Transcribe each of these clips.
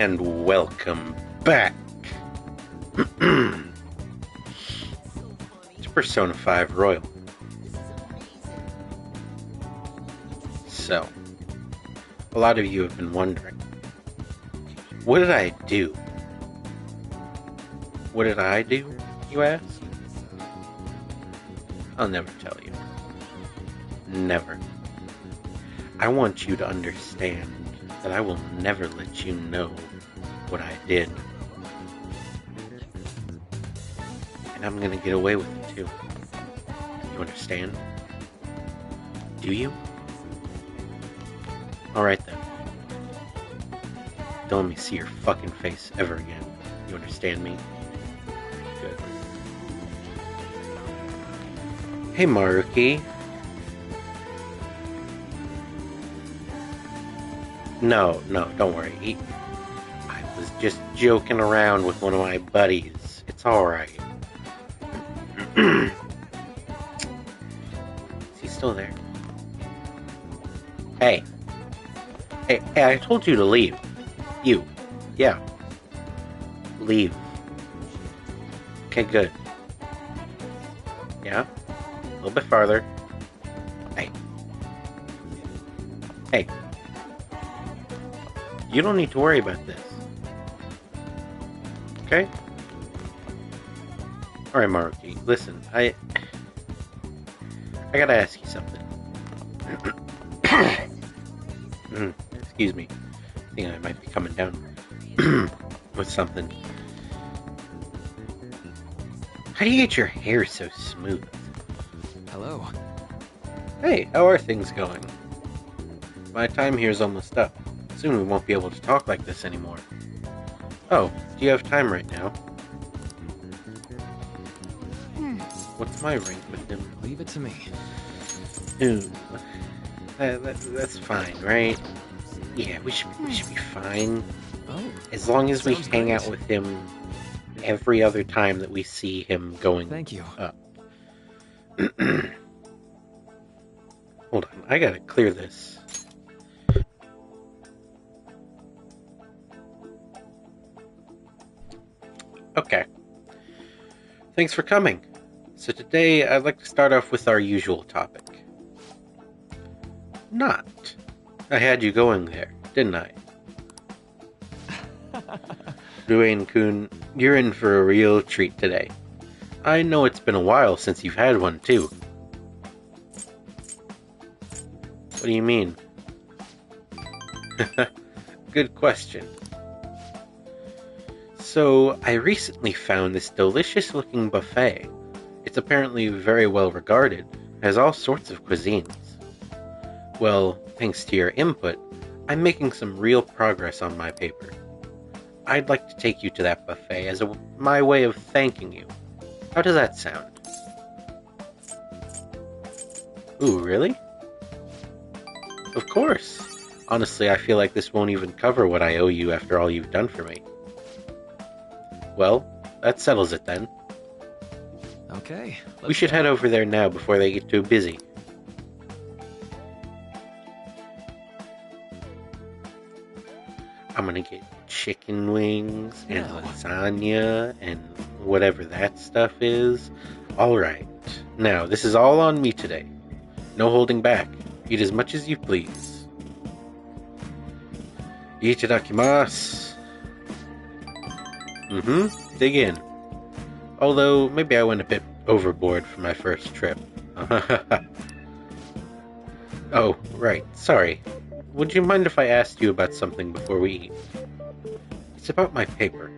And welcome back to Persona 5 Royal. So, a lot of you have been wondering, what did I do? What did I do, you ask? I'll never tell you. Never. I want you to understand that I will never let you know what I did. And I'm gonna get away with it too. You understand? Do you? Alright then. Don't let me see your fucking face ever again. You understand me? Good. Hey Maruki. No, don't worry. I was just joking around with one of my buddies. It's alright. Is he still there? Hey, I told you to leave. You. Yeah. Leave. Okay, good. Yeah? A little bit farther. Hey. You don't need to worry about this. Okay? Alright, Maruki, listen, I gotta ask you something. Excuse me. I think I might be coming down with something. How do you get your hair so smooth? Hello. Hey, how are things going? My time here is almost up. Soon we won't be able to talk like this anymore. Oh, do you have time right now? What's my rank with him? Leave it to me. Ooh, that's fine, right? Yeah, we should be fine. Oh, as long as we hang great. out with him every other time that we see him going Thank you. up. Hold on, I gotta clear this. Okay. Thanks for coming. So today I'd like to start off with our usual topic. Not. I had you going there, didn't I? Duane-kun, you're in for a real treat today. I know it's been a while since you've had one, too. What do you mean? Good question. So, I recently found this delicious-looking buffet. It's apparently very well regarded, has all sorts of cuisines. Well, thanks to your input, I'm making some real progress on my paper. I'd like to take you to that buffet as my way of thanking you. How does that sound? Ooh, really? Of course. Honestly, I feel like this won't even cover what I owe you after all you've done for me. Well, that settles it then. Okay. We should head over there now before they get too busy. I'm gonna get chicken wings and lasagna and whatever that stuff is. Alright. Now, this is all on me today. No holding back. Eat as much as you please. Itadakimasu. Dig in. Although, maybe I went a bit overboard for my first trip. Oh, right. Sorry. Would you mind if I asked you about something before we eat? It's about my paper.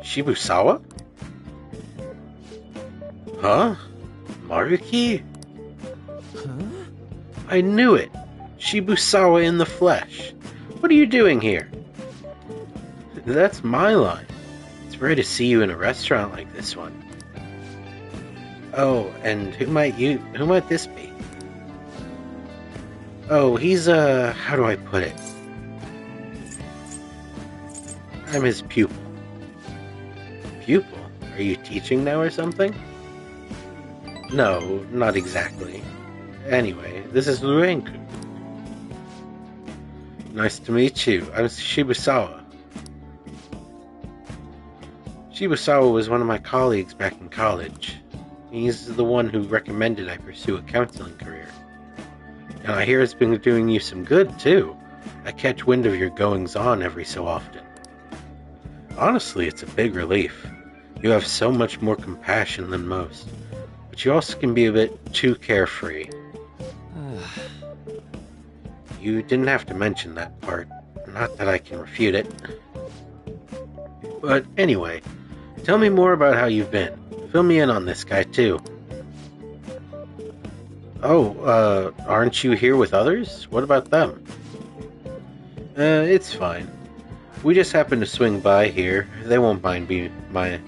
Shibusawa? Huh? Maruki? Huh? I knew it! Shibusawa in the flesh. What are you doing here? That's my line. It's rare to see you in a restaurant like this one. Oh, and who might this be? Oh, he's how do I put it? I'm his pupil. Pupil? Are you teaching now or something? No, not exactly. Anyway, this is Luenku. Nice to meet you. I'm Shibusawa. Shibusawa was one of my colleagues back in college. He's the one who recommended I pursue a counseling career. And I hear it's been doing you some good, too. I catch wind of your goings-on every so often. Honestly, it's a big relief. You have so much more compassion than most. But you also can be a bit too carefree. You didn't have to mention that part. Not that I can refute it. But anyway, tell me more about how you've been. Fill me in on this guy, too. Oh, aren't you here with others? What about them? It's fine. We just happened to swing by here. They won't mind my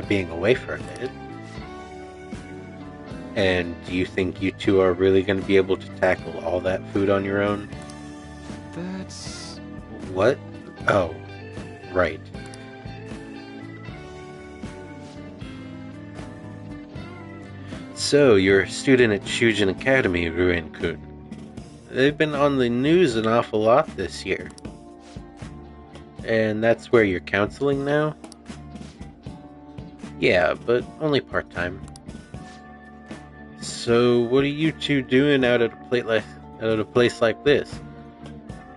being away for a minute. And do you think you two are really going to be able to tackle all that food on your own? That's... What? Oh, right. So, you're a student at Shujin Academy, Ruin-kun. They've been on the news an awful lot this year. And that's where you're counseling now? Yeah, but only part-time. So, what are you two doing out at a place like this?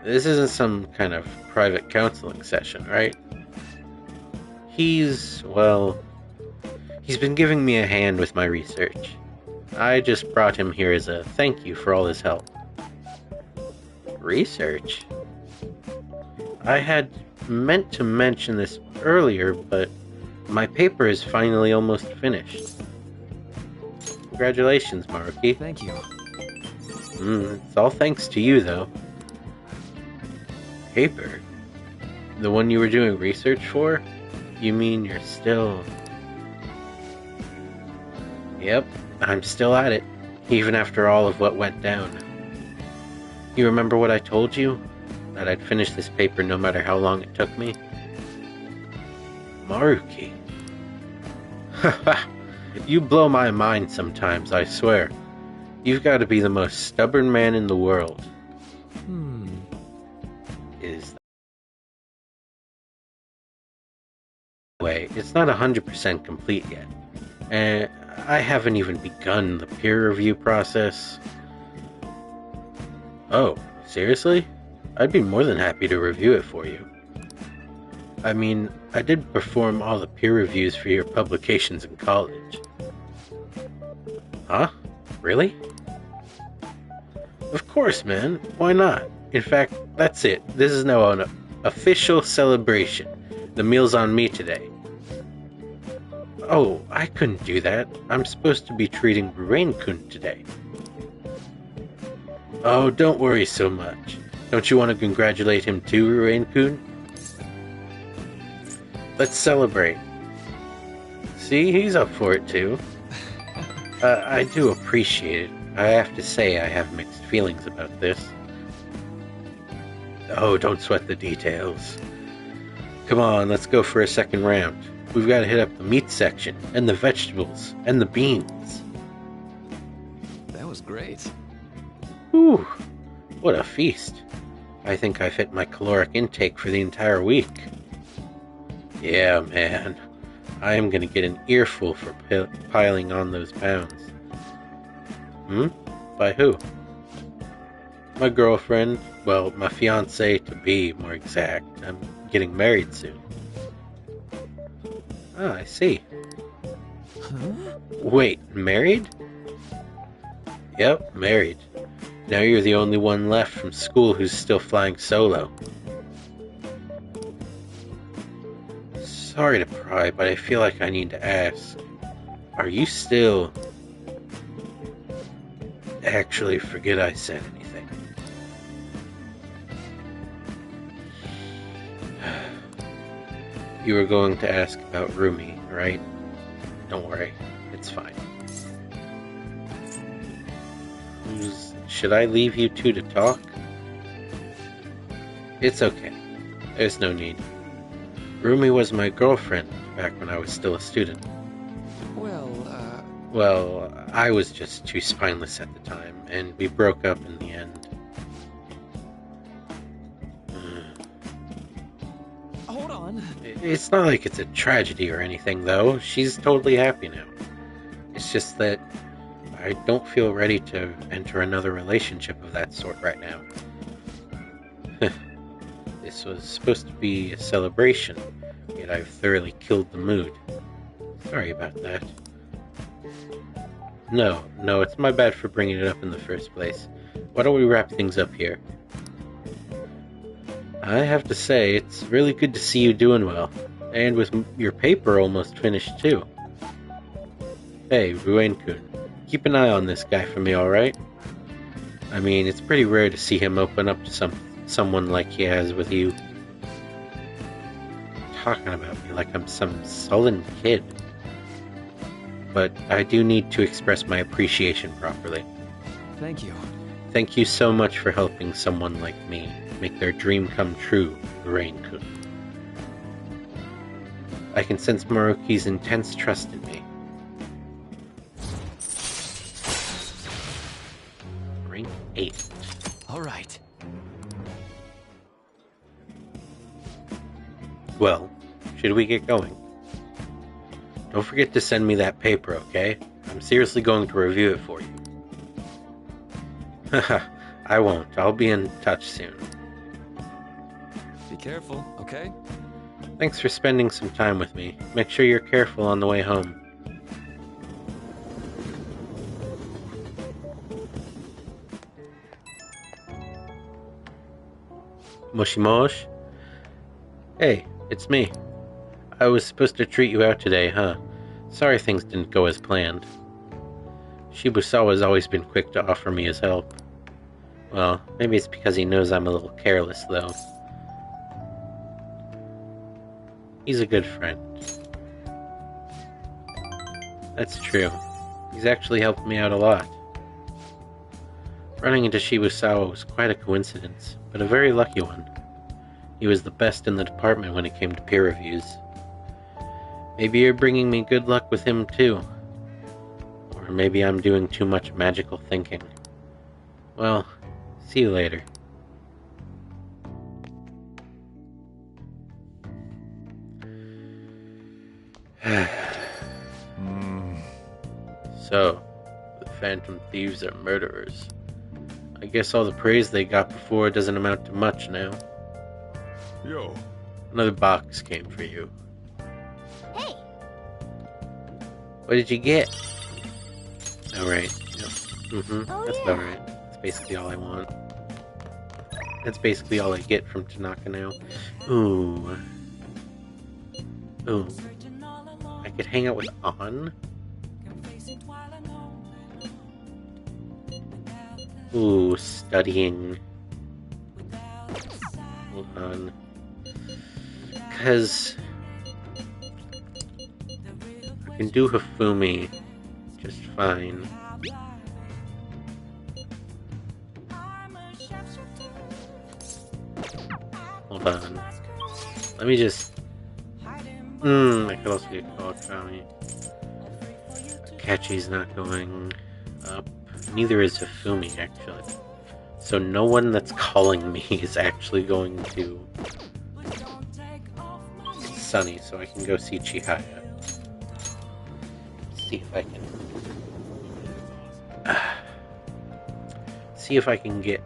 This isn't some kind of private counseling session, right? He's been giving me a hand with my research. I just brought him here as a thank you for all his help. Research? I had meant to mention this earlier, but my paper is finally almost finished. Congratulations, Maruki. Thank you. It's all thanks to you, though. Paper? The one you were doing research for? You mean you're still... Yep, I'm still at it, even after all of what went down. You remember what I told you? That I'd finish this paper no matter how long it took me? Maruki. Haha, you blow my mind sometimes, I swear. You've got to be the most stubborn man in the world. Is that way? It's not 100% complete yet. And I haven't even begun the peer review process. Oh, seriously? I'd be more than happy to review it for you. I mean, I did perform all the peer reviews for your publications in college. Huh? Really? Of course, man. Why not? In fact, that's it. This is now an official celebration. The meal's on me today. Oh, I couldn't do that. I'm supposed to be treating Ruin-kun today. Oh, don't worry so much. Don't you want to congratulate him too, Ruin-kun? Let's celebrate. See, he's up for it too. I do appreciate it. I have to say I have mixed feelings about this. Oh, don't sweat the details. Come on, let's go for a second round. We've got to hit up the meat section, and the vegetables, and the beans. That was great. Whew, what a feast. I think I've hit my caloric intake for the entire week. Yeah, man. I am going to get an earful for piling on those pounds. By who? My girlfriend. Well, my fiancée to be, more exact. I'm getting married soon. Ah, I see. Huh? Wait, married? Yep, married. Now you're the only one left from school who's still flying solo. Sorry to pry, but I feel like I need to ask. Are you still... Actually, forget I said anything. You were going to ask about Rumi, right? Don't worry, it's fine. Should I leave you two to talk? It's okay. There's no need. Rumi was my girlfriend back when I was still a student. Well, I was just too spineless at the time, and we broke up in the end. on. It's not like it's a tragedy or anything, though. She's totally happy now. It's just that I don't feel ready to enter another relationship of that sort right now. This was supposed to be a celebration, yet I've thoroughly killed the mood. Sorry about that. No, it's my bad for bringing it up in the first place. Why don't we wrap things up here? I have to say, it's really good to see you doing well, and with your paper almost finished too. Hey, Ruane-kun, keep an eye on this guy for me, alright? I mean, it's pretty rare to see him open up to someone like he has with you. Talking about me like I'm some sullen kid. But I do need to express my appreciation properly. Thank you. Thank you so much for helping someone like me make their dream come true, Ruane-kun. I can sense Maruki's intense trust in me. Rank 8. All right. Well, should we get going? Don't forget to send me that paper, okay? I'm seriously going to review it for you. Haha, I won't. I'll be in touch soon. Be careful, okay? Thanks for spending some time with me. Make sure you're careful on the way home. Moshi Mosh? Hey, it's me. I was supposed to treat you out today, huh? Sorry things didn't go as planned. Shibusawa's always been quick to offer me his help. Well, maybe it's because he knows I'm a little careless, though. He's a good friend. That's true. He's actually helped me out a lot. Running into Shibusawa was quite a coincidence, but a very lucky one. He was the best in the department when it came to peer reviews. Maybe you're bringing me good luck with him too. Or maybe I'm doing too much magical thinking. Well, see you later. So, the Phantom Thieves are murderers. I guess all the praise they got before doesn't amount to much now. Yo. Another box came for you. Hey! What did you get? Alright. Yep. Oh, That's yeah. about right. That's basically all I want. That's basically all I get from Tanaka now. Ooh. I could hang out with An? Ooh, studying. Hold on. Because I can do Hifumi just fine. Hold on. Let me just... I could also get Kawakami. Kachi's not going up. Neither is Hifumi, actually. So no one that's calling me is actually going to Sunny, so I can go see Chihaya. See if I can... see if I can get...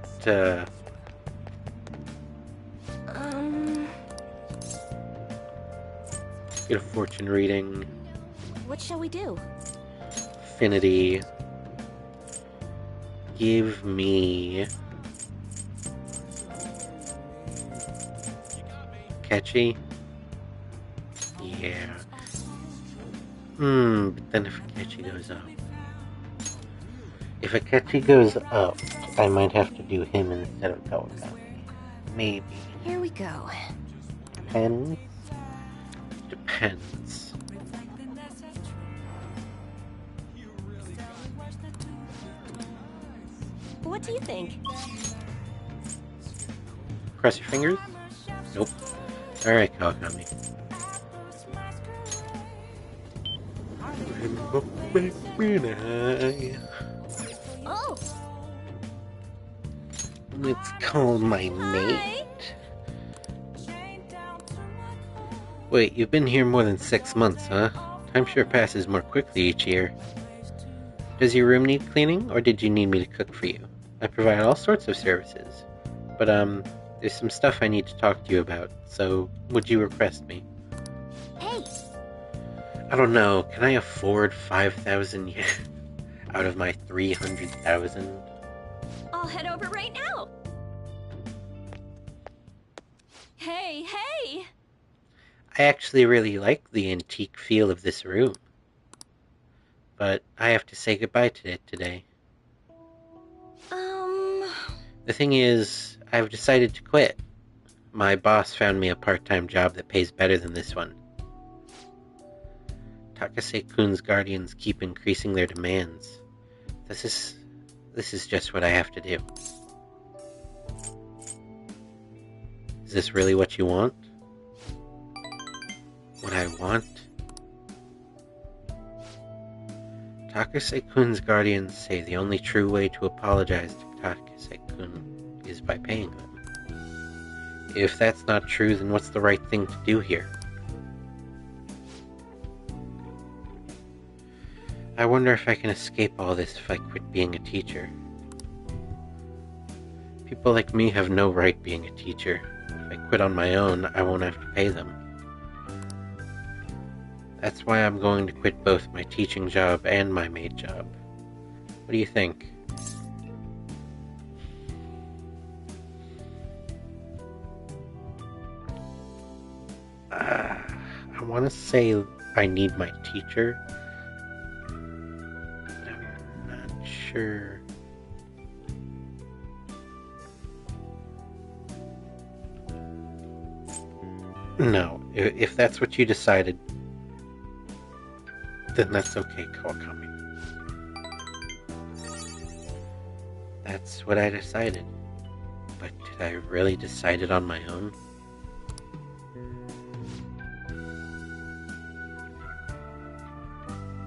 get a fortune reading. What shall we do? Affinity. Give me... Catchy? Yeah. But then if Akechi goes up... If Akechi goes up, I might have to do him instead of Kawakami. Maybe. Here we go. Depends. Depends. What do you think? Cross your fingers? Nope. Alright, Kawakami. Oh! Let's call my mate. Wait, you've been here more than 6 months, huh? Time sure passes more quickly each year. Does your room need cleaning, or did you need me to cook for you? I provide all sorts of services. But, there's some stuff I need to talk to you about, so would you request me? Hey! I don't know, can I afford 5,000 yen out of my 300,000? I'll head over right now! Hey, hey! I actually really like the antique feel of this room. But I have to say goodbye to it today. The thing is, I've decided to quit. My boss found me a part-time job that pays better than this one. Takase-kun's guardians keep increasing their demands. This is just what I have to do. Is this really what you want? What I want? Takase-kun's guardians say the only true way to apologize to Takase-kun is by paying them. If that's not true, then what's the right thing to do here? I wonder if I can escape all this if I quit being a teacher. People like me have no right being a teacher. If I quit on my own, I won't have to pay them. That's why I'm going to quit both my teaching job and my maid job. What do you think? I want to say I need my teacher. I'm not sure. No, if that's what you decided, then that's okay, Kawakami. That's what I decided. But did I really decide it on my own?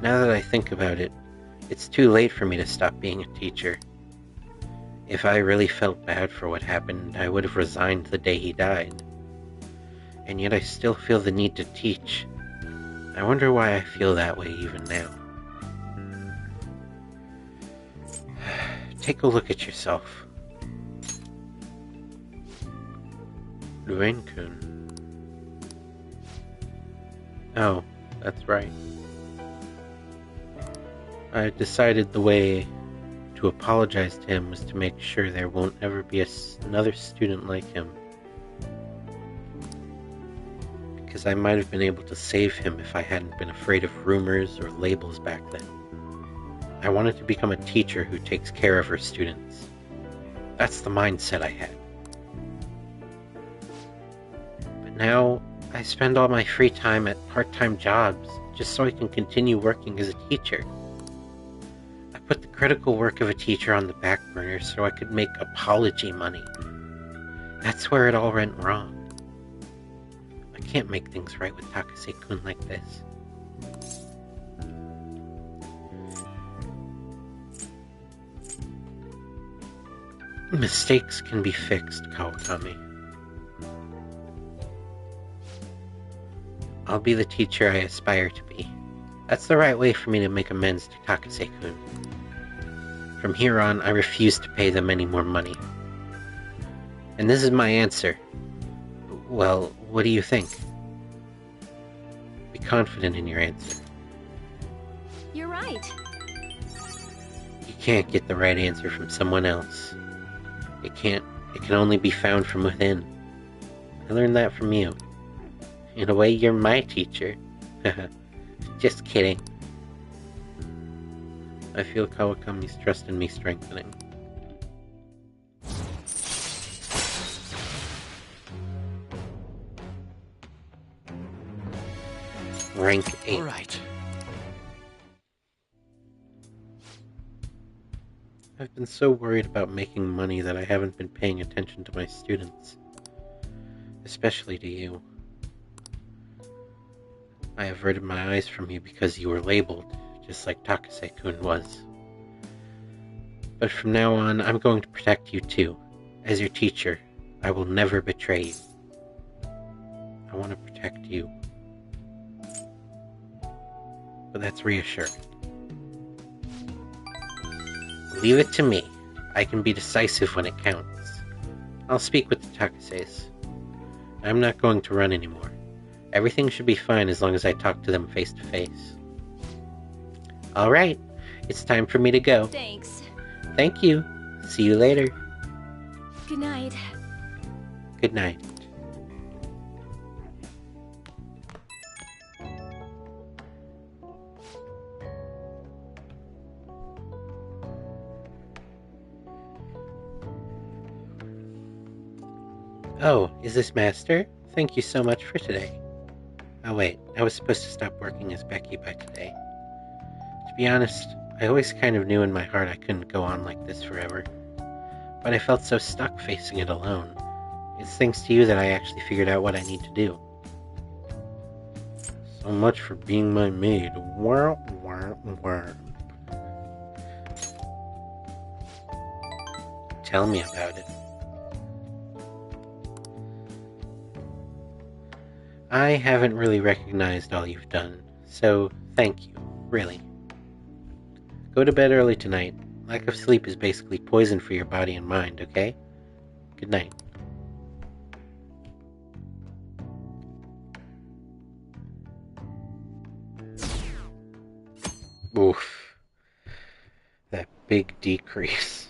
Now that I think about it, it's too late for me to stop being a teacher. If I really felt bad for what happened, I would have resigned the day he died. And yet I still feel the need to teach. I wonder why I feel that way even now. Take a look at yourself. Ruin-kun. Oh, that's right. I decided the way to apologize to him was to make sure there won't ever be another student like him. Because I might have been able to save him if I hadn't been afraid of rumors or labels back then. I wanted to become a teacher who takes care of her students. That's the mindset I had. But now, I spend all my free time at part-time jobs just so I can continue working as a teacher. I put the critical work of a teacher on the back burner so I could make apology money. That's where it all went wrong. I can't make things right with Takase-kun like this. Mistakes can be fixed, Kawakami. I'll be the teacher I aspire to be. That's the right way for me to make amends to Takase-kun. From here on, I refuse to pay them any more money. And this is my answer. Well, what do you think? Be confident in your answer. You're right. You can't get the right answer from someone else. It can only be found from within. I learned that from you. In a way, you're my teacher. Just kidding. I feel Kawakami's trust in me strengthening. Rank 8. All right. I've been so worried about making money that I haven't been paying attention to my students. Especially to you. I averted my eyes from you because you were labeled, just like Takase-kun was. But from now on, I'm going to protect you too. As your teacher, I will never betray you. I want to protect you. but that's reassuring. Leave it to me. I can be decisive when it counts. I'll speak with the Takases. I'm not going to run anymore. Everything should be fine as long as I talk to them face to face. Alright, it's time for me to go. Thanks. Thank you. See you later. Good night. Good night. Oh, is this Master? Thank you so much for today. Oh wait, I was supposed to stop working as Becky by today. To be honest, I always kind of knew in my heart I couldn't go on like this forever. But I felt so stuck facing it alone. It's thanks to you that I actually figured out what I need to do. So much for being my maid. Wah, wah, wah. Tell me about it. I haven't really recognized all you've done, so thank you, really. Go to bed early tonight. Lack of sleep is basically poison for your body and mind, okay? Good night. Oof. That big decrease.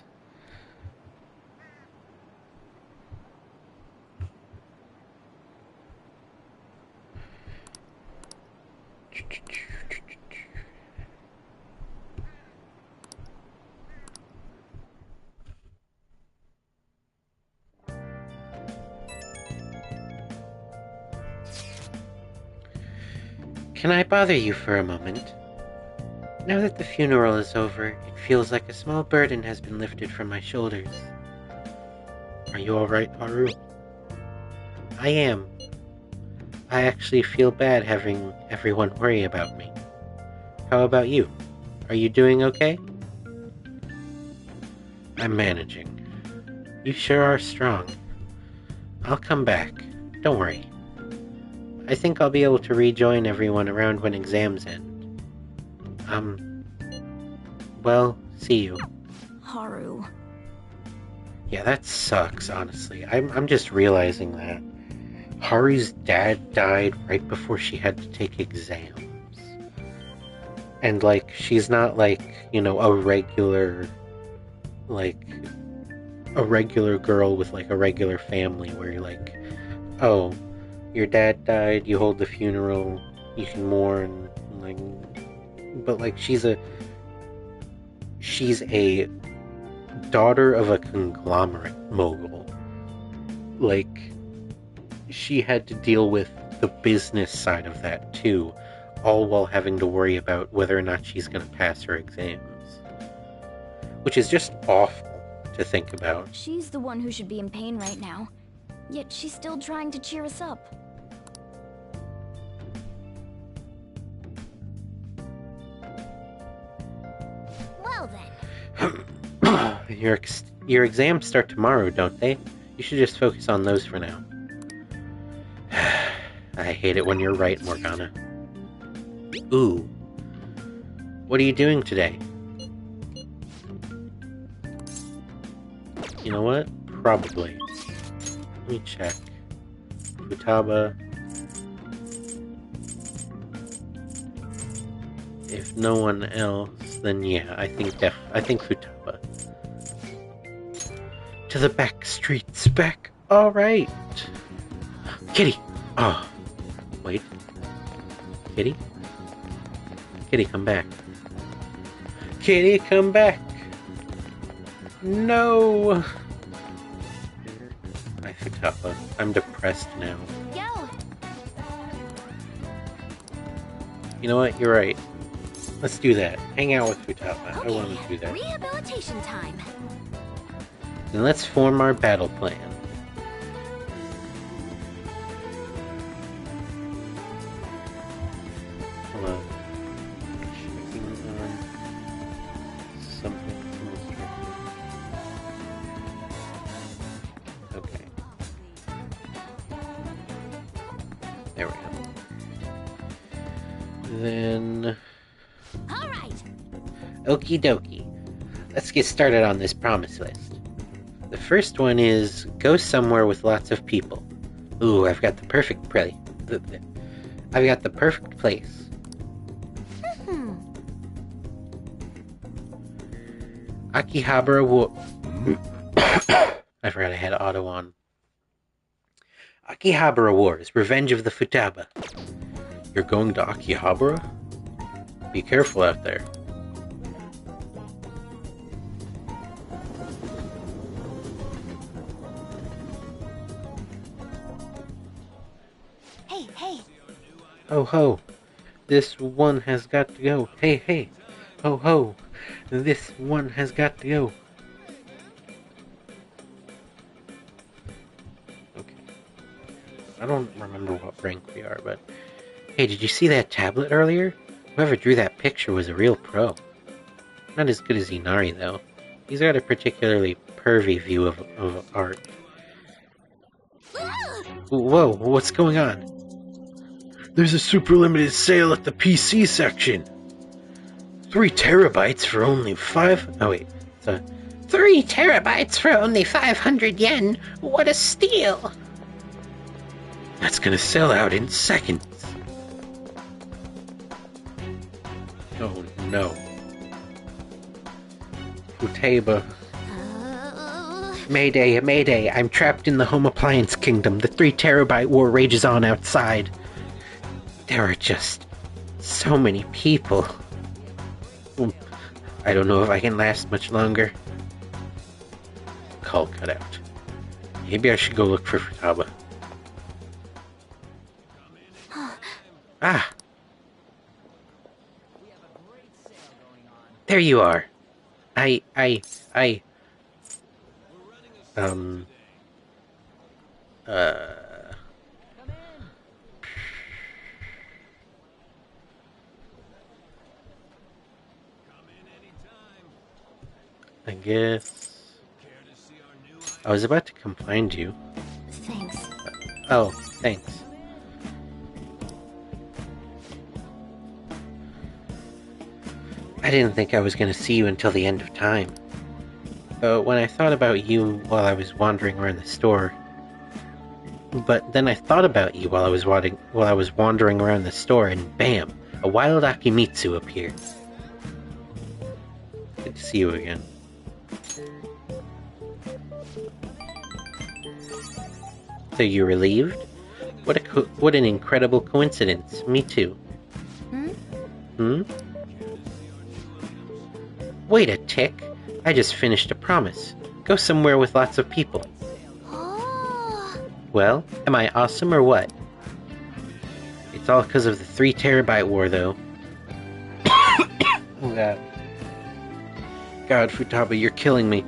Can I bother you for a moment? Now that the funeral is over, it feels like a small burden has been lifted from my shoulders. Are you alright, Haru? I am. I actually feel bad having everyone worry about me. How about you? Are you doing okay? I'm managing. You sure are strong. I'll come back. Don't worry. I think I'll be able to rejoin everyone around when exams end. Well, see you. Haru. Yeah, that sucks, honestly. I'm just realizing that. Haru's dad died right before she had to take exams. And, like, she's not, like, you know, a regular girl with, like, a regular family where you're like, oh, your dad died, you hold the funeral, you can mourn, like, but, like, she's a daughter of a conglomerate mogul. Like, she had to deal with the business side of that, too, all while having to worry about whether or not she's going to pass her exams. Which is just awful to think about. She's the one who should be in pain right now. Yet she's still trying to cheer us up. Well then. Your exams start tomorrow, don't they? You should just focus on those for now. I hate it when you're right, Morgana. Ooh. What are you doing today? You know what? Probably. Let me check. Futaba. If no one else, then yeah, I think Futaba. To the back streets, back. All right. Kitty. Oh, wait. Kitty. Kitty, come back. Kitty, come back. No. Hi, Futaba. I'm depressed now. Yo. You know what? You're right. Let's do that. Hang out with Futaba. I want to do that. Rehabilitation time. Then let's form our battle plan. Hold on. Checking on something. Okay. There we go. Then Okie dokie. Let's get started on this promise list. The first one is go somewhere with lots of people. Ooh, I've got the perfect place. I've got the perfect place. Akihabara War. I forgot I had auto on. Akihabara Wars, Revenge of the Futaba. You're going to Akihabara? Be careful out there. Hey. Ho ho, this one has got to go. Hey, ho ho, this one has got to go. Okay. I don't remember what rank we are, but... Hey, did you see that tablet earlier? Whoever drew that picture was a real pro. Not as good as Inari, though. He's got a particularly pervy view of art. Whoa, what's going on? There's a super limited sale at the PC section. 3 terabytes for only 5... Oh wait, it's a... 3 terabytes for only 500 yen. What a steal! That's gonna sell out in seconds. Oh no. Futaba. Mayday, I'm trapped in the home appliance kingdom. The 3 terabyte war rages on outside. There are just so many people. I don't know if I can last much longer. Call cut out. Maybe I should go look for Futaba. Ah! There you are. I guess... I was about to come find you. Thanks. Oh, thanks. I didn't think I was going to see you until the end of time. When I thought about you while I was wandering around the store... But then I thought about you while I was wandering around the store, and bam! A wild Akimitsu appeared. Good to see you again. So you're relieved? What an incredible coincidence. Me too. Hmm? Wait a tick. I just finished a promise. Go somewhere with lots of people. Oh. Well, am I awesome or what? It's all because of the 3 terabyte war, though. Oh, God. God, Futaba, you're killing me.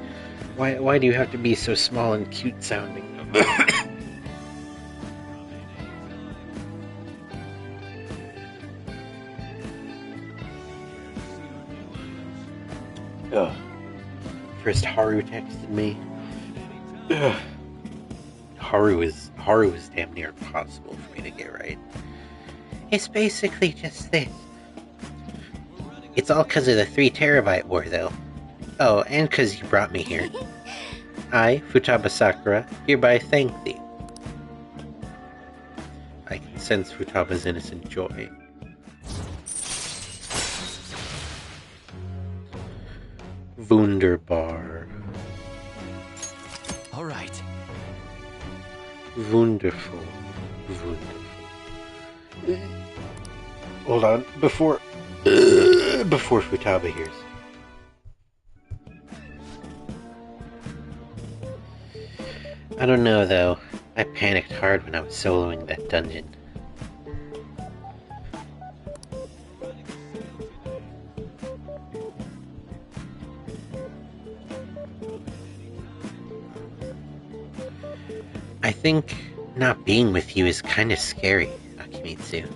Why do you have to be so small and cute sounding? Ugh. First Haru texted me. Ugh. Haru is damn near impossible for me to get right. It's basically just this. It's all because of the 3 terabyte war, though. Oh, and because you brought me here. I, Futaba Sakura, hereby thank thee. I can sense Futaba's innocent joy. Wunderbar. All right. Wonderful. Hold on, before Futaba hears. I don't know, though. I panicked hard when I was soloing that dungeon. I think not being with you is kind of scary, Akimitsu.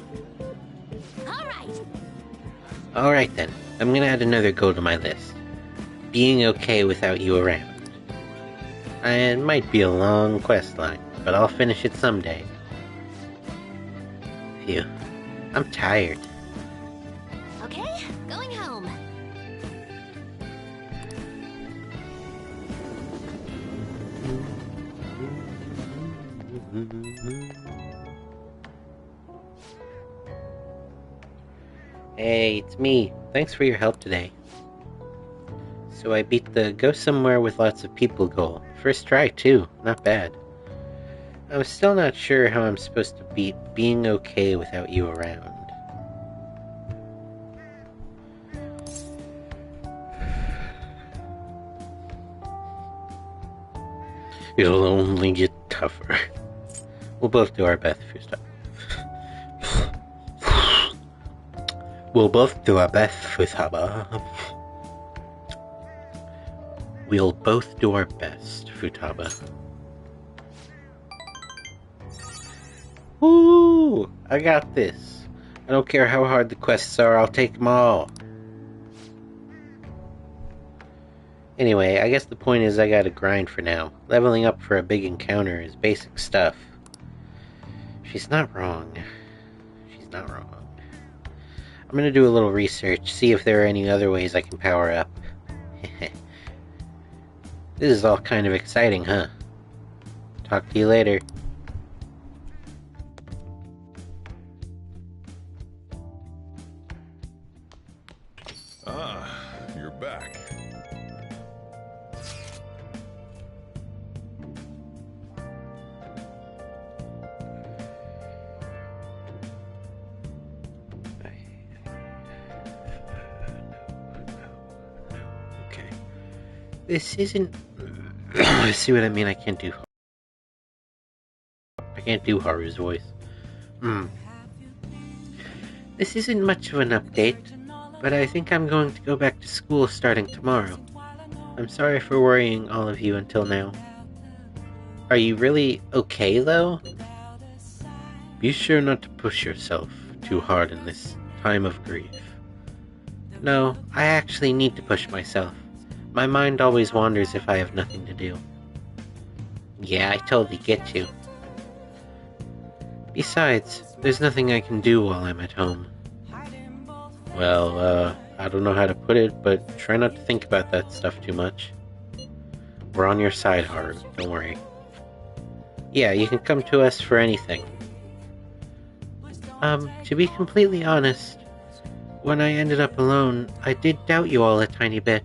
Alright then, I'm gonna add another goal to my list. Being okay without you around. It might be a long quest line, but I'll finish it someday. Phew, I'm tired. Okay, going home. Hey, it's me. Thanks for your help today. So I beat the go somewhere with lots of people goal. First try, too. Not bad. I'm still not sure how I'm supposed to beat being okay without you around. It'll only get tougher. We'll both do our best, Futaba. We'll both do our best, Futaba. We'll both do our best, Futaba. Woo! I got this. I don't care how hard the quests are, I'll take them all. Anyway, I guess the point is I gotta grind for now. Leveling up for a big encounter is basic stuff. She's not wrong. She's not wrong. I'm gonna do a little research, see if there are any other ways I can power up. This is all kind of exciting, huh? Talk to you later. Ah, you're back. Okay. This isn't... See what I mean? I can't do Haru's voice. This isn't much of an update, but I think I'm going to go back to school starting tomorrow. I'm sorry for worrying all of you until now. Are you really okay, though? Be sure not to push yourself too hard in this time of grief. No, I actually need to push myself. My mind always wanders if I have nothing to do. Yeah, I totally get you. Besides, there's nothing I can do while I'm at home. Well, I don't know how to put it, but try not to think about that stuff too much. We're on your side, Haru, don't worry. Yeah, you can come to us for anything. To be completely honest, when I ended up alone, I did doubt you all a tiny bit.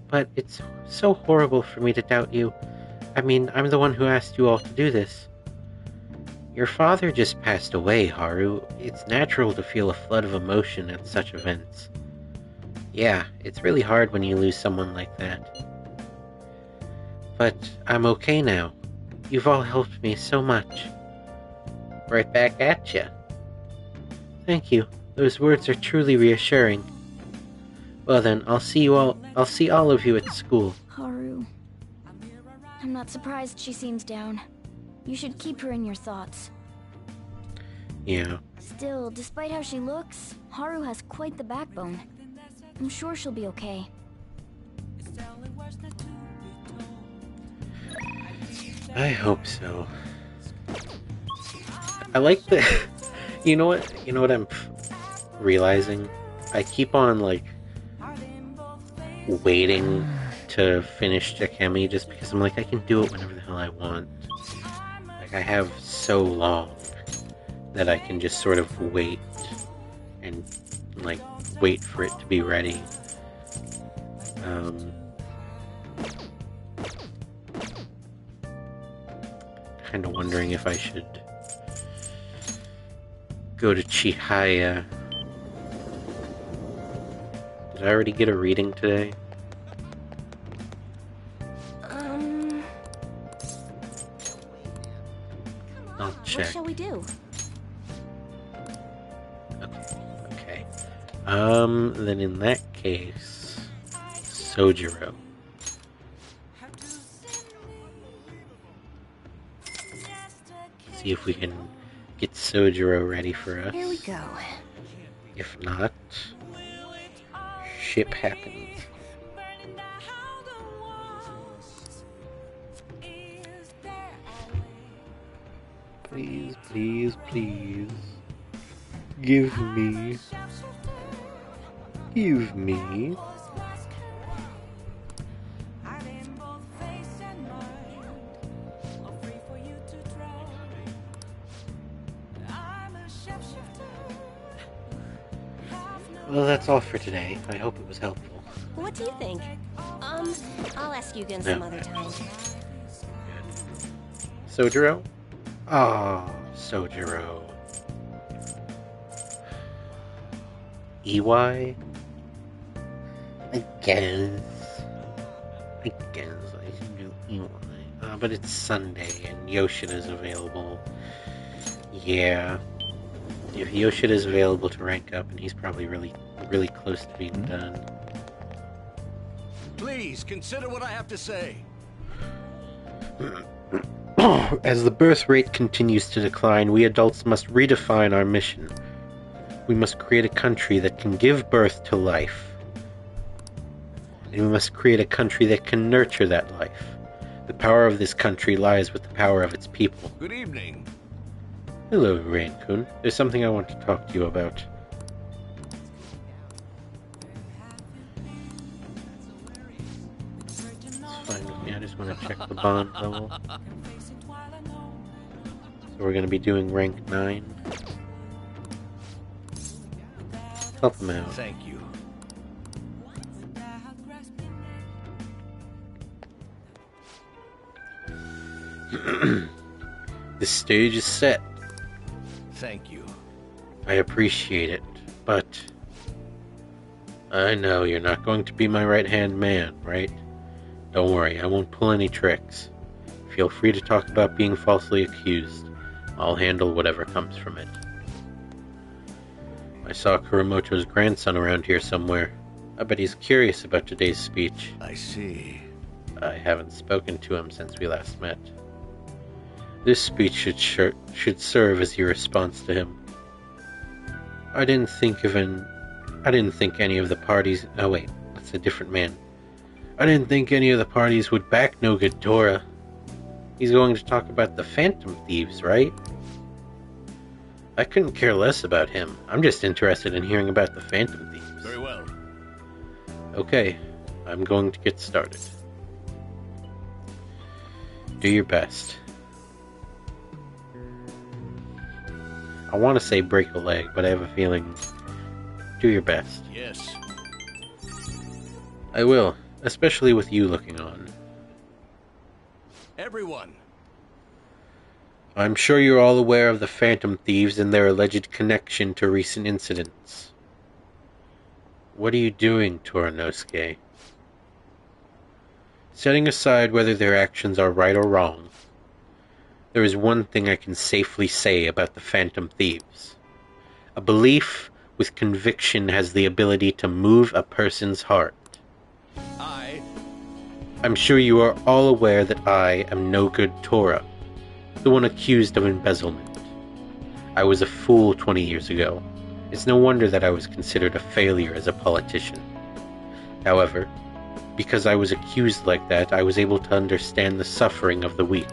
But it's so horrible for me to doubt you. I mean, I'm the one who asked you all to do this. Your father just passed away, Haru. It's natural to feel a flood of emotion at such events. Yeah, it's really hard when you lose someone like that. But I'm okay now. You've all helped me so much. Right back at ya. Thank you. Those words are truly reassuring. Well then, I'll see all of you at school. Haru. I'm not surprised she seems down. You should keep her in your thoughts. Yeah. Still, despite how she looks, Haru has quite the backbone. I'm sure she'll be okay. I hope so. I like the... You know what I'm realizing? I keep on, like, waiting to finish Jakemi just because I'm like, I can do it whenever the hell I want. Like, I have so long that I can just sort of wait and, like, wait for it to be ready. Kind of wondering if I should go to Chihaya. Did I already get a reading today? I'll check. What shall we do? Okay. Then in that case, Sojiro. See if we can get Sojiro ready for us. Here we go. If not, ship happens. Please, please, please. Give me. Give me. Well, that's all for today. I hope it was helpful. What do you think? I'll ask you again some other time. Sojiro? Ah, Sojiro. EY? I guess I should do EY. But it's Sunday and Yoshida's available. Yeah. If Yoshida's available to rank up, and he's probably really close to being done. Please consider what I have to say. As the birth rate continues to decline, we adults must redefine our mission. We must create a country that can give birth to life. And we must create a country that can nurture that life. The power of this country lies with the power of its people. Good evening. Hello, Rain-kun. There's something I want to talk to you about. It's fine with me. I just want to check the bond level. So we're going to be doing rank 9. Help him out. Thank you. The stage is set. Thank you. I appreciate it, but I know you're not going to be my right-hand man, right? Don't worry, I won't pull any tricks. Feel free to talk about being falsely accused. I'll handle whatever comes from it. I saw Kuramoto's grandson around here somewhere. I bet he's curious about today's speech. I see. I haven't spoken to him since we last met. This speech should serve as your response to him. I didn't think any of the parties... Oh wait, that's a different man. I didn't think any of the parties would back no good Tora. He's going to talk about the Phantom Thieves, right? I couldn't care less about him. I'm just interested in hearing about the Phantom Thieves. Very well. Okay, I'm going to get started. Do your best. I want to say break a leg, but I have a feeling... Do your best. Yes. I will, especially with you looking on. Everyone. I'm sure you're all aware of the Phantom Thieves and their alleged connection to recent incidents. What are you doing, Toranosuke? Setting aside whether their actions are right or wrong, there is one thing I can safely say about the Phantom Thieves. A belief with conviction has the ability to move a person's heart. I'm sure you are all aware that I am no good Tora, the one accused of embezzlement. I was a fool 20 years ago. It's no wonder that I was considered a failure as a politician. However, because I was accused like that, I was able to understand the suffering of the weak.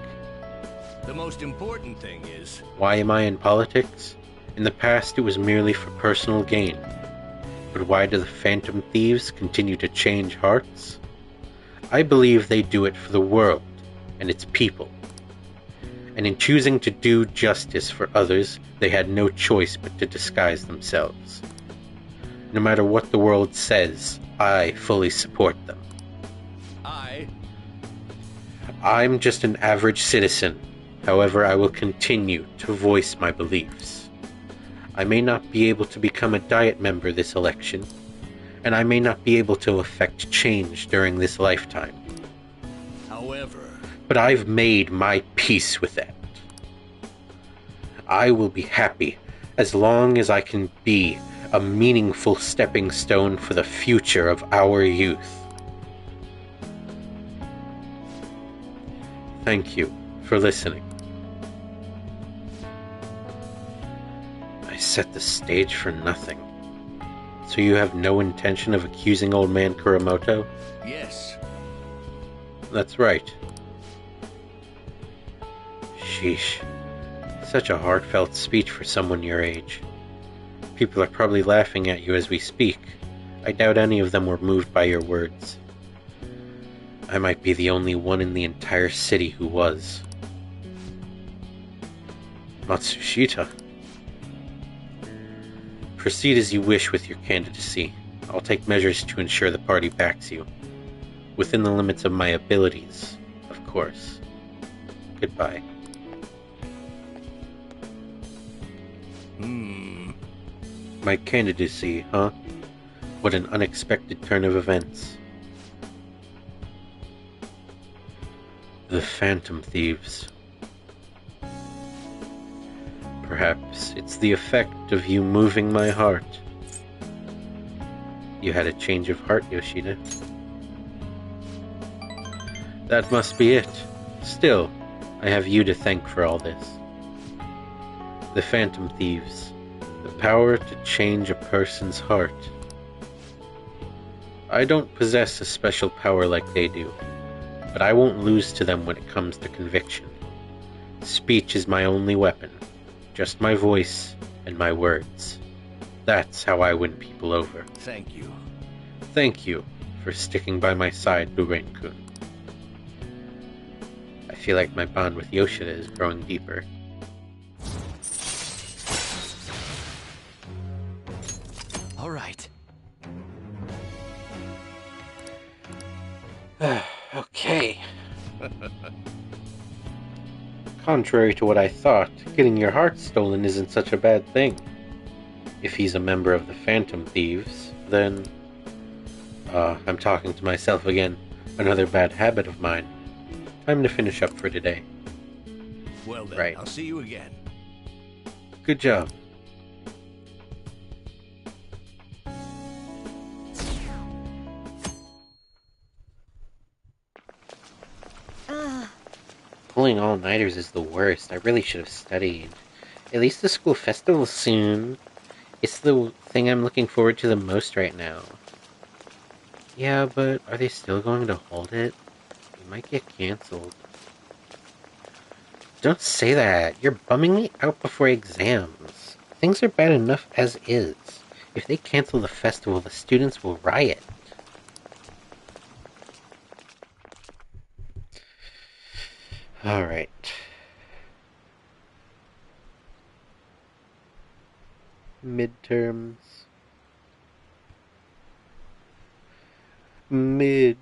The most important thing is... Why am I in politics? In the past, it was merely for personal gain. But why do the Phantom Thieves continue to change hearts? I believe they do it for the world and its people. And in choosing to do justice for others, they had no choice but to disguise themselves. No matter what the world says, I fully support them. I'm just an average citizen. However, I will continue to voice my beliefs. I may not be able to become a Diet member this election, and I may not be able to effect change during this lifetime. However... But I've made my peace with that. I will be happy as long as I can be a meaningful stepping stone for the future of our youth. Thank you for listening. I set the stage for nothing. So you have no intention of accusing old man Kuramoto? Yes. That's right. Sheesh. Such a heartfelt speech for someone your age. People are probably laughing at you as we speak. I doubt any of them were moved by your words. I might be the only one in the entire city who was. Matsushita. Proceed as you wish with your candidacy. I'll take measures to ensure the party backs you. Within the limits of my abilities, of course. Goodbye. My candidacy, huh? What an unexpected turn of events. The Phantom Thieves. Perhaps it's the effect of you moving my heart. You had a change of heart, Yoshida. That must be it. Still, I have you to thank for all this. The Phantom Thieves. The power to change a person's heart. I don't possess a special power like they do, but I won't lose to them when it comes to conviction. Speech is my only weapon. Just my voice and my words. That's how I win people over. Thank you. Thank you for sticking by my side, Buren-kun. I feel like my bond with Yoshida is growing deeper. All right. Okay. Contrary to what I thought, getting your heart stolen isn't such a bad thing. If he's a member of the Phantom Thieves, then... I'm talking to myself again. Another bad habit of mine. Time to finish up for today. Well then, Right. I'll see you again. Good job. Pulling all-nighters is the worst. I really should have studied. At least the school festival's soon. It's the thing I'm looking forward to the most right now. Yeah, but are they still going to hold it? It might get cancelled. Don't say that. You're bumming me out before exams. Things are bad enough as is. If they cancel the festival, the students will riot. Alright. Midterms. Midterms.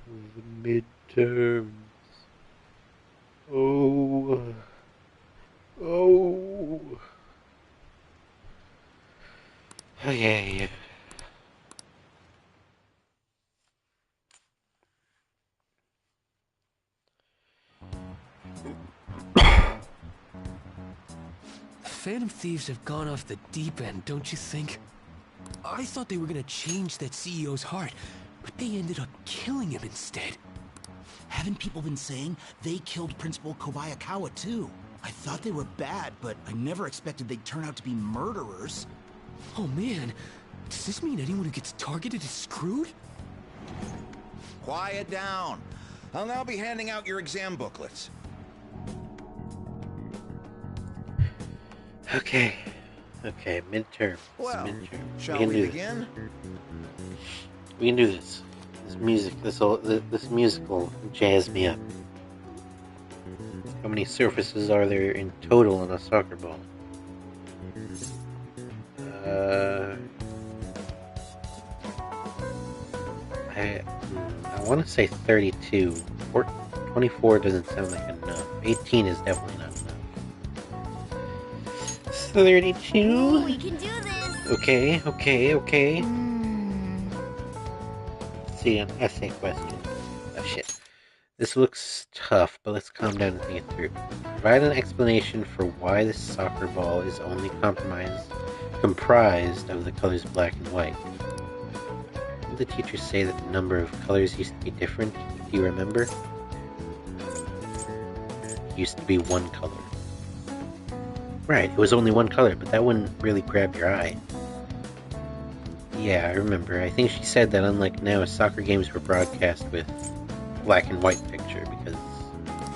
The midterms. Oh. Oh. Okay. Phantom Thieves have gone off the deep end, don't you think? I thought they were gonna change that CEO's heart, but they ended up killing him instead. Haven't people been saying they killed Principal Kobayakawa too? I thought they were bad, but I never expected they'd turn out to be murderers. Oh man, does this mean anyone who gets targeted is screwed? Quiet down. I'll now be handing out your exam booklets. Okay, midterm. Well, midterm. shall we begin? We can do this. This musical jazz me up. How many surfaces are there in total in a soccer ball? I want to say 32. 24 doesn't sound like enough. 18 is definitely not enough. 32? We can do this! Okay. Let's see, an essay question. Oh shit. This looks tough, but let's calm down and think it through. Provide an explanation for why the soccer ball is only comprised of the colors black and white. Didn't the teacher say that the number of colors used to be different? Do you remember? It used to be one color. Right, it was only one color, but that wouldn't really grab your eye. Yeah, I remember. I think she said that unlike now, soccer games were broadcast with black and white picture because,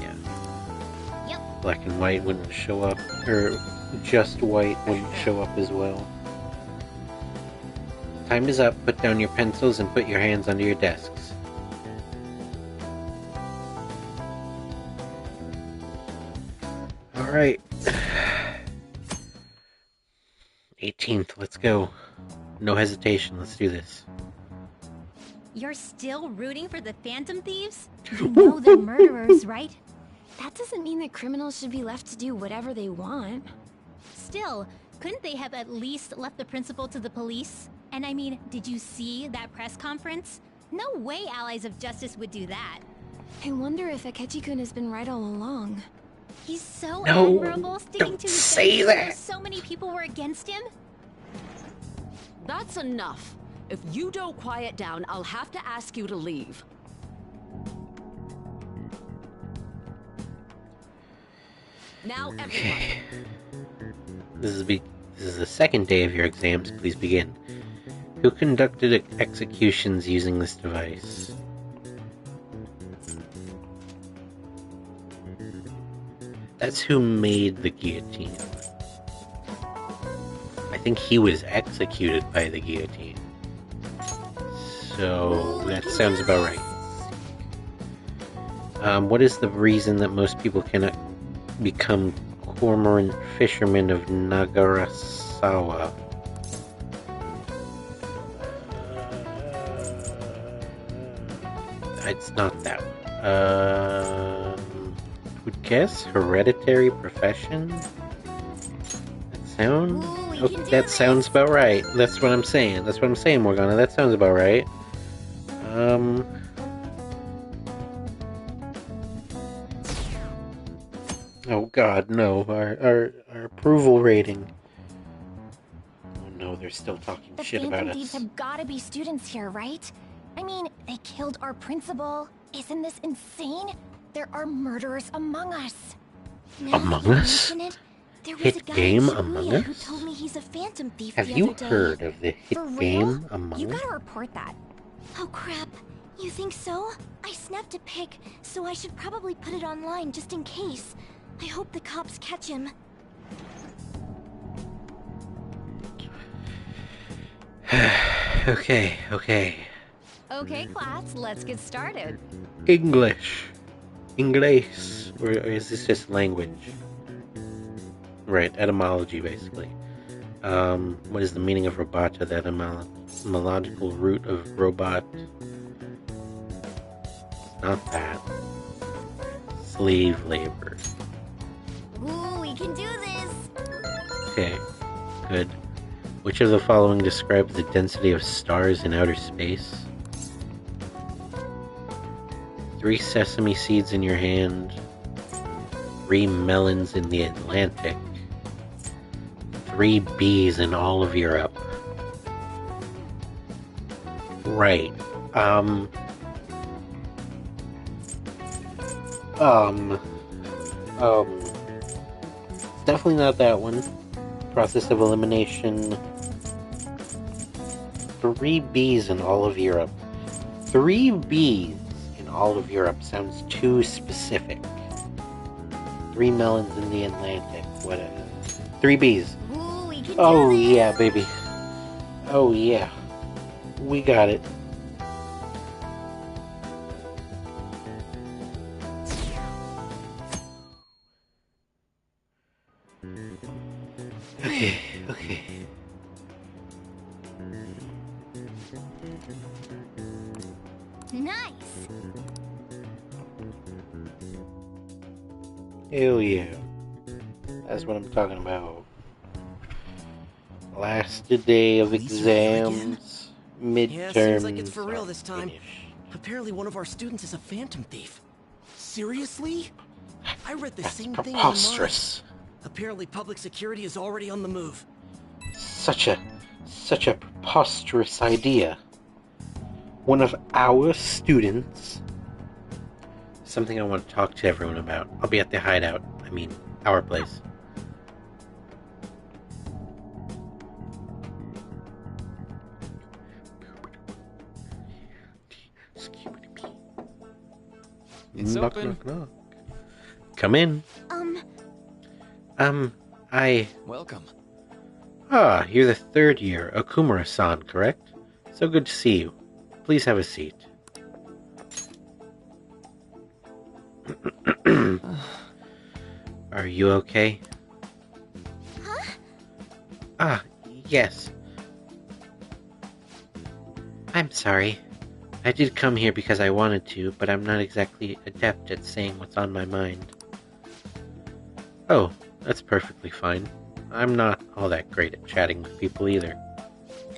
yeah. Yep. Black and white wouldn't show up, or just white wouldn't show up as well. Time is up. Put down your pencils and put your hands under your desks. Alright. 18th, let's go. No hesitation, let's do this. You're still rooting for the Phantom Thieves? You know they're murderers, right? That doesn't mean that criminals should be left to do whatever they want. Still, couldn't they have at least left the principal to the police? And I mean, did you see that press conference? No way Allies of Justice would do that. I wonder if Akechi-kun has been right all along. He's so No, admirable sticking don't to his say guns that. when so many people were against him. That's enough. If you don't quiet down, I'll have to ask you to leave. Now, everyone. Okay. This is the second day of your exams. Please begin. Who conducted executions using this device? That's who made the guillotine. I think he was executed by the guillotine. So that sounds about right. What is the reason that most people cannot become cormorant fishermen of Nagarasawa? It's not that one. Would guess hereditary profession? That sounds about right. That's what I'm saying. That's what I'm saying, Morgana. That sounds about right. Oh God, no. Our approval rating. Oh no, they're still talking The shit about Phantom Thieves us. have gotta be students here, right? I mean, they killed our principal. Isn't this insane? There are murderers among us. Now Among that you Us? mention it, there was Hit a guy game in Among Shibuya who Us? told me he's a Phantom Thief Have the you other day. heard of the hit For real? game Among You Us? gotta report that. Oh crap. You think so? I snapped a pic, so I should probably put it online just in case. I hope the cops catch him. Okay. Okay, class, let's get started. English. Or is this just language? Right, etymology, basically. What is the meaning of robota? The etymological root of robot. It's not that. Slave labor. Ooh, we can do this! Okay, good. Which of the following describes the density of stars in outer space? 3 sesame seeds in your hand, 3 melons in the Atlantic, 3 bees in all of Europe. Right. Definitely not that one. Process of elimination. 3 bees in all of Europe. 3 bees in all of Europe sounds too specific. 3 melons in the Atlantic. Whatever. 3 bees. Ooh, we can Oh do this! yeah, baby. Oh yeah. We got it. Okay. Nice! Hell yeah. That's what I'm talking about. Last day of Police are here again? exams. Midterm. Yeah, seems like it's for real this time. Apparently one of our students is a phantom thief. Seriously? I read the That's same thing preposterous. online. Apparently public security is already on the move. Such a preposterous idea. One of our students. Something I want to talk to everyone about. I'll be at the hideout. I mean, our place. It's Knock, open. knock, knock. Come in. Welcome. Ah, you're the 3rd year, Okumura-san, correct? So good to see you. Please have a seat. Are you okay? Huh? Ah, Yes. I'm sorry. I did come here because I wanted to, but I'm not exactly adept at saying what's on my mind. Oh, that's perfectly fine. I'm not all that great at chatting with people either.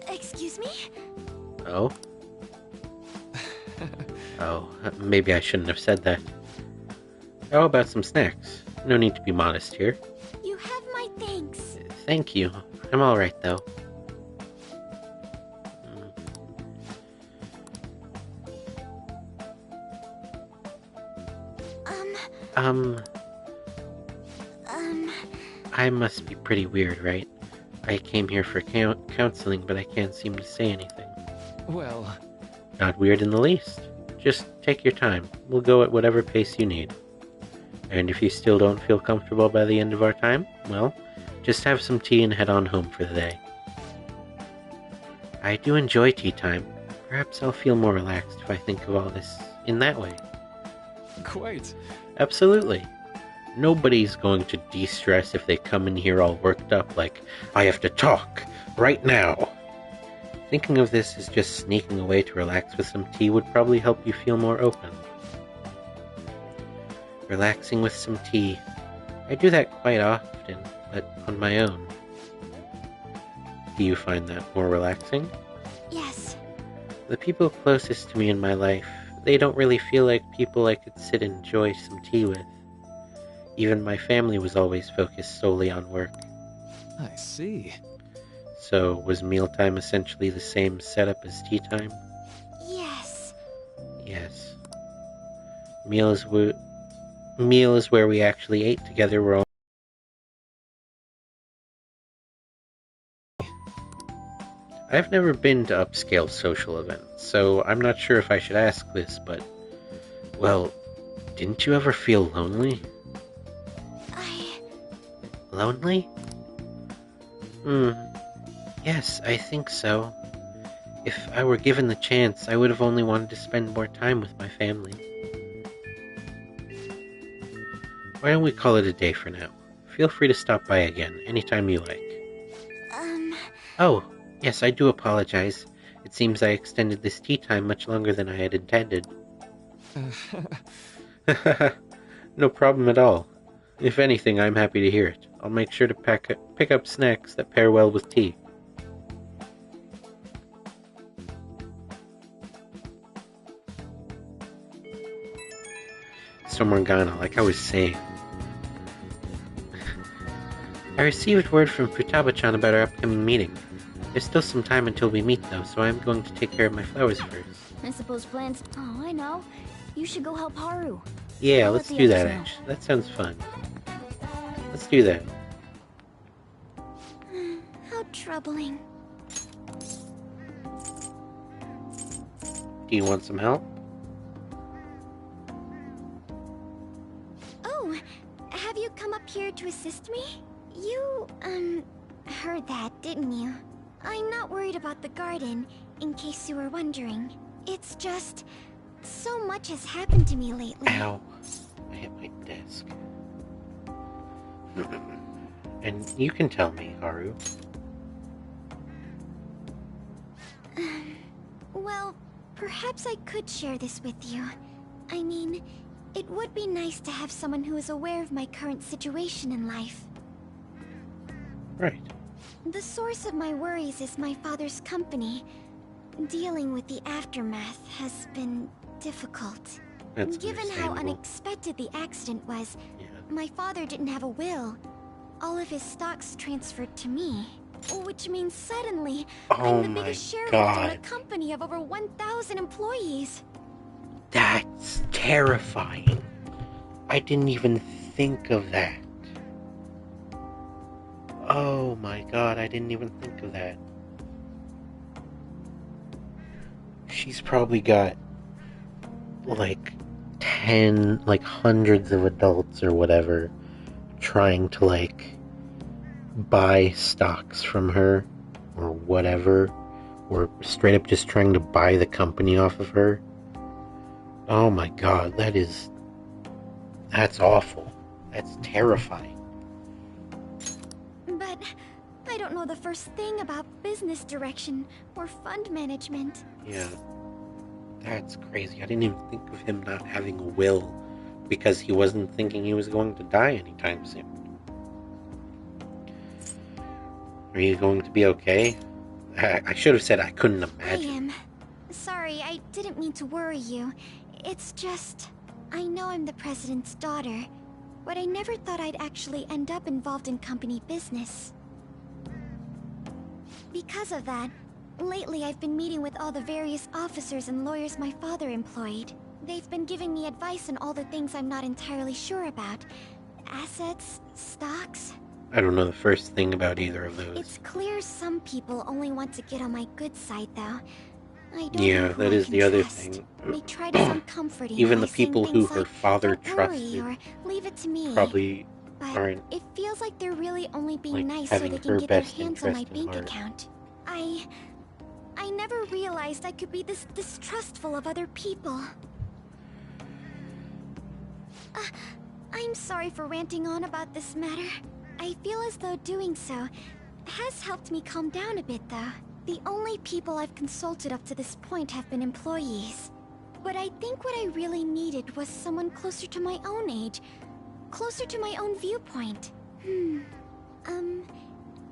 Excuse me? Oh? Oh, maybe I shouldn't have said that. How about some snacks? No need to be modest here. You have my thanks. Thank you. I'm alright, though. I must be pretty weird, right? I came here for counseling, but I can't seem to say anything. Well... Not weird in the least. Just take your time. We'll go at whatever pace you need. And if you still don't feel comfortable by the end of our time, well, just have some tea and head on home for the day. I do enjoy tea time. Perhaps I'll feel more relaxed if I think of all this in that way. Quite. Absolutely. Nobody's going to de-stress if they come in here all worked up like, I have to talk, right now. Thinking of this as just sneaking away to relax with some tea would probably help you feel more open. Relaxing with some tea. I do that quite often, but on my own. Do you find that more relaxing? Yes. The people closest to me in my life, they don't really feel like people I could sit and enjoy some tea with. Even my family was always focused solely on work. I see. So, was mealtime essentially the same setup as tea time? Yes. Yes. Meal is where we actually ate together. I've never been to upscale social events, so I'm not sure if I should ask this, but... Well, didn't you ever feel lonely? Lonely? Yes, I think so. If I were given the chance, I would have only wanted to spend more time with my family. Why don't we call it a day for now? Feel free to stop by again, anytime you like. Oh, yes, I do apologize. It seems I extended this tea time much longer than I had intended. No problem at all. If anything, I'm happy to hear it. I'll make sure to pick up snacks that pair well with tea. So Morgana, like I was saying, I received word from Futaba-chan about our upcoming meeting. There's still some time until we meet though, so I'm going to take care of my flowers first. I suppose plans... Oh, I know. You should go help Haru. Yeah, I'll let's let do the that others know. actually. That sounds fun. Let's do that. How troubling. Do you want some help? Oh, have you come up here to assist me? You, heard that, didn't you? I'm not worried about the garden, in case you were wondering. It's just... so much has happened to me lately. Ow. I hit my desk. And you can tell me, Haru. Well, perhaps I could share this with you. I mean, it would be nice to have someone who is aware of my current situation in life. Right. The source of my worries is my father's company. Dealing with the aftermath has been difficult. That's Given how understandable. unexpected the accident was, Yeah. my father didn't have a will. All of his stocks transferred to me. Which means suddenly, Oh I'm the my biggest shareholder in a God. company of over 1,000 employees. That's terrifying. I didn't even think of that. Oh my god, I didn't even think of that. She's probably got like 10, like hundreds of adults or whatever trying to like buy stocks from her or whatever, or straight up just trying to buy the company off of her. Oh my god, that's awful. That's terrifying. But I don't know know the first thing about business direction or fund management. Yeah. That's crazy. I didn't even think of him not having a will because he wasn't thinking he was going to die anytime soon. Are you going to be okay? I should have said I couldn't imagine. I am. Sorry, I didn't mean to worry you. It's just... I know I'm the president's daughter, but I never thought I'd actually end up involved in company business. Because of that, lately I've been meeting with all the various officers and lawyers my father employed. They've been giving me advice on all the things I'm not entirely sure about. Assets, stocks... I don't know the first thing about either of those. It's clear some people only want to get on my good side, though. I don't Yeah, know who that I is can the other trust. thing. They try to sound comforting. Even the by saying people who things her like, father "Don't worry," trusted or "Leave it to me." probably But aren't it feels like they're really only being like nice so having they can her get their best hands on my interest in bank heart. account. I never realized I could be this distrustful of other people. I'm sorry for ranting on about this matter. I feel as though doing so has helped me calm down a bit, though. The only people I've consulted up to this point have been employees. But I think what I really needed was someone closer to my own age, closer to my own viewpoint.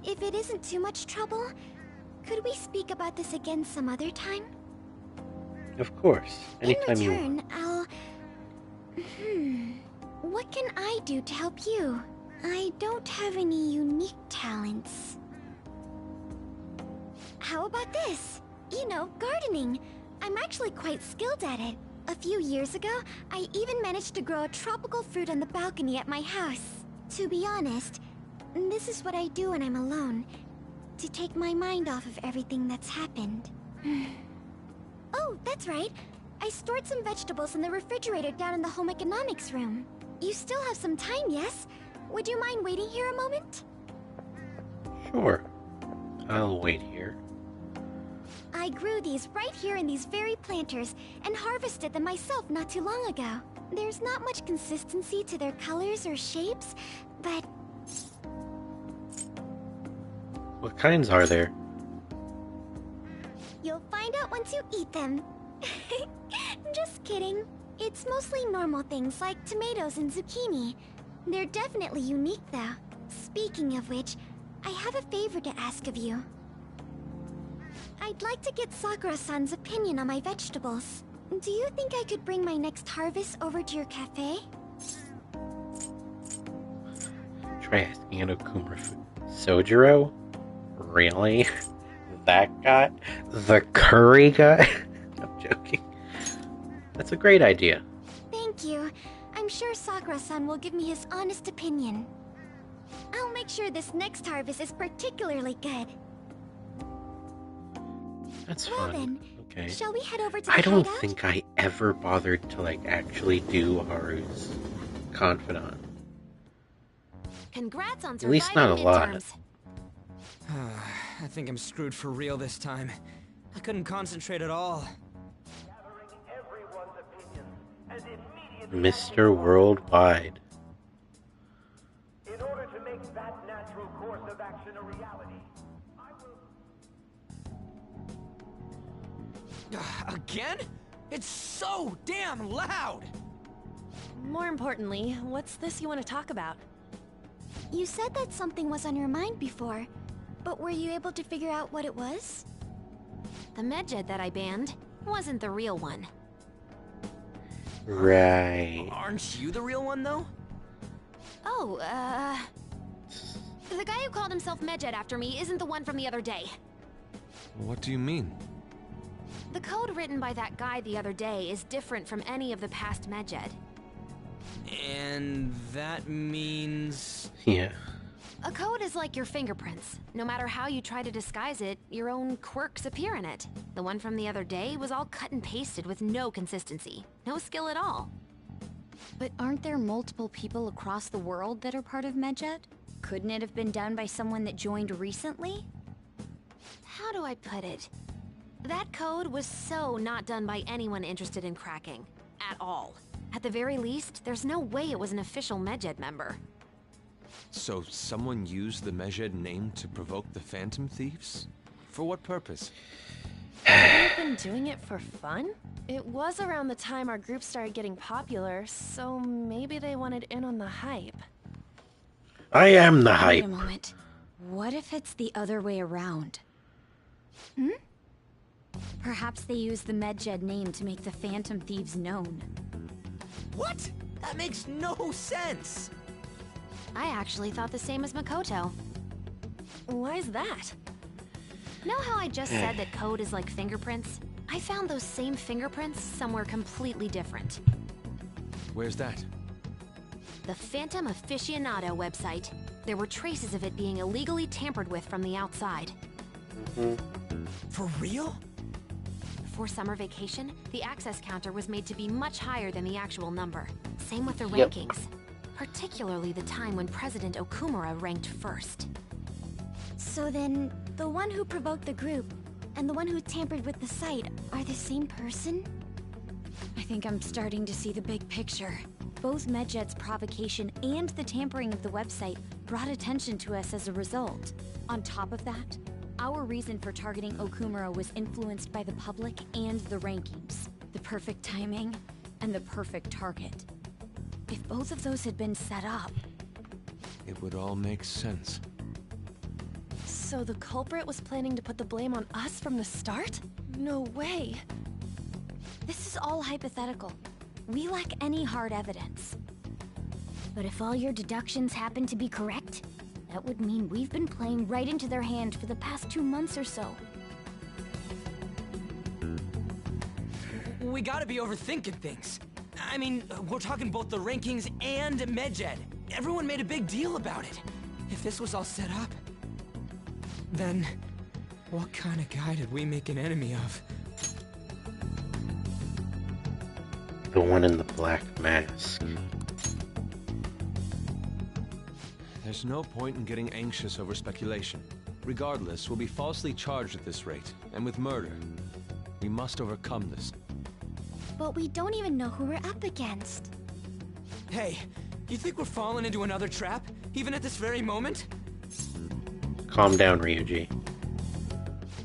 If it isn't too much trouble, could we speak about this again some other time? Of course. Anytime In you return, want. I'll... What can I do to help you? I don't have any unique talents. How about this? You know, gardening. I'm actually quite skilled at it. A few years ago, I even managed to grow a tropical fruit on the balcony at my house. To be honest, this is what I do when I'm alone, to take my mind off of everything that's happened. Oh, that's right. I stored some vegetables in the refrigerator down in the home economics room. You still have some time, yes? Would you mind waiting here a moment? Sure. I'll wait here. I grew these right here in these very planters and harvested them myself not too long ago. There's not much consistency to their colors or shapes, but... What kinds are there? You'll find out once you eat them. Just kidding. It's mostly normal things like tomatoes and zucchini. They're definitely unique, though. Speaking of which, I have a favor to ask of you. I'd like to get Sakura-san's opinion on my vegetables. Do you think I could bring my next harvest over to your cafe? Try asking an Okuma food. Sojiro? Really? That guy? The curry guy? I'm joking. That's a great idea. Thank you. I'm sure Sakura-san will give me his honest opinion. I'll make sure this next harvest is particularly good. That's Well fun. then, Okay. shall we head over to the I don't hideout? think I ever bothered to actually do Haru's confidant. Congrats on At least not a surviving lot. midterms. I think I'm screwed for real this time. I couldn't concentrate at all. Mr. Worldwide. In order to make that natural course of action a reality, I will... Again? It's so damn loud! More importantly, what's this you want to talk about? You said that something was on your mind before, but were you able to figure out what it was? The medjed that I banned wasn't the real one. Right. Aren't you the real one, though? Oh, the guy who called himself Medjed after me isn't the one from the other day. What do you mean? The code written by that guy the other day is different from any of the past Medjed. And that means... Yeah. A code is like your fingerprints. No matter how you try to disguise it, your own quirks appear in it. The one from the other day was all cut and pasted with no consistency. No skill at all. But aren't there multiple people across the world that are part of Medjed? Couldn't it have been done by someone that joined recently? How do I put it? That code was so not done by anyone interested in cracking. At all. At the very least, there's no way it was an official Medjed member. So someone used the Medjed name to provoke the Phantom Thieves? For what purpose? They've been doing it for fun? It was around the time our group started getting popular, so maybe they wanted in on the hype. I am the Wait hype. a moment. What if it's the other way around? Hmm? Perhaps they used the Medjed name to make the Phantom Thieves known. What? That makes no sense! I actually thought the same as Makoto. Why's that? Know how I just said that code is like fingerprints? I found those same fingerprints somewhere completely different. Where's that? The Phantom Aficionado website. There were traces of it being illegally tampered with from the outside. For real? Before summer vacation, the access counter was made to be much higher than the actual number. Same with the Yep. rankings. Particularly the time when President Okumura ranked first. So then, the one who provoked the group and the one who tampered with the site are the same person? I think I'm starting to see the big picture. Both Medjed's provocation and the tampering of the website brought attention to us as a result. On top of that, our reason for targeting Okumura was influenced by the public and the rankings. The perfect timing and the perfect target. If both of those had been set up... It would all make sense. So the culprit was planning to put the blame on us from the start? No way. This is all hypothetical. We lack any hard evidence. But if all your deductions happen to be correct, that would mean we've been playing right into their hand for the past 2 months or so. We gotta be overthinking things. I mean, we're talking both the rankings and Medjed. Everyone made a big deal about it. If this was all set up, then what kind of guy did we make an enemy of? The one in the black mask. There's no point in getting anxious over speculation. Regardless, we'll be falsely charged at this rate, and with murder. We must overcome this. But we don't even know who we're up against. Hey, you think we're falling into another trap, even at this very moment? Calm down, Ryuji.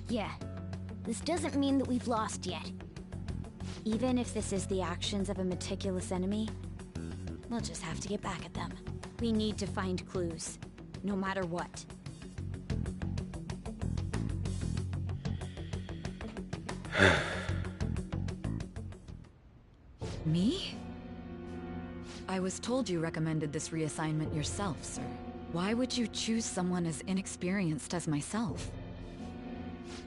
Yeah, this doesn't mean that we've lost yet. Even if this is the actions of a meticulous enemy, we'll just have to get back at them. We need to find clues, no matter what. Me? I was told you recommended this reassignment yourself, sir. Why would you choose someone as inexperienced as myself?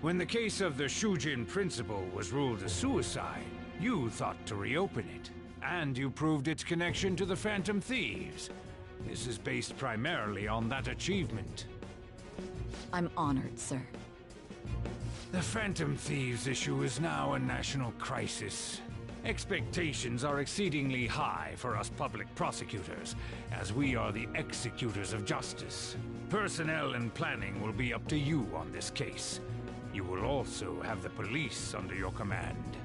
When the case of the Shujin principal was ruled a suicide, you thought to reopen it. And you proved its connection to the Phantom Thieves. This is based primarily on that achievement. I'm honored, sir. The Phantom Thieves issue is now a national crisis. Expectations are exceedingly high for us public prosecutors, as we are the executors of justice. Personnel and planning will be up to you on this case. You will also have the police under your command.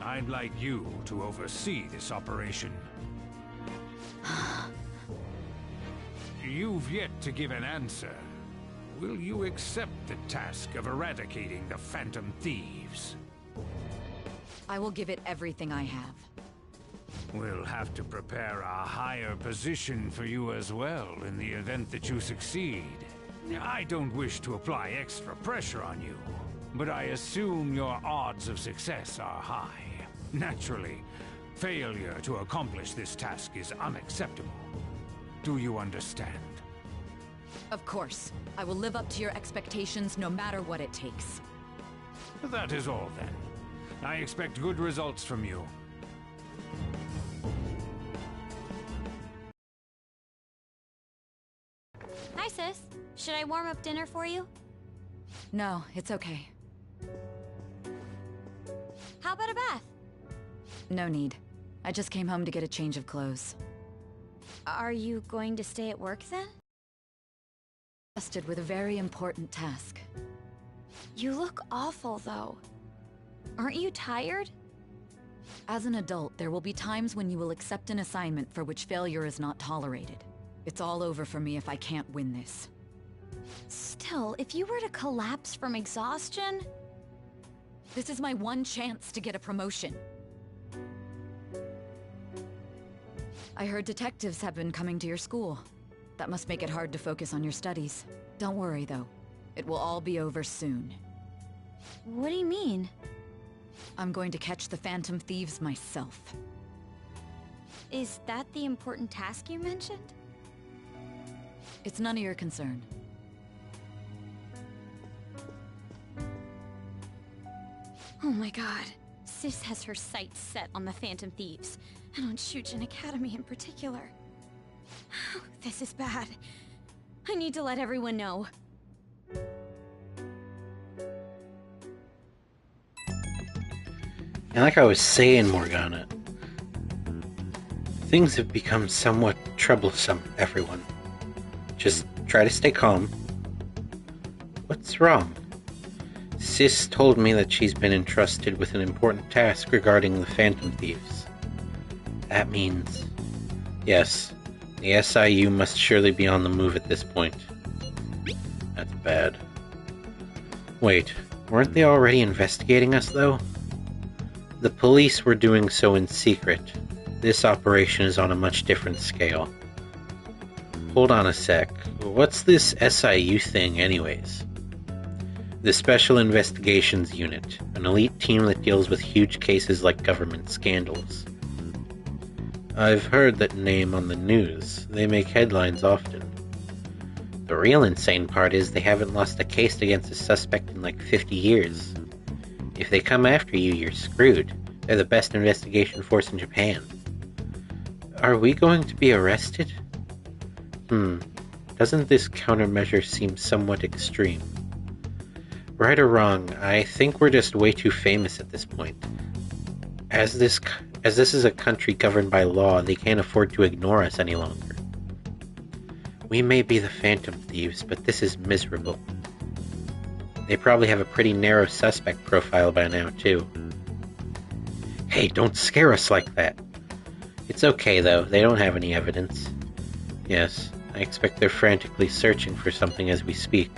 I'd like you to oversee this operation. You've yet to give an answer. Will you accept the task of eradicating the Phantom Thieves? I will give it everything I have. We'll have to prepare a higher position for you as well in the event that you succeed. I don't wish to apply extra pressure on you, but I assume your odds of success are high. Naturally, failure to accomplish this task is unacceptable. Do you understand? Of course. I will live up to your expectations no matter what it takes. That is all then. I expect good results from you. Hi, sis. Should I warm up dinner for you? No, it's okay. How about a bath? No need. I just came home to get a change of clothes. Are you going to stay at work then? Trusted with a very important task. You look awful, though. Aren't you tired? As an adult, there will be times when you will accept an assignment for which failure is not tolerated. It's all over for me if I can't win this. Still, if you were to collapse from exhaustion... This is my one chance to get a promotion. I heard detectives have been coming to your school. That must make it hard to focus on your studies. Don't worry, though. It will all be over soon. What do you mean? I'm going to catch the Phantom Thieves myself. Is that the important task you mentioned? It's none of your concern. Oh my god. Sis has her sights set on the Phantom Thieves, and on Shujin Academy in particular. This is bad. I need to let everyone know. And like I was saying, Morgana, things have become somewhat troublesome, everyone. Just try to stay calm. What's wrong? Sis told me that she's been entrusted with an important task regarding the Phantom Thieves. That means... Yes, the SIU must surely be on the move at this point. That's bad. Wait, weren't they already investigating us, though? The police were doing so in secret. This operation is on a much different scale. Hold on a sec. What's this SIU thing, anyways? The Special Investigations Unit, an elite team that deals with huge cases like government scandals. I've heard that name on the news. They make headlines often. The real insane part is they haven't lost a case against a suspect in like 50 years. If they come after you, you're screwed. They're the best investigation force in Japan. Are we going to be arrested? Doesn't this countermeasure seem somewhat extreme? Right or wrong, I think we're just way too famous at this point. As this is a country governed by law, they can't afford to ignore us any longer. We may be the Phantom Thieves, but this is miserable. They probably have a pretty narrow suspect profile by now, too. Hey, don't scare us like that. It's okay, though. They don't have any evidence. Yes, I expect they're frantically searching for something as we speak.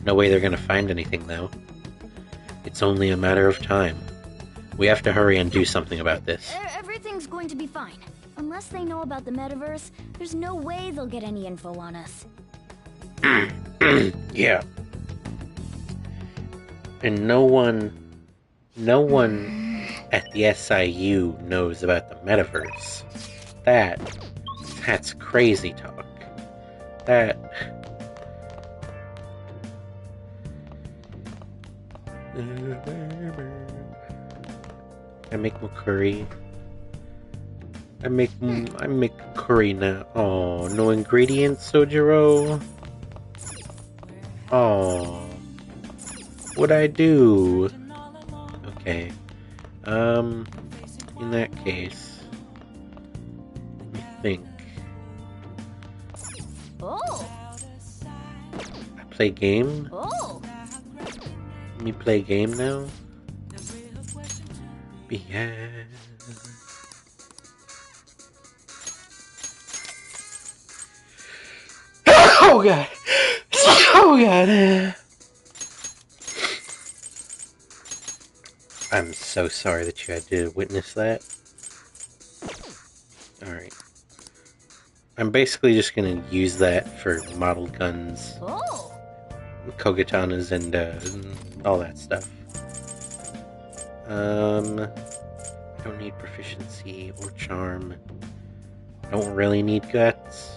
No way they're gonna find anything, though. It's only a matter of time. We have to hurry and do something about this. Everything's going to be fine. Unless they know about the metaverse, there's no way they'll get any info on us. Yeah. And no one at the SIU knows about the metaverse. That's crazy talk. I make more curry. I make curry now. Oh, no ingredients, Sojiro. Oh, what'd I do? Okay. In that case, let me think. Oh. I play game. Oh. Let me play game now. Yeah. Oh god! Oh god! I'm so sorry that you had to witness that. Alright. I'm basically just gonna use that for model guns, kogatanas, and all that stuff. I don't need proficiency or charm. Don't really need guts.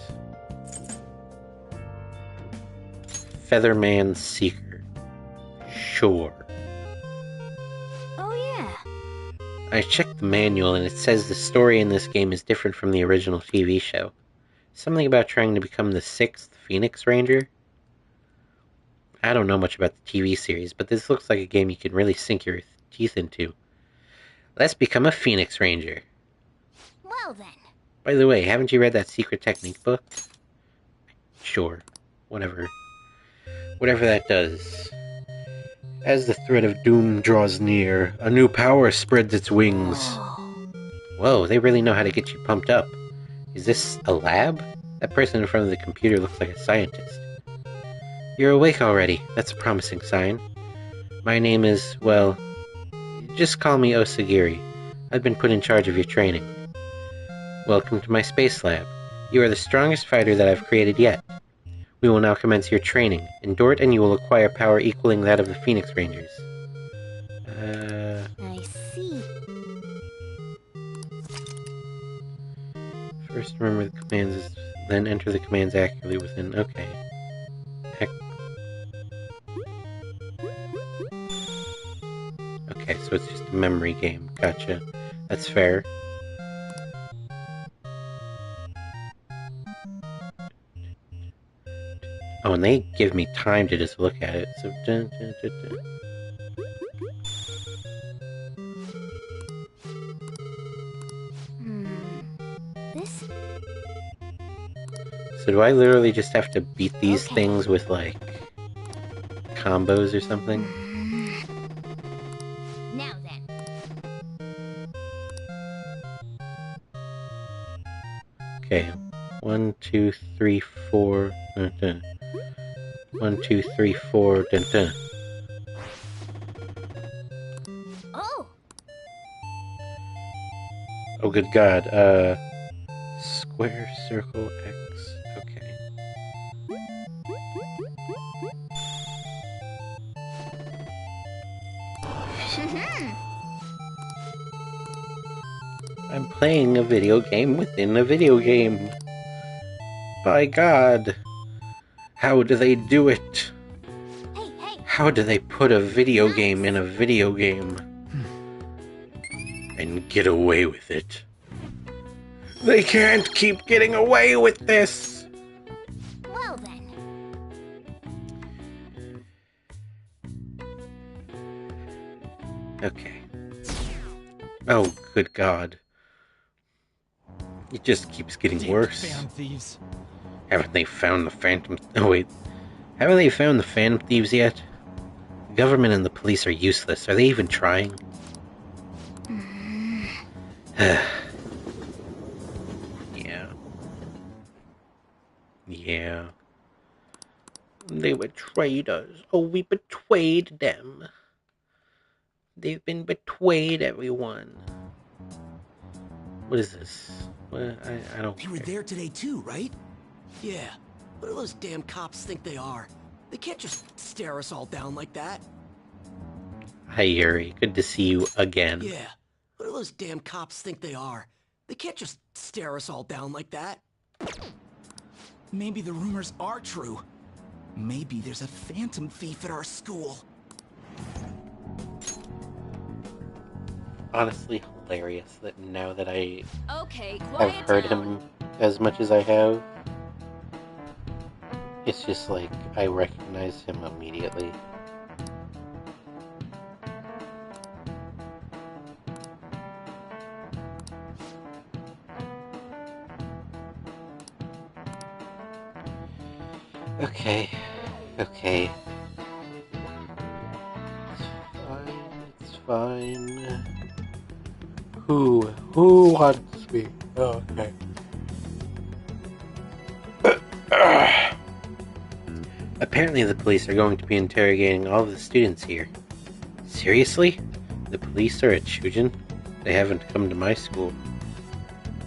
Featherman Seeker. Sure. Oh yeah. I checked the manual and it says the story in this game is different from the original TV show. Something about trying to become the 6th Phoenix Ranger? I don't know much about the TV series, but this looks like a game you can really sink your teeth into. Let's become a Phoenix Ranger. Well then. By the way, haven't you read that secret technique book? Sure. Whatever that does. As the threat of doom draws near, a new power spreads its wings. Whoa, they really know how to get you pumped up. Is this a lab? That person in front of the computer looks like a scientist. You're awake already. That's a promising sign. My name is, well, just call me Osagiri. I've been put in charge of your training. Welcome to my space lab. You are the strongest fighter that I've created yet. We will now commence your training. Endure it and you will acquire power equaling that of the Phoenix Rangers. I see. First remember the commands, then enter the commands accurately within... Okay. Okay, so it's just a memory game. Gotcha. That's fair. Oh, and they give me time to just look at it. So, This? So do I literally just have to beat these things with, like, combos or something? Now then. Okay. 1, 2, 3, 4. 1, 2, 3, 4. Dun, dun. Oh! Oh, good God. Square, circle, X. Okay. I'm playing a video game within a video game. By God. How do they do it? How do they put a video game in a video game? And get away with it? They can't keep getting away with this! Well then. Okay. Oh, good God. It just keeps getting worse. Phantom thieves. Haven't they found the Phantom... Oh, wait. Haven't they found the Phantom Thieves yet? The government and the police are useless. Are they even trying? Yeah. Yeah. They betrayed us. Oh, we betrayed them. They've been betrayed, everyone. What is this? What? I don't They were care. there today too, right? Yeah. What do those damn cops think they are? They can't just stare us all down like that. Hi, Yuri. Good to see you again. Yeah. What do those damn cops think they are? They can't just stare us all down like that. Maybe the rumors are true. Maybe there's a phantom thief at our school. Honestly, hilarious that now that I Okay, have quiet heard down. him as much as I have, it's just like I recognize him immediately. Okay. Okay. It's fine. Who wants me? Oh, okay. Apparently the police are going to be interrogating all of the students here. Seriously? The police are at Shujin? They haven't come to my school.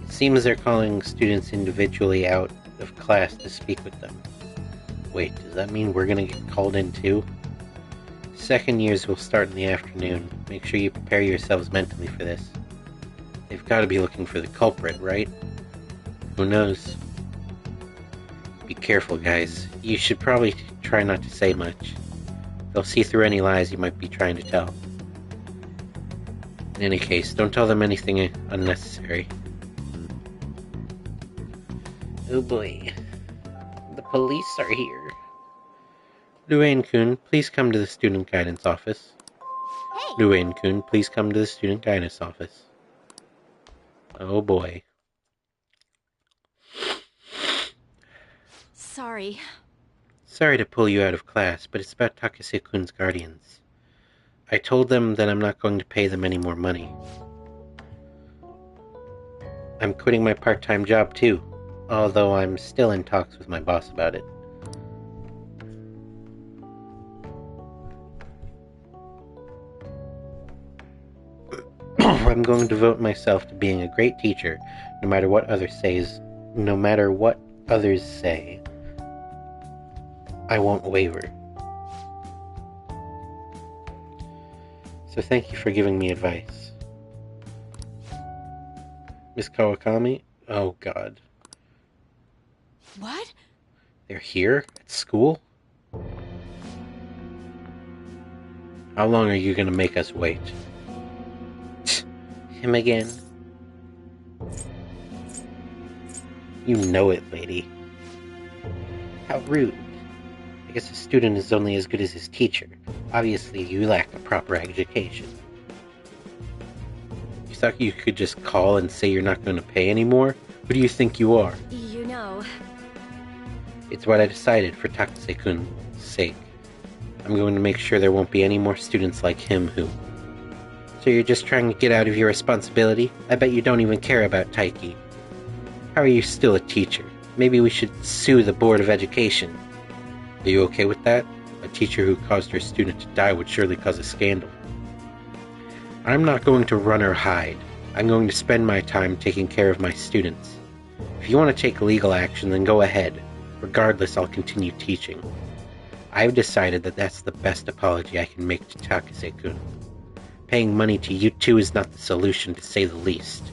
It seems they're calling students individually out of class to speak with them. Wait, does that mean we're gonna get called in too? Second years will start in the afternoon. Make sure you prepare yourselves mentally for this. They've got to be looking for the culprit, right? Who knows? Be careful, guys. You should probably try not to say much. They'll see through any lies you might be trying to tell. In any case, don't tell them anything unnecessary. Oh boy. The police are here. Luane-kun, please come to the student guidance office. Hey! Luane-kun, please come to the student guidance office. Oh boy. Sorry. Sorry to pull you out of class, but it's about Takase-kun's guardians. I told them that I'm not going to pay them any more money. I'm quitting my part-time job too, although I'm still in talks with my boss about it. I'm going to devote myself to being a great teacher, no matter what others say. I won't waver. So thank you for giving me advice. Miss Kawakami? Oh god. What? They're here? At school? How long are you gonna make us wait? Him again? You know it, lady. How rude. I guess a student is only as good as his teacher. Obviously, you lack a proper education. You thought you could just call and say you're not going to pay anymore? Who do you think you are? You know... It's what I decided for Takase-kun's sake. I'm going to make sure there won't be any more students like him who... So you're just trying to get out of your responsibility? I bet you don't even care about Taiki. How are you still a teacher? Maybe we should sue the Board of Education. Are you okay with that? A teacher who caused her student to die would surely cause a scandal. I'm not going to run or hide. I'm going to spend my time taking care of my students. If you want to take legal action, then go ahead. Regardless, I'll continue teaching. I've decided that that's the best apology I can make to Takase-kun. Paying money to you two is not the solution, to say the least.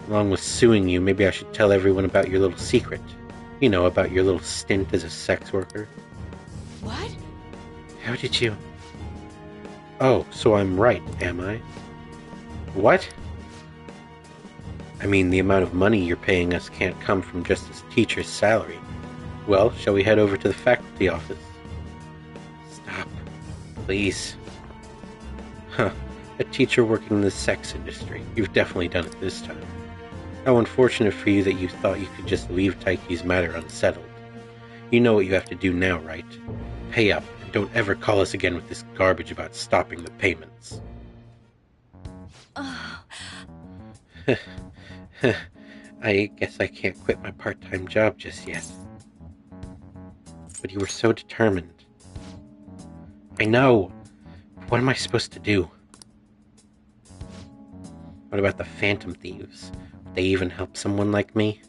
Along with suing you, maybe I should tell everyone about your little secret. You know, about your little stint as a sex worker. What? How did you... Oh, so I'm right, am I? What? I mean, the amount of money you're paying us can't come from just a teacher's salary. Well, shall we head over to the faculty office? Stop. Please. Huh. A teacher working in the sex industry. You've definitely done it this time. How unfortunate for you that you thought you could just leave Taiki's matter unsettled. You know what you have to do now, right? Pay up, and don't ever call us again with this garbage about stopping the payments. I guess I can't quit my part-time job just yet. But you were so determined. I know! What am I supposed to do? What about the Phantom Thieves? Would they even help someone like me?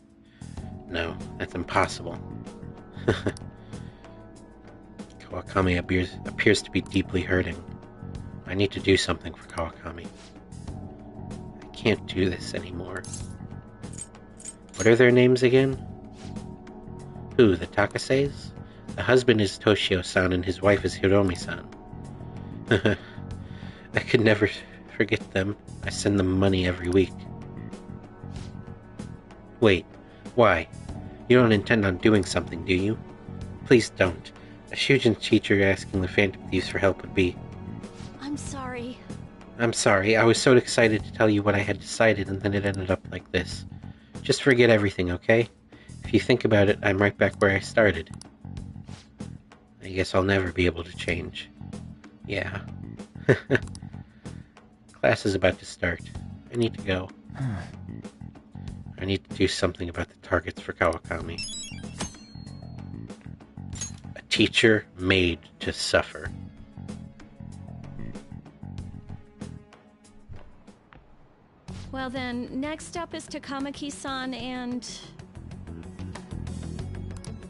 No, that's impossible. Kawakami appears to be deeply hurting. I need to do something for Kawakami. I can't do this anymore. What are their names again? Who, the Takases? The husband is Toshio-san and his wife is Hiromi-san. I could never forget them. I send them money every week. Wait, why? You don't intend on doing something, do you? Please don't. A Shujin teacher asking the Phantom Thieves for help would be... I'm sorry. I'm sorry, I was so excited to tell you what I had decided and then it ended up like this. Just forget everything, okay? If you think about it, I'm right back where I started. I guess I'll never be able to change. Yeah. Class is about to start. I need to go. I need to do something about the targets for Kawakami. A teacher made to suffer. Well then, next up is Takamaki-san and...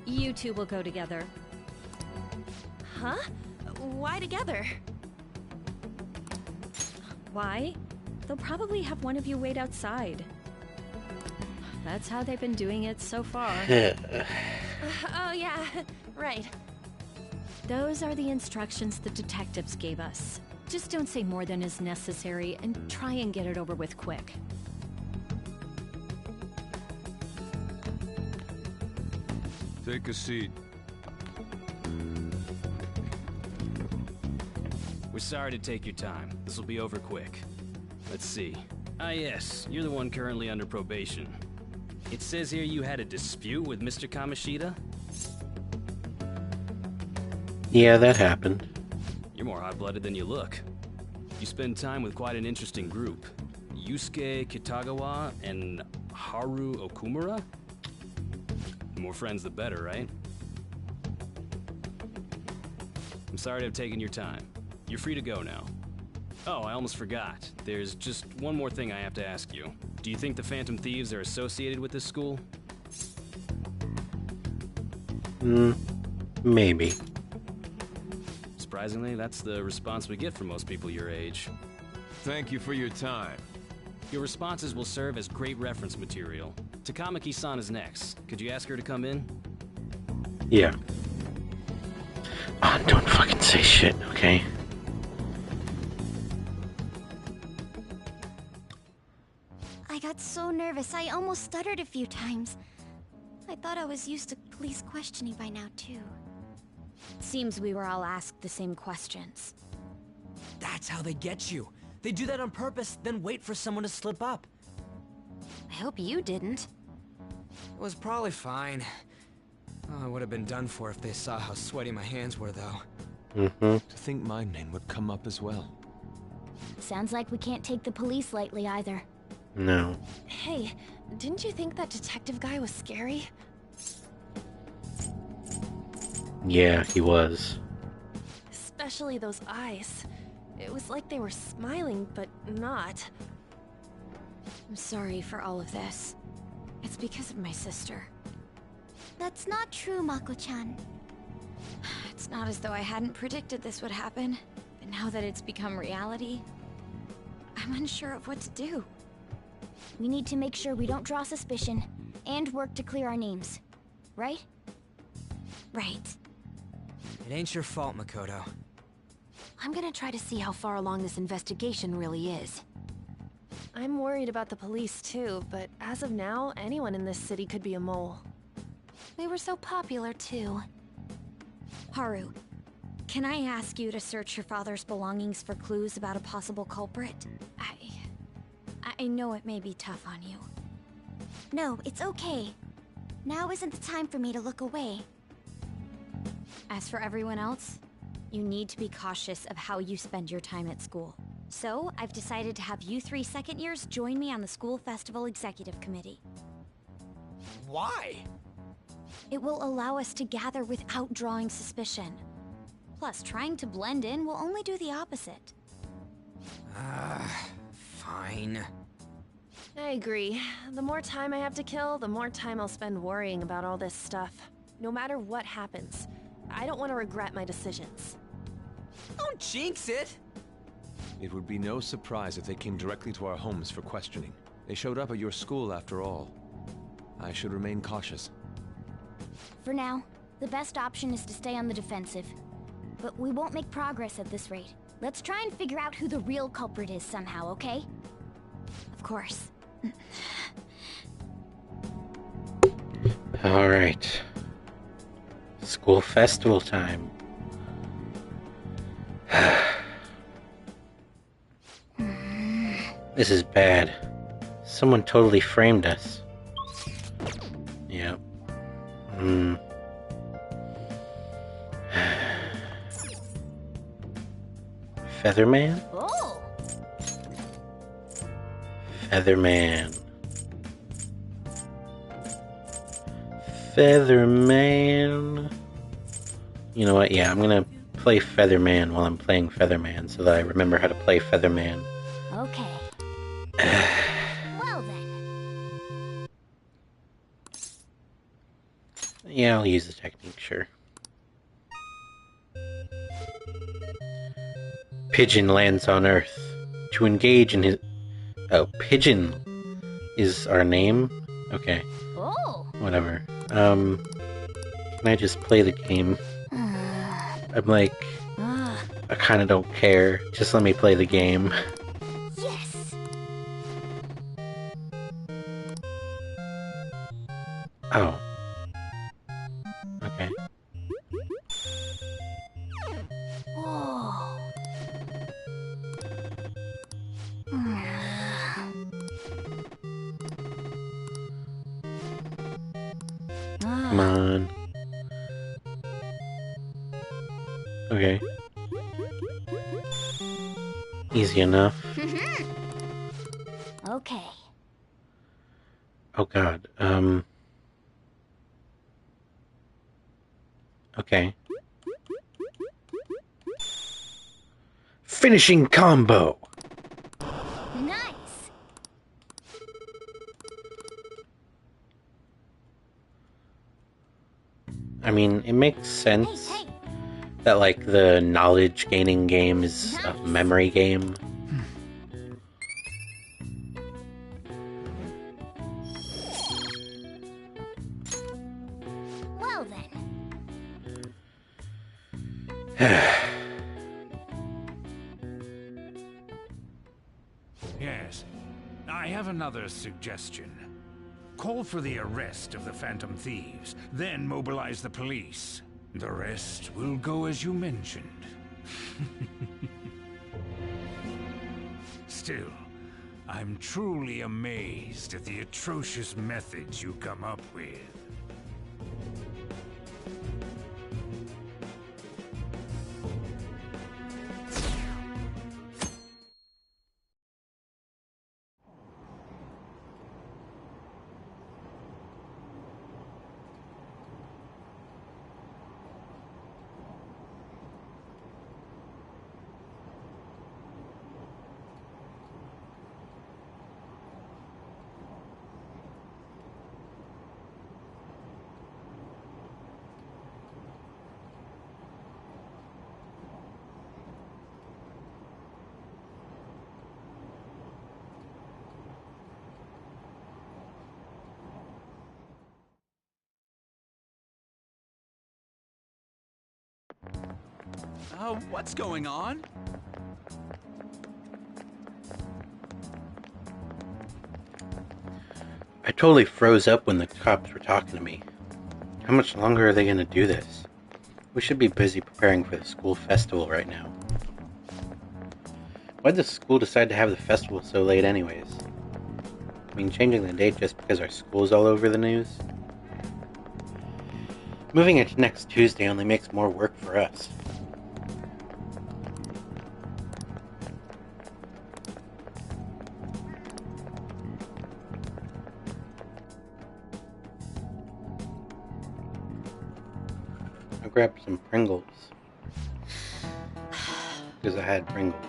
You two will go together. Huh? Why together? Why? They'll probably have one of you wait outside. That's how they've been doing it so far. Oh yeah, right. Those are the instructions the detectives gave us. Just don't say more than is necessary and try and get it over with quick. Take a seat. We're sorry to take your time. This will be over quick. Let's see. Ah yes, you're the one currently under probation. It says here you had a dispute with Mr. Kamoshida? Yeah, that happened. You're more hot-blooded than you look. You spend time with quite an interesting group. Yusuke Kitagawa and Haru Okumura? The more friends, the better, right? I'm sorry to have taken your time. You're free to go now. Oh, I almost forgot. There's just one more thing I have to ask you. Do you think the Phantom Thieves are associated with this school? Maybe. Surprisingly, that's the response we get from most people your age. Thank you for your time. Your responses will serve as great reference material. Takamaki-san is next. Could you ask her to come in? Yeah. Oh, don't fucking say shit, okay? I got so nervous, I almost stuttered a few times. I thought I was used to police questioning by now, too. Seems we were all asked the same questions. That's how they get you. They do that on purpose, then wait for someone to slip up. I hope you didn't. It was probably fine. Oh, I would have been done for if they saw how sweaty my hands were, though. To think my name would come up as well. Sounds like we can't take the police lightly either. No. Hey, didn't you think that detective guy was scary? Yeah, he was. Especially those eyes. It was like they were smiling, but not. I'm sorry for all of this. It's because of my sister. That's not true, Mako-chan. It's not as though I hadn't predicted this would happen, but now that it's become reality, I'm unsure of what to do. We need to make sure we don't draw suspicion, and work to clear our names. Right? Right. It ain't your fault, Makoto. I'm gonna try to see how far along this investigation really is. I'm worried about the police too, but as of now, anyone in this city could be a mole. They were so popular too. Haru, can I ask you to search your father's belongings for clues about a possible culprit? I know it may be tough on you. No, it's okay. Now isn't the time for me to look away. As for everyone else, you need to be cautious of how you spend your time at school. So, I've decided to have you 3 second years join me on the school festival executive committee. Why? It will allow us to gather without drawing suspicion. Plus, trying to blend in will only do the opposite. Fine. I agree. The more time I have to kill, the more time I'll spend worrying about all this stuff. No matter what happens, I don't want to regret my decisions. Don't jinx it! It would be no surprise if they came directly to our homes for questioning. They showed up at your school after all. I should remain cautious. For now, the best option is to stay on the defensive. But we won't make progress at this rate. Let's try and figure out who the real culprit is somehow, okay? Of course. Alright. School festival time. This is bad. Someone totally framed us. Yep. Featherman? Oh! Featherman. Featherman. You know what? Yeah, I'm gonna play Featherman while I'm playing Featherman so that I remember how to play Featherman. Okay. Well then. Yeah, I'll use the technique, sure. Pigeon lands on Earth. To engage in his... Oh, Pigeon is our name? Okay. Oh! Whatever. Can I just play the game? I'm like... I kinda don't care. Just let me play the game. Yes! Oh. Okay. Oh. Come on. Okay. easy enough. Okay. Oh god, okay. Finishing combo! Nice! I mean, it makes sense that, like, the knowledge gaining game is a memory game. Well then. Yes. I have another suggestion. Call for the arrest of the Phantom Thieves, then mobilize the police. The rest will go as you mentioned. Still, I'm truly amazed at the atrocious methods you come up with. What's going on? I totally froze up when the cops were talking to me. How much longer are they gonna do this? We should be busy preparing for the school festival right now. Why'd the school decide to have the festival so late anyways? I mean, changing the date just because our school's all over the news? Moving it to next Tuesday only makes more work for us. I grabbed some Pringles. Because I had Pringles.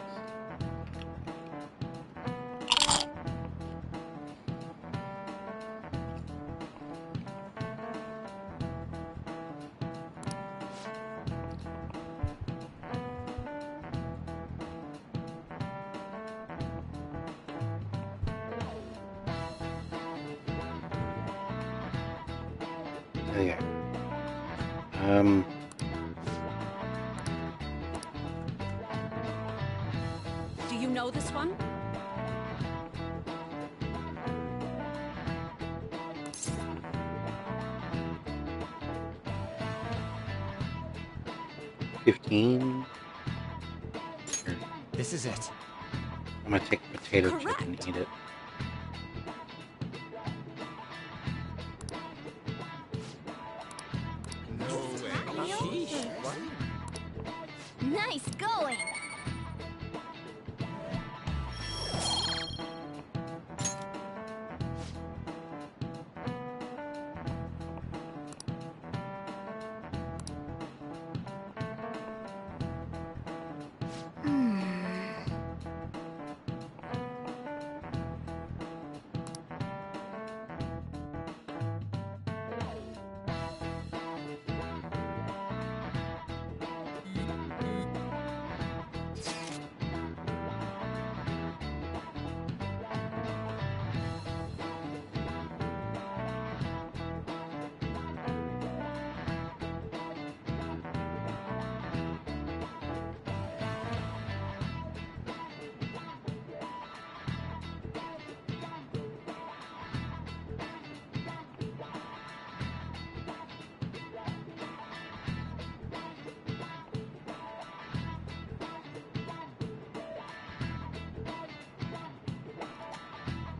Okay. Do you know this one? $15. This is it. I'm gonna take a potato chip and eat it. Nice going!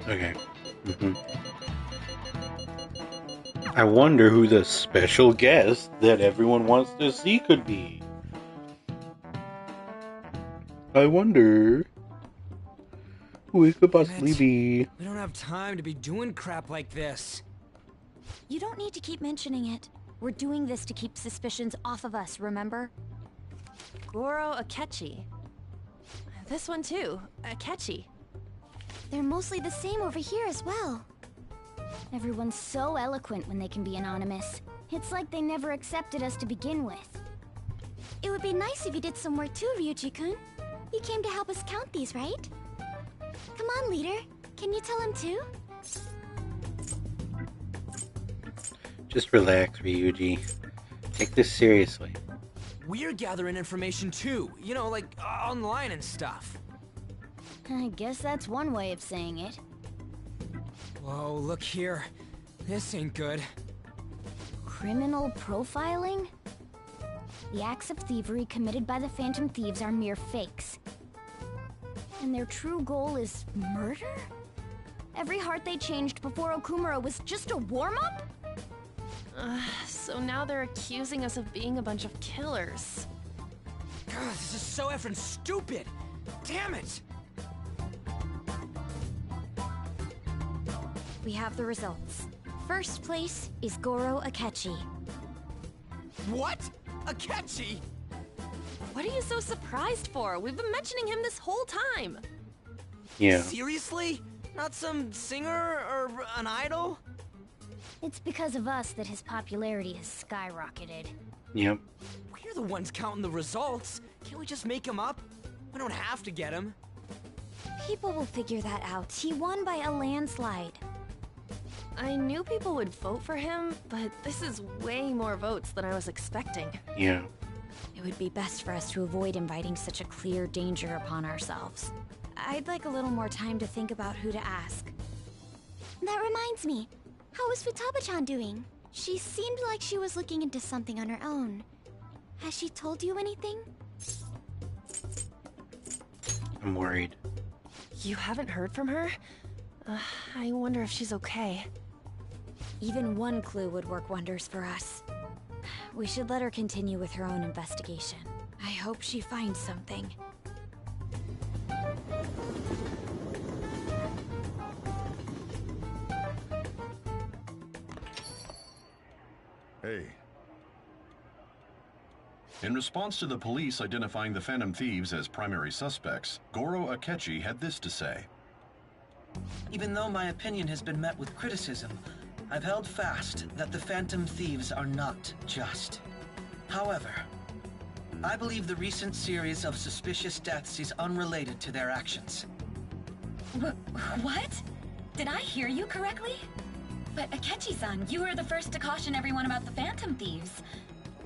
Okay. I wonder who the special guest that everyone wants to see could be. I wonder. We could Damn possibly it. be. We don't have time to be doing crap like this. You don't need to keep mentioning it. We're doing this to keep suspicions off of us, remember? Goro Akechi. This one too, Akechi. They're mostly the same over here as well. Everyone's so eloquent when they can be anonymous. It's like they never accepted us to begin with. It would be nice if you did some work too, Ryuji-kun. You came to help us count these, right? Come on, leader. Can you tell him too? Just relax, Ryuji. Take this seriously. We're gathering information too, you know, like online and stuff. I guess that's one way of saying it. Whoa, look here. This ain't good. Criminal profiling? The acts of thievery committed by the Phantom Thieves are mere fakes. And their true goal is murder? Every heart they changed before Okumura was just a warm-up? So now they're accusing us of being a bunch of killers. God, this is so effing stupid! Damn it! We have the results. First place is Goro Akechi. What? Akechi? What are you so surprised for? We've been mentioning him this whole time. Yeah. Seriously? Not some singer or an idol? It's because of us that his popularity has skyrocketed. Yep. We're the ones counting the results. Can't we just make him up? We don't have to get him. People will figure that out. He won by a landslide. I knew people would vote for him, but this is way more votes than I was expecting. Yeah. It would be best for us to avoid inviting such a clear danger upon ourselves. I'd like a little more time to think about who to ask. That reminds me. How is Futaba-chan doing? She seemed like she was looking into something on her own. Has she told you anything? I'm worried. You haven't heard from her? I wonder if she's okay. Even one clue would work wonders for us. We should let her continue with her own investigation. I hope she finds something. Hey. In response to the police identifying the Phantom Thieves as primary suspects, Goro Akechi had this to say. Even though my opinion has been met with criticism, I've held fast that the Phantom Thieves are not just. However, I believe the recent series of suspicious deaths is unrelated to their actions. What? Did I hear you correctly? But Akechi-san, you were the first to caution everyone about the Phantom Thieves.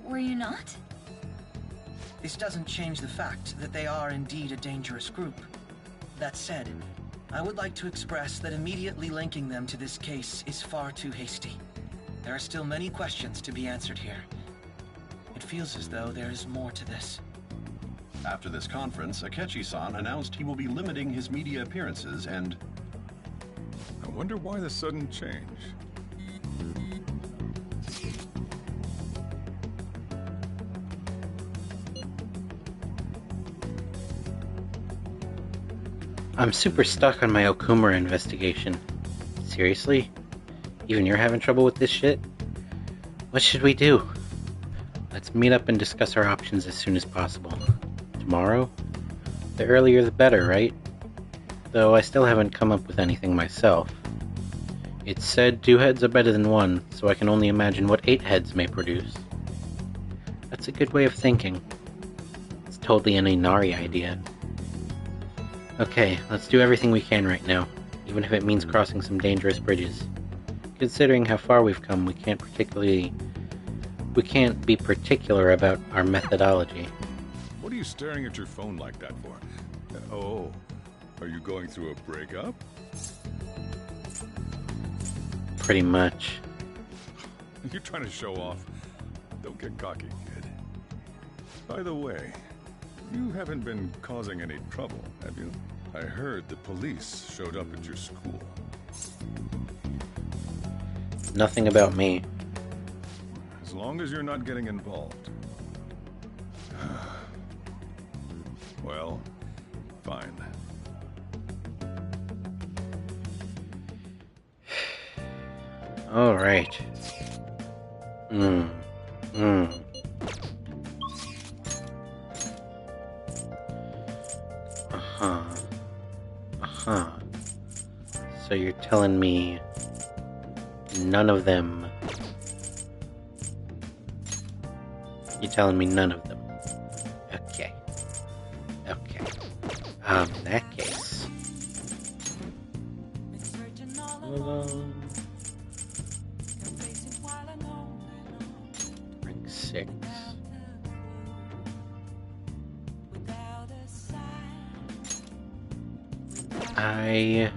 Were you not? This doesn't change the fact that they are indeed a dangerous group. That said, I would like to express that immediately linking them to this case is far too hasty. There are still many questions to be answered here. It feels as though there is more to this. After this conference, Akechi-san announced he will be limiting his media appearances and... I wonder why the sudden change. I'm super stuck on my Okumura investigation. Seriously? Even you're having trouble with this shit? What should we do? Let's meet up and discuss our options as soon as possible. Tomorrow? The earlier the better, right? Though I still haven't come up with anything myself. It's said 2 heads are better than 1, so I can only imagine what 8 heads may produce. That's a good way of thinking. It's totally an Inari idea. Okay, let's do everything we can right now, even if it means crossing some dangerous bridges. Considering how far we've come, we can't be particular about our methodology. What are you staring at your phone like that for? Oh, are you going through a breakup? Pretty much. You're trying to show off. Don't get cocky, kid. By the way, you haven't been causing any trouble, have you? I heard the police showed up at your school. Nothing about me. As long as you're not getting involved. Well, fine. Alright. So you're telling me none of them... You're telling me none of them. Okay. Okay. In that case... Rank 6. I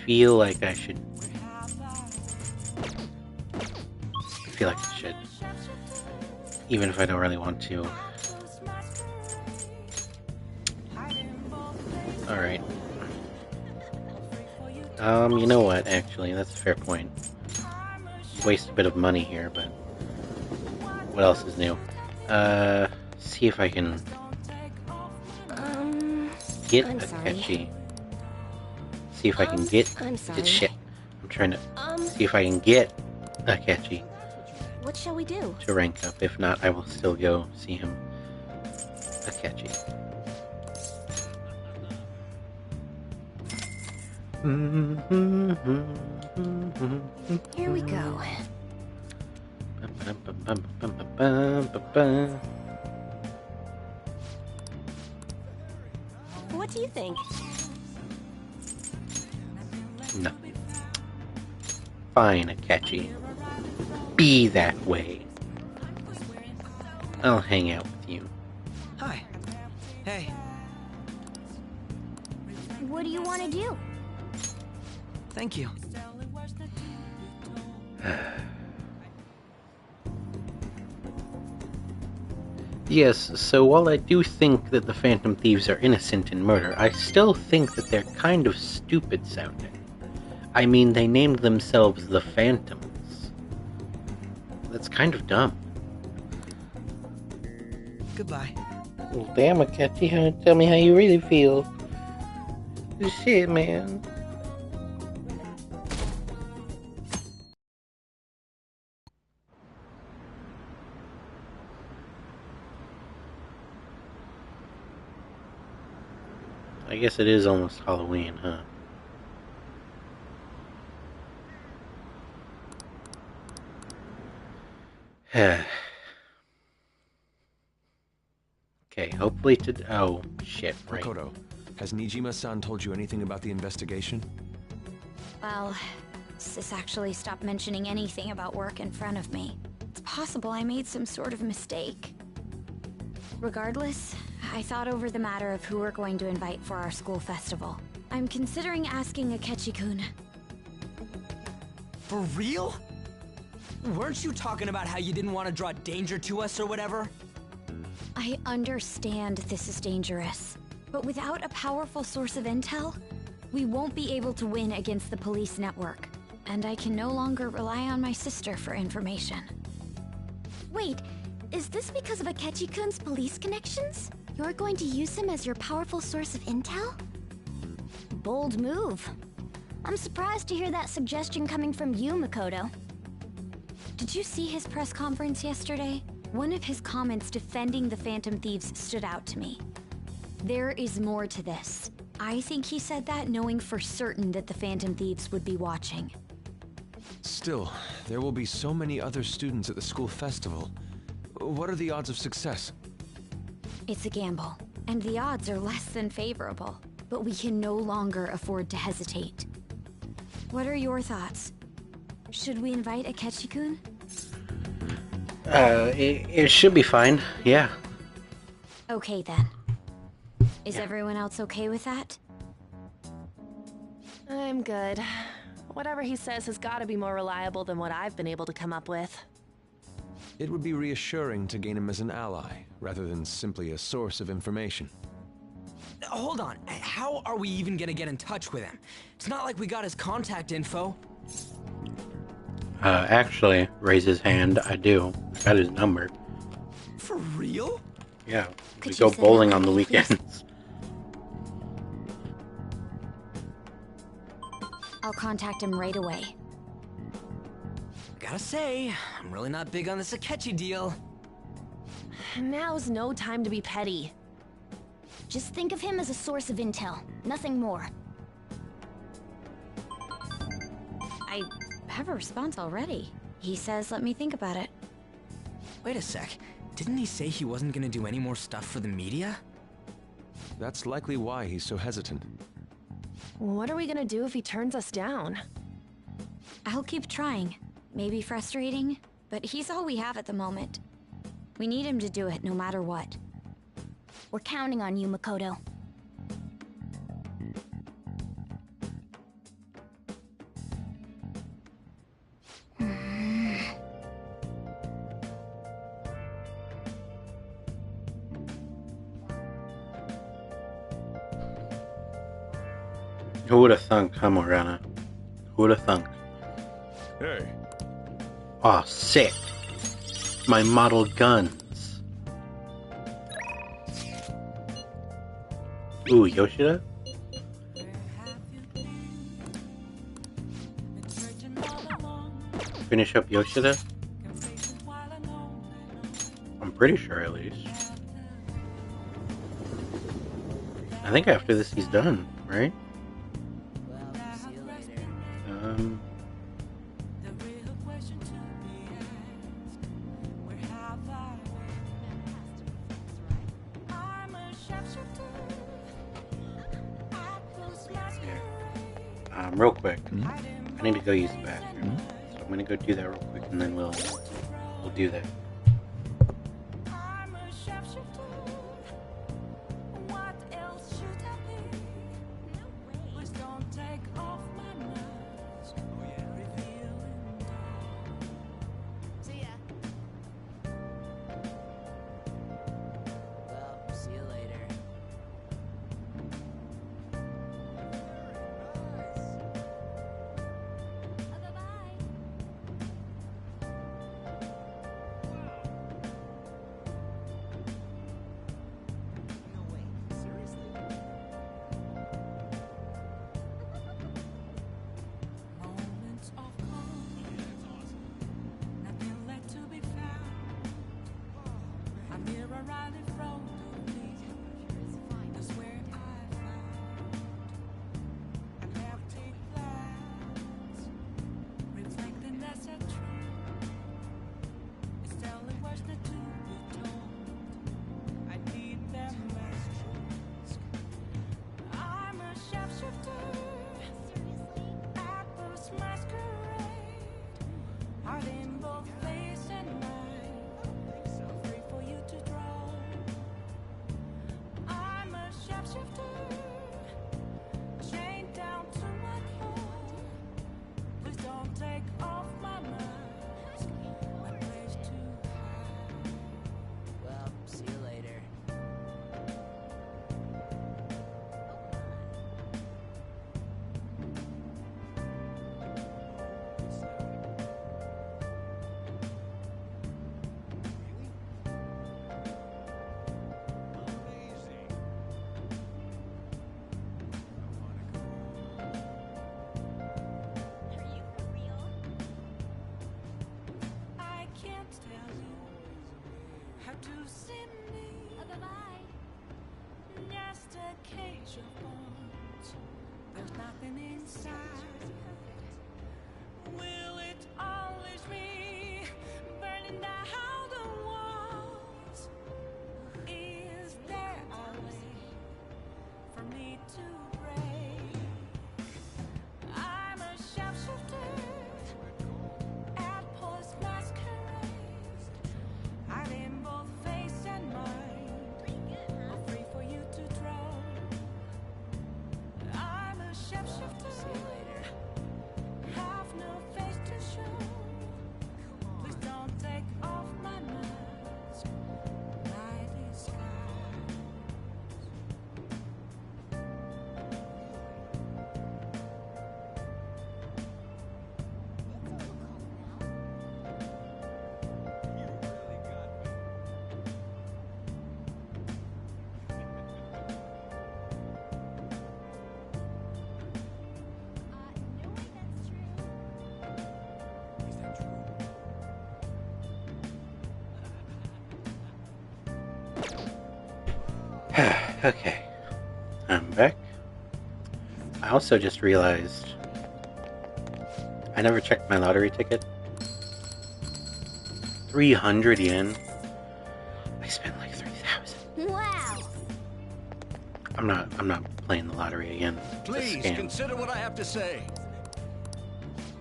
feel like I should. I feel like I should. Even if I don't really want to. Alright. You know what, actually, that's a fair point. Waste a bit of money here, but what else is new? See if I can get a catchy. See if I can get it's shit. I'm trying to see if I can get a catchy. What shall we do? To rank up. If not, I will still go see him. A catchy. Here we go. What do you think? No. Fine, a catchy. Be that way. I'll hang out with you. Hi. Hey. What do you want to do? Thank you. Yes, so while I do think that the Phantom Thieves are innocent in murder, I still think that they're kind of stupid sounding. I mean, they named themselves the Phantoms. That's kind of dumb. Goodbye. Well, damn it, Catchy, tell me how you really feel. Shit, man. I guess it is almost Halloween, huh? Okay, hopefully oh, shit, right. Makoto, has Nijima-san told you anything about the investigation? Well, Sis actually stopped mentioning anything about work in front of me. It's possible I made some sort of mistake. Regardless, I thought over the matter of who we're going to invite for our school festival. I'm considering asking Akechi-kun. For real? Weren't you talking about how you didn't want to draw danger to us or whatever? I understand this is dangerous, but without a powerful source of intel, we won't be able to win against the police network. And I can no longer rely on my sister for information. Wait, is this because of Akechi-kun's police connections? You're going to use him as your powerful source of intel? Bold move. I'm surprised to hear that suggestion coming from you, Makoto. Did you see his press conference yesterday? One of his comments defending the Phantom Thieves stood out to me. There is more to this. I think he said that knowing for certain that the Phantom Thieves would be watching. Still, there will be so many other students at the school festival. What are the odds of success? It's a gamble, and the odds are less than favorable. But we can no longer afford to hesitate. What are your thoughts? Should we invite Akechi-kun? It should be fine, yeah. Okay then. Is everyone else okay with that? I'm good. Whatever he says has got to be more reliable than what I've been able to come up with. It would be reassuring to gain him as an ally, rather than simply a source of information. Hold on, how are we even gonna get in touch with him? It's not like we got his contact info. Actually, raise his hand, I do. I got his number. For real? Yeah, we go bowling on the weekends. I'll contact him right away. Gotta say, I'm really not big on this Akechi deal. Now's no time to be petty. Just think of him as a source of intel, nothing more. I have a response already. He says let me think about it. Wait a sec. Didn't he say he wasn't gonna do any more stuff for the media? That's likely why he's so hesitant. What are we gonna do if he turns us down? I'll keep trying. Maybe frustrating, but he's all we have at the moment. We need him to do it no matter what. We're counting on you, Makoto. Who would have thunk, huh, Morgana? Who would have thunk? Hey. Aw, sick. My model guns. Ooh, Yoshida? Finish up Yoshida? I'm pretty sure, at least. I think after this he's done, right? Real quick. I need to go use the bathroom. So I'm gonna go do that real quick and then we'll do that. There's nothing inside. Will it always be burning down the walls? Is there a way for me to break? I'm a sharpshooter at post masquerade. I'm in both face and mind. I'm free for you to draw. I'm a sharpshooter. See you later. Have no face to show. Okay, I'm back. I also just realized I never checked my lottery ticket. 300 yen. I spent like 3,000. Wow. I'm not playing the lottery again. It's a Please scam. consider what I have to say.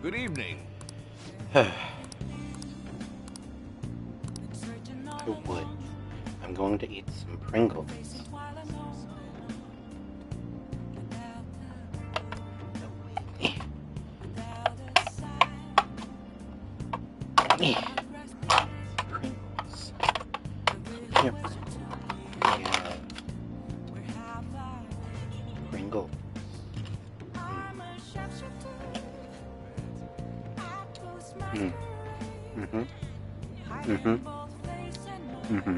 Good evening. I would. I'm going to eat some Pringles. Pringles. Yep. Yeah. Pringles. Mm. Mm-hmm. Mm-hmm. Mm-hmm.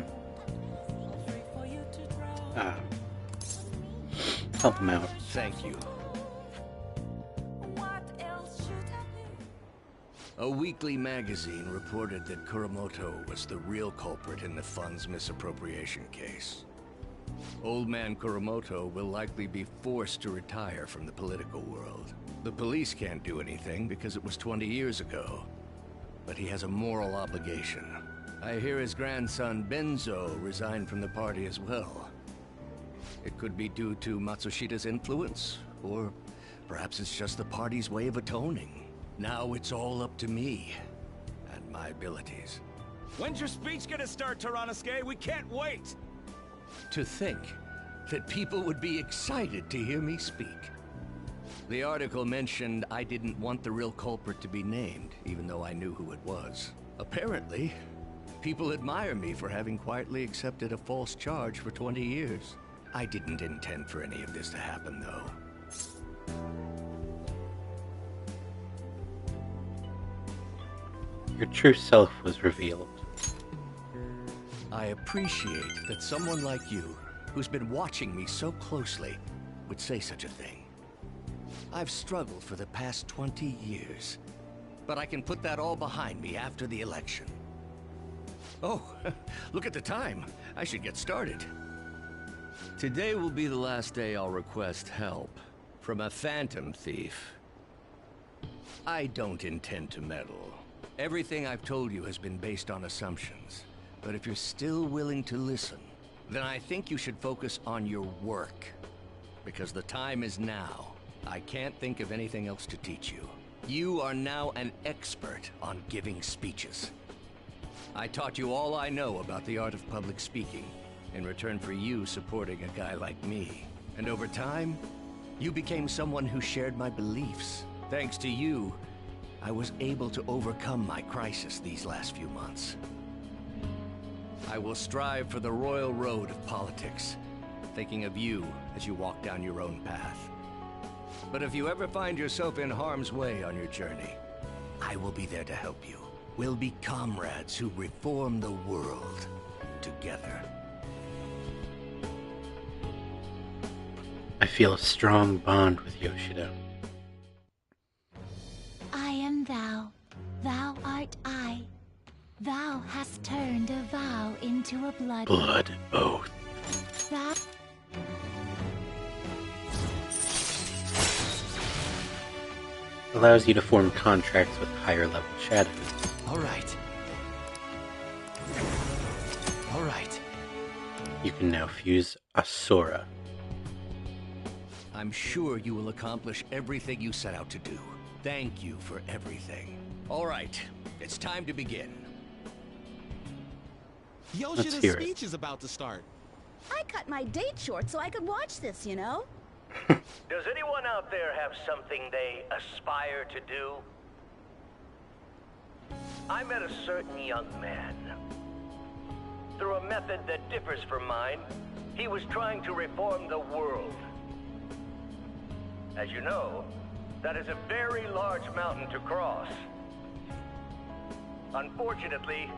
Help him out. Thank you. A weekly magazine reported that Kuramoto was the real culprit in the fund's misappropriation case. Old man Kuramoto will likely be forced to retire from the political world. The police can't do anything because it was 20 years ago. But he has a moral obligation. I hear his grandson Benzo resigned from the party as well. It could be due to Matsushita's influence, or perhaps it's just the party's way of atoning. Now it's all up to me and my abilities. When's your speech gonna start, Tyranosuke? We can't wait! To think that people would be excited to hear me speak. The article mentioned I didn't want the real culprit to be named, even though I knew who it was. Apparently, people admire me for having quietly accepted a false charge for 20 years. I didn't intend for any of this to happen, though. Your true self was revealed. I appreciate that someone like you, who's been watching me so closely, would say such a thing. I've struggled for the past 20 years, but I can put that all behind me after the election. Oh, look at the time. I should get started. Today will be the last day I'll request help from a phantom thief. I don't intend to meddle. Everything I've told you has been based on assumptions. But if you're still willing to listen, then I think you should focus on your work. Because the time is now. I can't think of anything else to teach you. You are now an expert on giving speeches. I taught you all I know about the art of public speaking, in return for you supporting a guy like me. And over time, you became someone who shared my beliefs. Thanks to you, I was able to overcome my crisis these last few months. I will strive for the royal road of politics, thinking of you as you walk down your own path. But if you ever find yourself in harm's way on your journey, I will be there to help you. We'll be comrades who reform the world together. I feel a strong bond with Yoshida. I am thou, thou art I. Thou hast turned a vow into a blood oath. Thou... Allows you to form contracts with higher level shadows. All right. All right. You can now fuse Asura. I'm sure you will accomplish everything you set out to do. Thank you for everything. All right, it's time to begin. Yoshida's speech is about to start. I cut my date short so I could watch this, you know? Does anyone out there have something they aspire to do? I met a certain young man. Through a method that differs from mine, he was trying to reform the world. As you know, that is a very large mountain to cross. Unfortunately,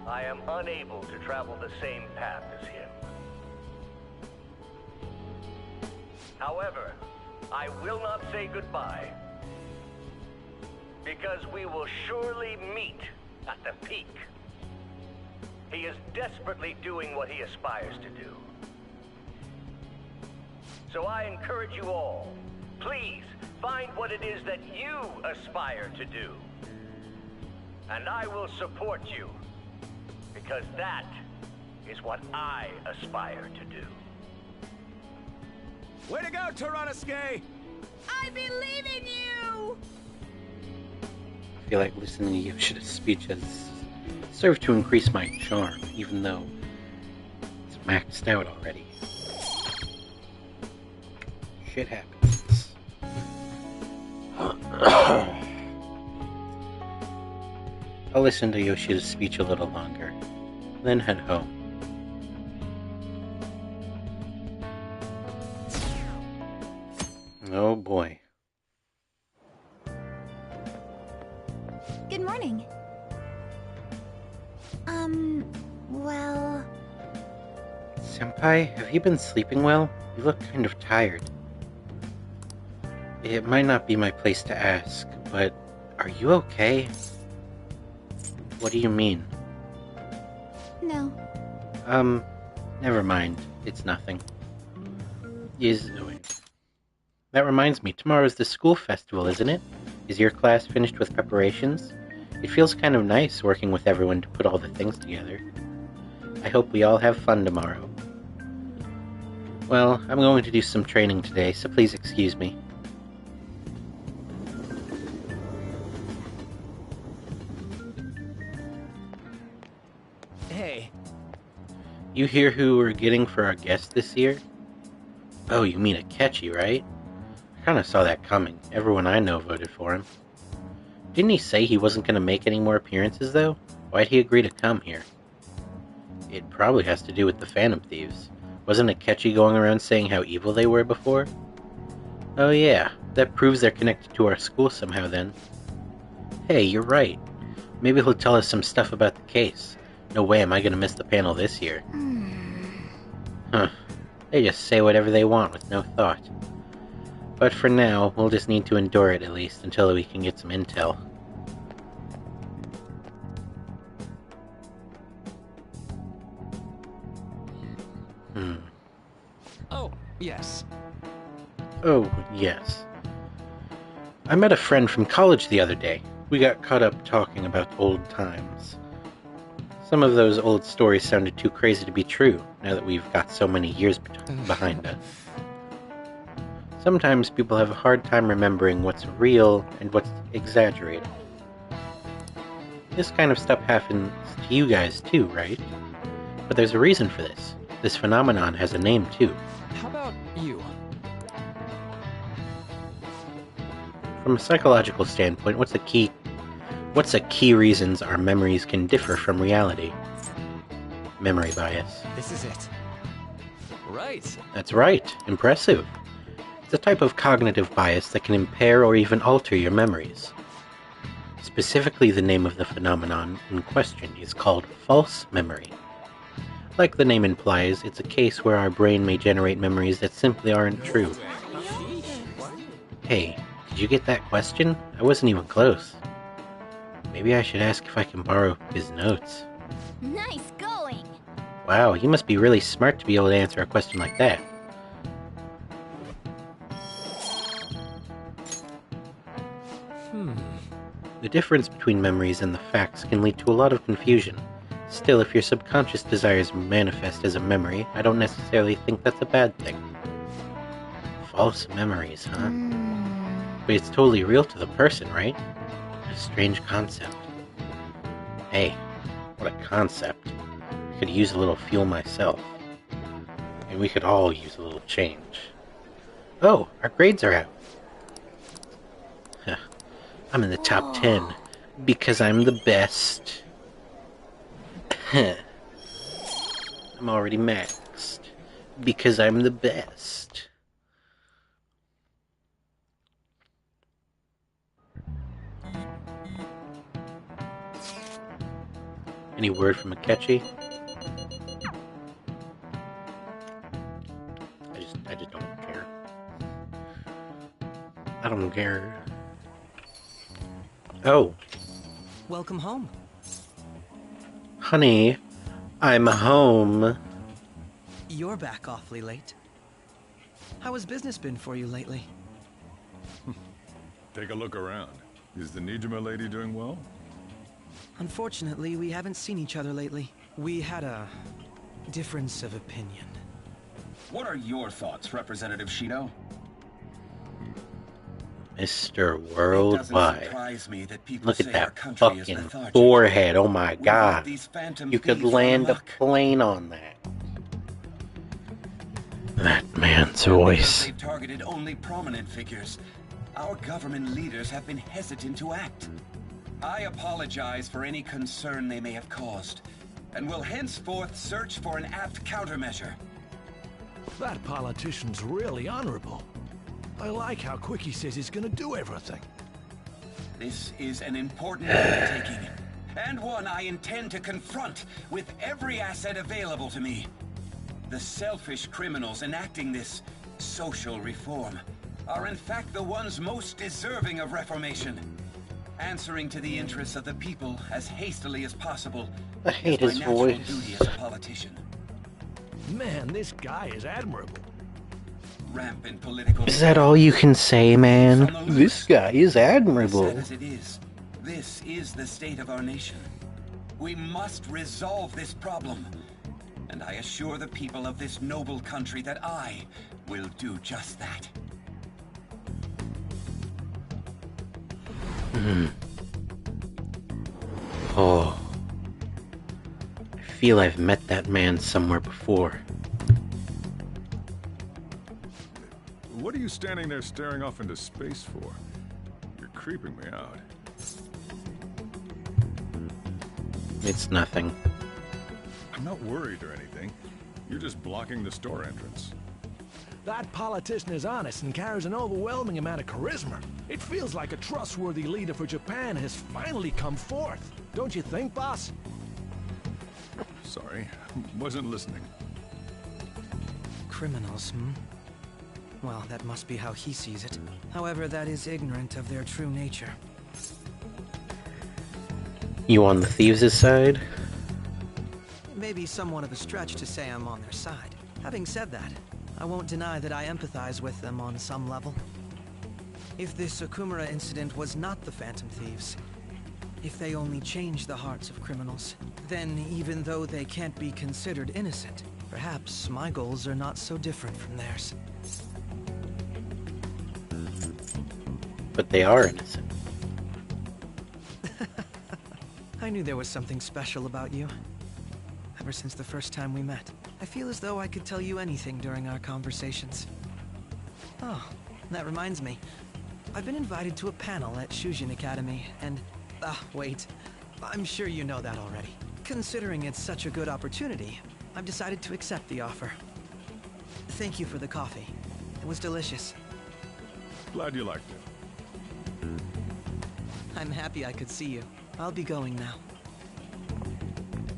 I am unable to travel the same path as him. However, I will not say goodbye, because we will surely meet at the peak. He is desperately doing what he aspires to do. So I encourage you all, please find what it is that you aspire to do. And I will support you, because that is what I aspire to do. Way to go, Tyrannosuke! I believe in you! I feel like listening to Yoshida's speech has served to increase my charm, even though it's maxed out already. Shit happens. I'll listen to Yoshida's speech a little longer, then head home. Oh boy. Good morning. Well... Senpai, have you been sleeping well? You look kind of tired. It might not be my place to ask, but are you okay? What do you mean? No. Never mind. It's nothing. That reminds me, tomorrow's the school festival, isn't it? Is your class finished with preparations? It feels kind of nice working with everyone to put all the things together. I hope we all have fun tomorrow. Well, I'm going to do some training today, so please excuse me. Hey. You hear who we're getting for our guest this year? Oh, you mean Akechi, right? I kinda saw that coming. Everyone I know voted for him. Didn't he say he wasn't gonna make any more appearances, though? Why'd he agree to come here? It probably has to do with the Phantom Thieves. Wasn't Akechi going around saying how evil they were before? Oh yeah, that proves they're connected to our school somehow then. Hey, you're right. Maybe he'll tell us some stuff about the case. No way am I gonna miss the panel this year. Huh. They just say whatever they want with no thought. But for now, we'll just need to endure it at least until we can get some intel. Oh, yes. Oh, yes. I met a friend from college the other day. We got caught up talking about old times. Some of those old stories sounded too crazy to be true, now that we've got so many years behind us. Sometimes people have a hard time remembering what's real and what's exaggerated. This kind of stuff happens to you guys too, right? But there's a reason for this. This phenomenon has a name too. How about you? From a psychological standpoint, what's the key reasons our memories can differ from reality? Memory bias. This is it. Right. That's right. Impressive. It's a type of cognitive bias that can impair or even alter your memories. Specifically, the name of the phenomenon in question is called false memory. Like the name implies, it's a case where our brain may generate memories that simply aren't true. Hey, did you get that question? I wasn't even close. Maybe I should ask if I can borrow his notes. Nice going! Wow, you must be really smart to be able to answer a question like that. The difference between memories and the facts can lead to a lot of confusion. Still, if your subconscious desires manifest as a memory, I don't necessarily think that's a bad thing. False memories, huh? But it's totally real to the person, right? A strange concept. Hey, what a concept. I could use a little fuel myself. And we could all use a little change. Oh, our grades are out. I'm in the top 10 because I'm the best. I'm already maxed because I'm the best. Any word from Akechi? I just don't care. I don't care. Oh. Welcome home. Honey, I'm home. You're back awfully late. How has business been for you lately? Take a look around. Is the Nijima lady doing well? Unfortunately, we haven't seen each other lately. We had a difference of opinion. What are your thoughts, Representative Shido? Mr. Worldwide. Surprise me that people Look at say that our country is fucking lethargic. forehead. Oh my god. These phantom You could thieves land run a plane on that. That man's voice. They've targeted only prominent figures. Our government leaders have been hesitant to act. I apologize for any concern they may have caused, and will henceforth search for an apt countermeasure. That politician's really honorable. I like how quick he says he's gonna do everything. This is an important undertaking, and one I intend to confront with every asset available to me. The selfish criminals enacting this social reform are in fact the ones most deserving of reformation. Answering to the interests of the people as hastily as possible I hate is his my natural voice. duty as a politician. Man, this guy is admirable. Rampant political... Is that all you can say, man? This guy is admirable. Sad as it is, this is the state of our nation. We must resolve this problem. And I assure the people of this noble country that I will do just that. Oh. I feel I've met that man somewhere before. What are you standing there staring off into space for? You're creeping me out. It's nothing. I'm not worried or anything. You're just blocking the store entrance. That politician is honest and carries an overwhelming amount of charisma. It feels like a trustworthy leader for Japan has finally come forth. Don't you think, boss? Sorry, wasn't listening. Criminals, hmm? Well, that must be how he sees it. However, that is ignorant of their true nature. You on the thieves' side? It may be somewhat of a stretch to say I'm on their side. Having said that, I won't deny that I empathize with them on some level. If this Okumura incident was not the Phantom Thieves, if they only changed the hearts of criminals, then even though they can't be considered innocent, perhaps my goals are not so different from theirs. But they are innocent. I knew there was something special about you. Ever since the first time we met, I feel as though I could tell you anything during our conversations. Oh, that reminds me. I've been invited to a panel at Shujin Academy, and... wait. I'm sure you know that already. Considering it's such a good opportunity, I've decided to accept the offer. Thank you for the coffee. It was delicious. Glad you liked it. I'm happy I could see you. I'll be going now.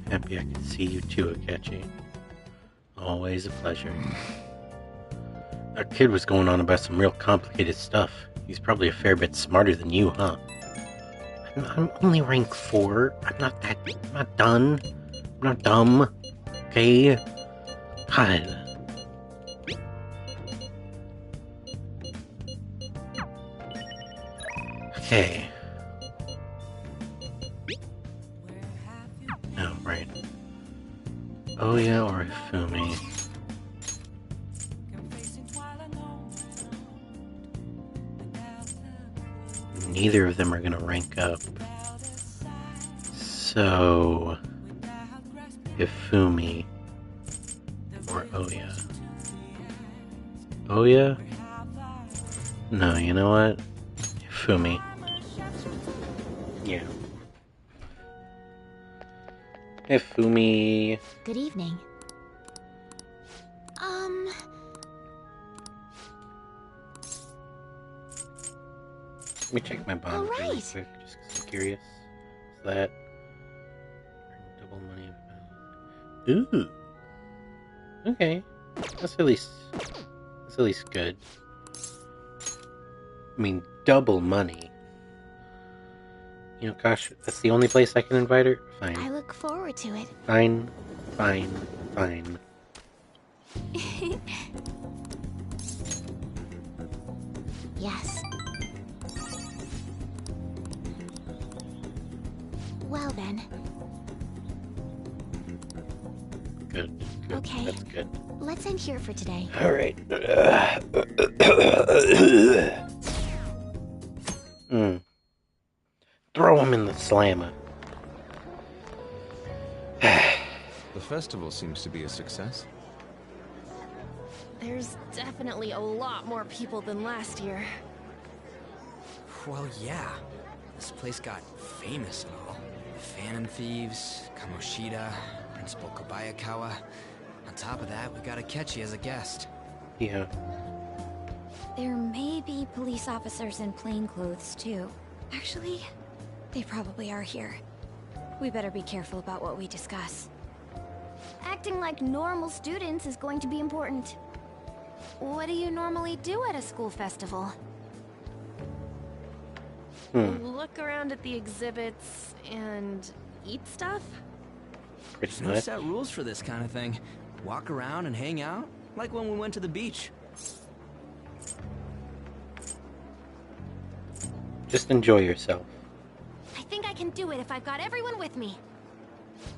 Happy I could see you too, Akechi. Always a pleasure. Our kid was going on about some real complicated stuff. He's probably a fair bit smarter than you, huh? I'm only rank 4. I'm not done. I'm not dumb. Okay? God. Okay. Oh, right. Oya or Ifumi. Neither of them are gonna rank up. So... Ifumi or Oya. Oya? No, you know what? Ifumi. Yeah. Ifumi. Good evening. Let me check my bond really quick, just 'cause I'm curious. Is that double money? Ooh. Okay. That's at least good. I mean, double money. You know, gosh, that's the only place I can invite her? Fine. I look forward to it. Fine. Fine. Fine. Yes. Well then. Good. Okay. That's good. Let's end here for today. All right. Throw him in the slammer. The festival seems to be a success. There's definitely a lot more people than last year. Well, yeah. This place got famous and all. Phantom Thieves, Kamoshida, Principal Kobayakawa. On top of that, we got Akechi as a guest. Yeah. There may be police officers in plainclothes, too. Actually, they probably are here. We better be careful about what we discuss. Acting like normal students is going to be important. What do you normally do at a school festival? Look around at the exhibits and eat stuff? There's no set rules for this kind of thing. Walk around and hang out, like when we went to the beach. Just enjoy yourself. I think I can do it if I've got everyone with me.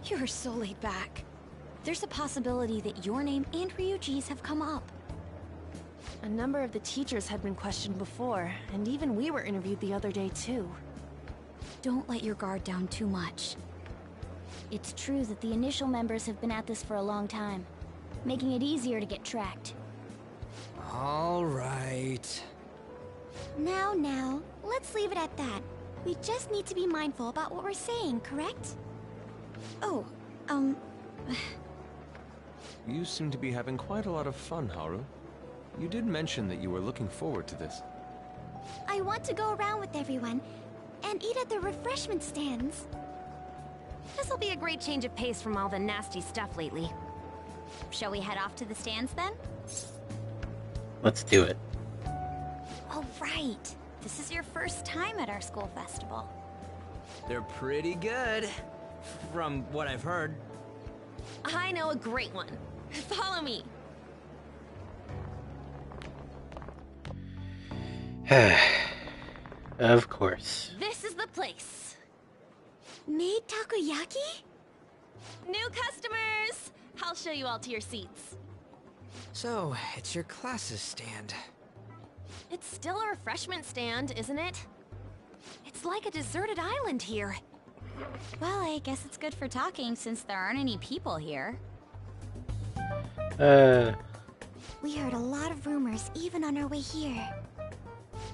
You're so laid back. There's a possibility that your name and Ryuji's have come up. A number of the teachers had been questioned before, and even we were interviewed the other day too. Don't let your guard down too much. It's true that the initial members have been at this for a long time, making it easier to get tracked. All right. Now, let's leave it at that. We just need to be mindful about what we're saying, correct? Oh, You seem to be having quite a lot of fun, Haru. You did mention that you were looking forward to this. I want to go around with everyone and eat at the refreshment stands. This'll be a great change of pace from all the nasty stuff lately. Shall we head off to the stands then? Let's do it. all right. This is your first time at our school festival. They're pretty good, from what I've heard. I know a great one. Follow me. Of course. This is the place. Made takoyaki? New customers! I'll show you all to your seats. So, it's your class's stand. It's still a refreshment stand, isn't it? It's like a deserted island here. Well, I guess it's good for talking since there aren't any people here. We heard a lot of rumors even on our way here.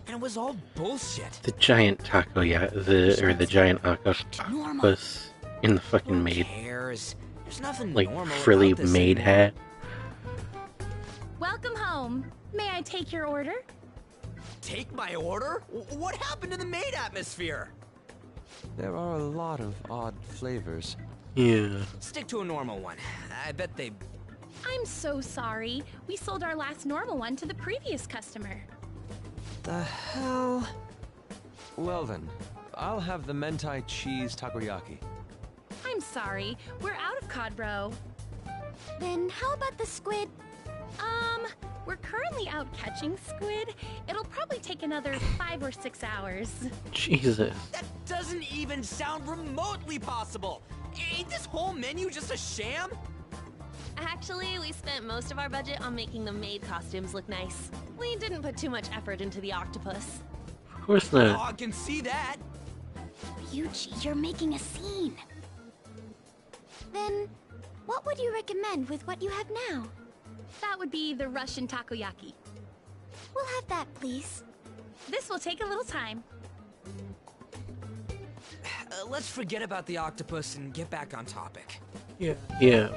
And it was all bullshit. The giant the giant octopus in the fucking maid. There's nothing like normal frilly about this maid anymore. hat. Welcome home. May I take your order? Take my order? What happened to the maid atmosphere? There are a lot of odd flavors. Yeah. Stick to a normal one. I bet they... I'm so sorry. We sold our last normal one to the previous customer. The hell? Well then, I'll have the mentai cheese takoyaki. I'm sorry. We're out of cod bro. Then how about the squid? We're currently out catching squid. It'll probably take another 5 or 6 hours. Jesus. That doesn't even sound remotely possible. Ain't this whole menu just a sham? Actually, we spent most of our budget on making the maid costumes look nice. We didn't put too much effort into the octopus. Of course Oh, not. I can see that. Ryuji, you're making a scene. Then, what would you recommend with what you have now? That would be the Russian takoyaki. We'll have that, please. This will take a little time. Let's forget about the octopus and get back on topic. Yeah,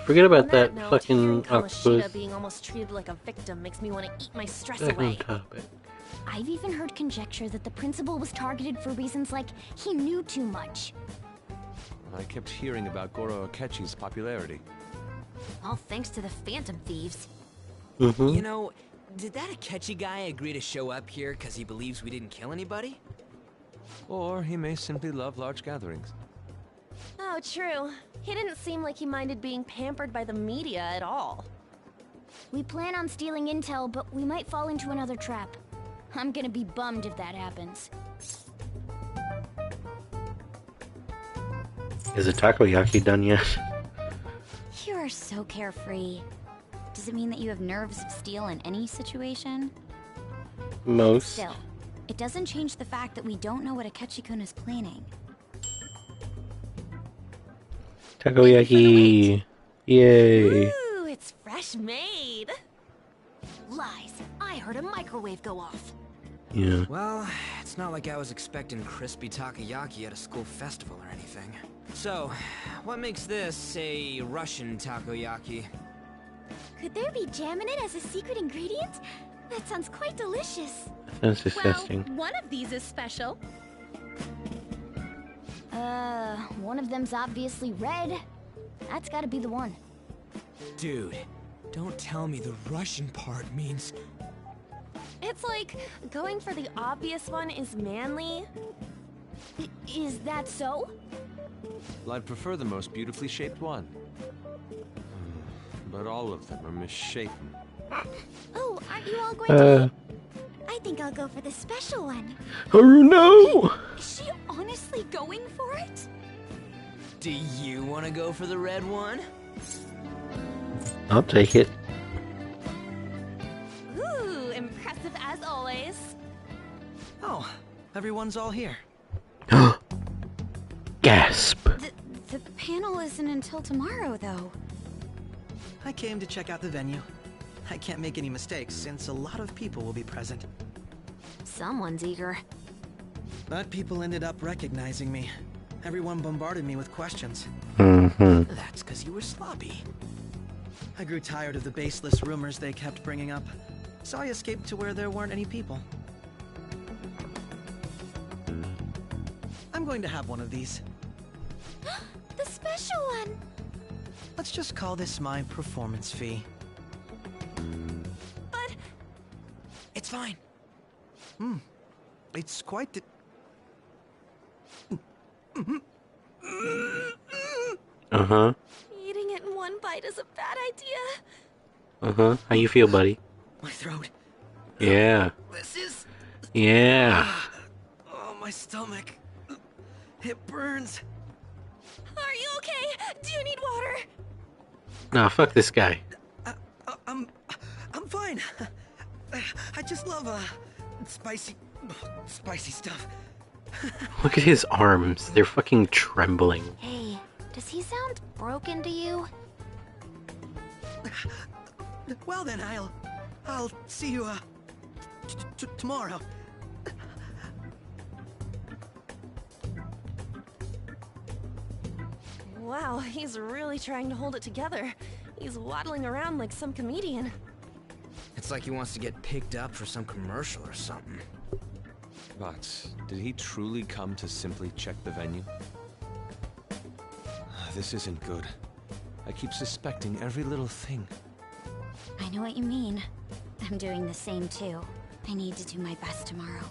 forget about On that note, fucking hearing octopus. Kamoshida being almost treated like a victim makes me want to eat my stress Back on away. topic. I've even heard conjecture that the principal was targeted for reasons like he knew too much. I kept hearing about Goro Akechi's popularity. All thanks to the Phantom Thieves. You know, did that Akechi guy agree to show up here because he believes we didn't kill anybody? Or he may simply love large gatherings. Oh, true. He didn't seem like he minded being pampered by the media at all. We plan on stealing intel, but we might fall into another trap. I'm gonna be bummed if that happens. Is the takoyaki done yet? You are so carefree. Does it mean that you have nerves of steel in any situation? Most. Still, it doesn't change the fact that we don't know what Akechi-kun is planning. Takoyaki! Yay! Ooh, it's fresh made. Lies. I heard a microwave go off. Yeah. Well, it's not like I was expecting crispy takoyaki at a school festival or anything. So, what makes this a Russian takoyaki? Could there be jam in it as a secret ingredient? That sounds quite delicious. That's disgusting. Well, one of these is special. One of them's obviously red. That's gotta be the one. Dude, don't tell me the Russian part means... It's like going for the obvious one is manly. Is that so? Well, I'd prefer the most beautifully shaped one. But all of them are misshapen. Oh, aren't you all going to eat? I think I'll go for the special one. Oh no! Is she honestly going for it? Do you want to go for the red one? I'll take it. Ooh, impressive as always. Oh, everyone's all here. Gasp! The panel isn't until tomorrow, though. I came to check out the venue. I can't make any mistakes since a lot of people will be present. Someone's eager. But people ended up recognizing me. Everyone bombarded me with questions. That's because you were sloppy. I grew tired of the baseless rumors they kept bringing up, so I escaped to where there weren't any people. I'm going to have one of these. The special one! Let's just call this my performance fee. But... It's fine. It's quite the... Uh-huh. Eating it in one bite is a bad idea. Uh-huh. How you feel, buddy? My throat. Yeah. This is... Yeah. Oh, my stomach. It burns. Are you okay? Do you need water? Nah, fuck this guy. I'm fine. I just love, spicy stuff. Look at his arms. They're fucking trembling. Hey, does he sound broken to you? Well then, I'll see you, tomorrow. Wow, he's really trying to hold it together. He's waddling around like some comedian. It's like he wants to get picked up for some commercial or something. But did he truly come to simply check the venue? This isn't good. I keep suspecting every little thing. I know what you mean. I'm doing the same too. I need to do my best tomorrow.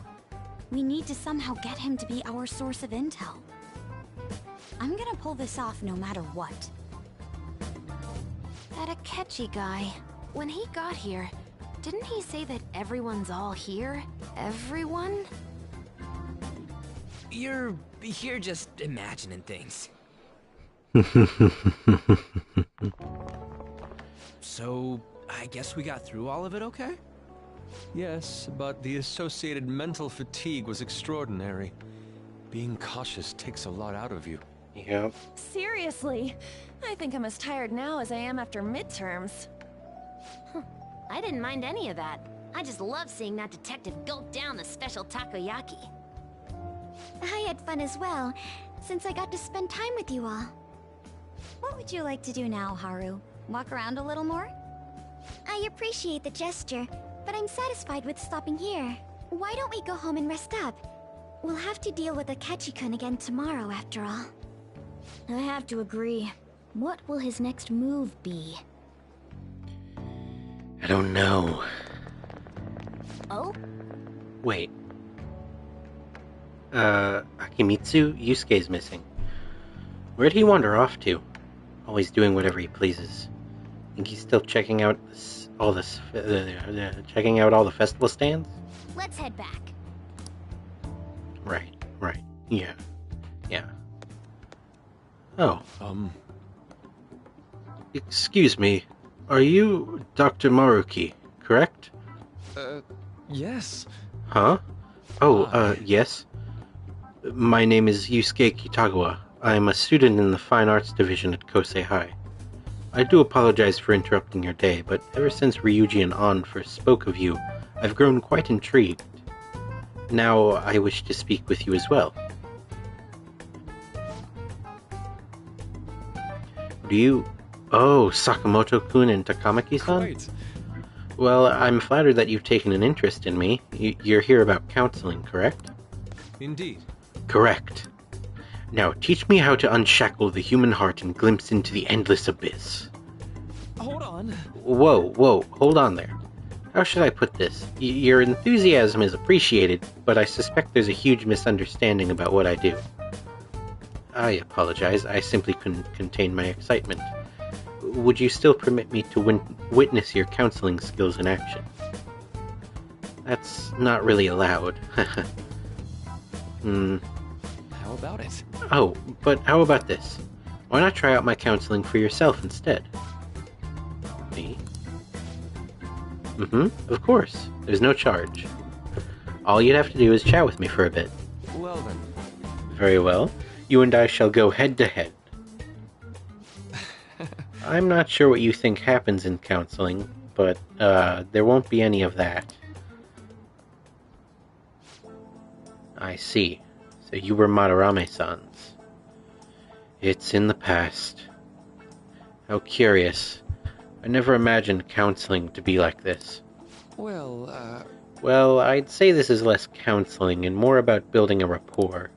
We need to somehow get him to be our source of intel. I'm gonna pull this off no matter what. That Akechi guy, when he got here, didn't he say that everyone's all here? Everyone? You're just imagining things. So, I guess we got through all of it okay? Yes, but the associated mental fatigue was extraordinary. Being cautious takes a lot out of you. Yep. Seriously, I think I'm as tired now as I am after midterms. I didn't mind any of that. I just love seeing that detective gulp down the special takoyaki. I had fun as well, since I got to spend time with you all. What would you like to do now, Haru? Walk around a little more? I appreciate the gesture, but I'm satisfied with stopping here. Why don't we go home and rest up? We'll have to deal with Akechi-kun again tomorrow, after all. I have to agree. What will his next move be? I don't know. Oh? Wait. Akimitsu? Yusuke's missing. Where'd he wander off to? Always doing whatever he pleases. Think he's still checking out all this, checking out all the festival stands? Let's head back. Right. Yeah. Oh. Excuse me. Are you Dr. Maruki, correct? Yes. Huh? Oh, yes. My name is Yusuke Kitagawa. I'm a student in the Fine Arts Division at Kosei High. I do apologize for interrupting your day, but ever since Ryuji and An first spoke of you, I've grown quite intrigued. Now I wish to speak with you as well. Oh, Sakamoto-kun and Takamaki-san? Right. Well, I'm flattered that you've taken an interest in me. You're here about counseling, correct? Indeed. Correct. Now, teach me how to unshackle the human heart and glimpse into the endless abyss. Hold on. Whoa, hold on there. How should I put this? Your enthusiasm is appreciated, but I suspect there's a huge misunderstanding about what I do. I apologize, I simply couldn't contain my excitement. Would you still permit me to witness your counseling skills in action? That's not really allowed. How about it? Oh, but how about this? Why not try out my counseling for yourself instead? Me? Of course. There's no charge. All you'd have to do is chat with me for a bit. Well then. Very well. You and I shall go head to head. I'm not sure what you think happens in counseling, but there won't be any of that. I see. So you were Madarame-san's. It's in the past. How curious. I never imagined counseling to be like this. Well, I'd say this is less counseling and more about building a rapport.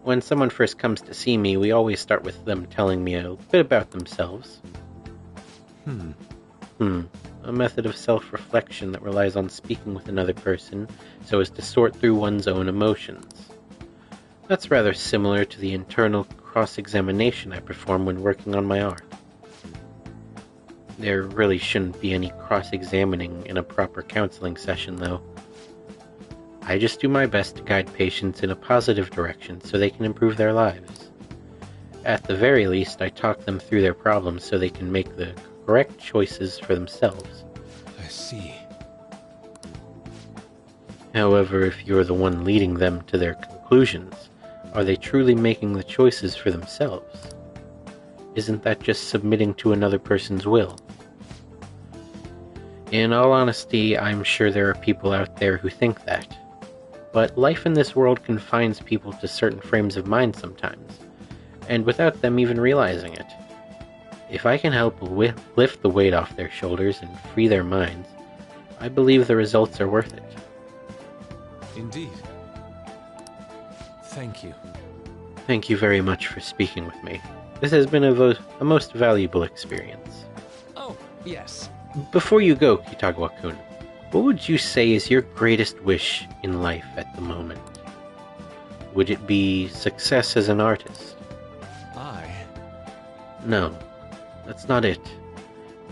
When someone first comes to see me, we always start with them telling me a bit about themselves. A method of self-reflection that relies on speaking with another person so as to sort through one's own emotions. That's rather similar to the internal cross-examination I perform when working on my art. There really shouldn't be any cross-examining in a proper counseling session, though. I just do my best to guide patients in a positive direction so they can improve their lives. At the very least, I talk them through their problems so they can make the correct choices for themselves. I see. However, if you're the one leading them to their conclusions, are they truly making the choices for themselves? Isn't that just submitting to another person's will? In all honesty, I'm sure there are people out there who think that. But life in this world confines people to certain frames of mind sometimes, and without them even realizing it. If I can help lift the weight off their shoulders and free their minds, I believe the results are worth it. Indeed. Thank you. Thank you very much for speaking with me. This has been a most valuable experience. Oh, yes. Before you go, Kitagawa-kun, what would you say is your greatest wish in life at the moment? Would it be success as an artist? No, that's not it.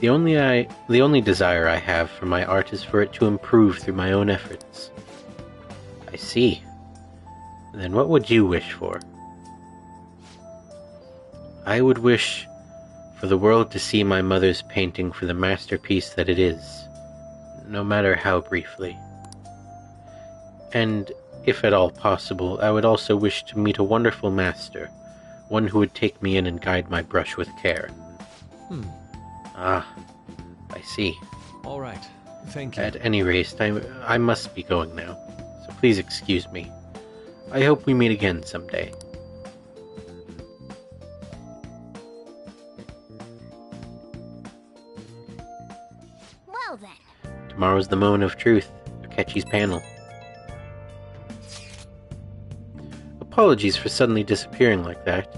The only desire I have for my art is for it to improve through my own efforts. I see. Then what would you wish for? I would wish for the world to see my mother's painting for the masterpiece that it is, no matter how briefly. And, if at all possible, I would also wish to meet a wonderful master, one who would take me in and guide my brush with care. Ah, I see. All right. Thank you. At any rate, I must be going now, so please excuse me. I hope we meet again someday. Well then. Tomorrow's the moment of truth, Akechi's panel. Apologies for suddenly disappearing like that.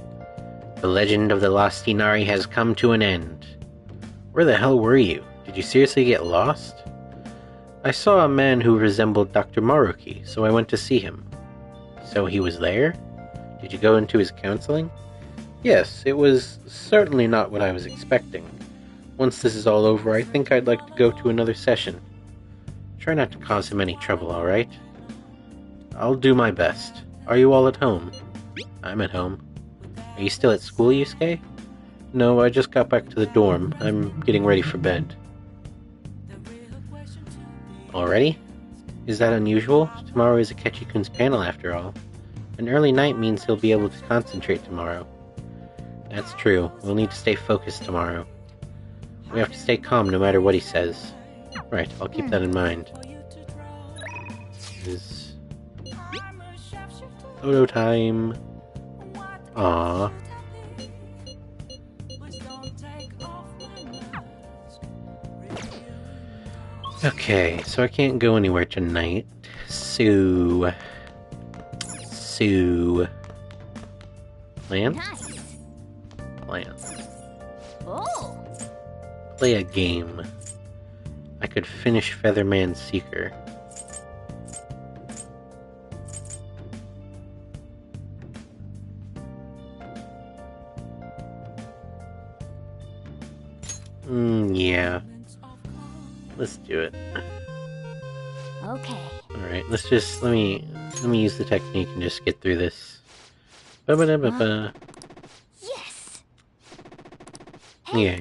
The legend of the lost Inari has come to an end. Where the hell were you? Did you seriously get lost? I saw a man who resembled Dr. Maruki, so I went to see him. So he was there? Did you go into his counseling? Yes, it was certainly not what I was expecting. once this is all over, I think I'd like to go to another session. Try not to cause him any trouble, alright? I'll do my best. Are you all at home? I'm at home. Are you still at school, Yusuke? No, I just got back to the dorm. I'm getting ready for bed. Already? Is that unusual? Tomorrow is Akechi-kun's panel after all. An early night means he'll be able to concentrate tomorrow. That's true. We'll need to stay focused tomorrow. We have to stay calm no matter what he says. Right, I'll keep that in mind. Is photo time. Aww. Okay, so I can't go anywhere tonight. So... Plan? Plan. Oh! Play a game. I could finish Featherman's Seeker. Yeah. Let's do it. Okay. Alright, let me use the technique and just get through this. Ba-ba-da-ba-ba. Yes! Yeah.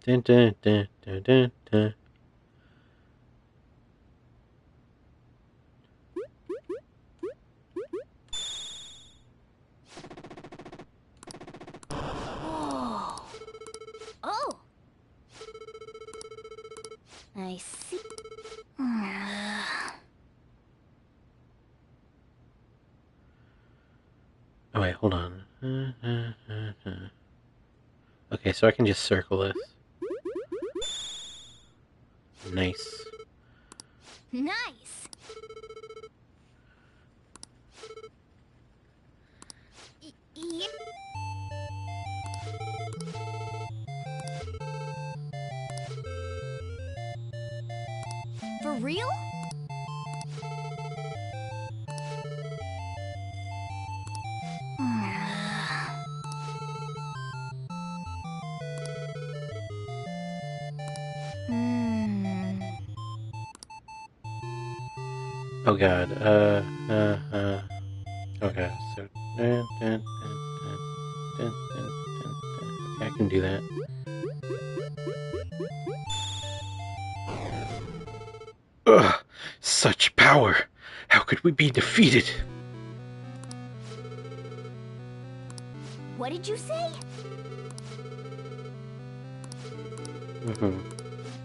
Dun, dun, dun, dun, dun, dun. Oh. Oh! I see. Oh wait, hold on. Okay, so I can just circle this. Nice. Nice! Yep. For real? Oh god, okay, so, okay, I can do that. Ugh, such power! How could we be defeated? What did you say?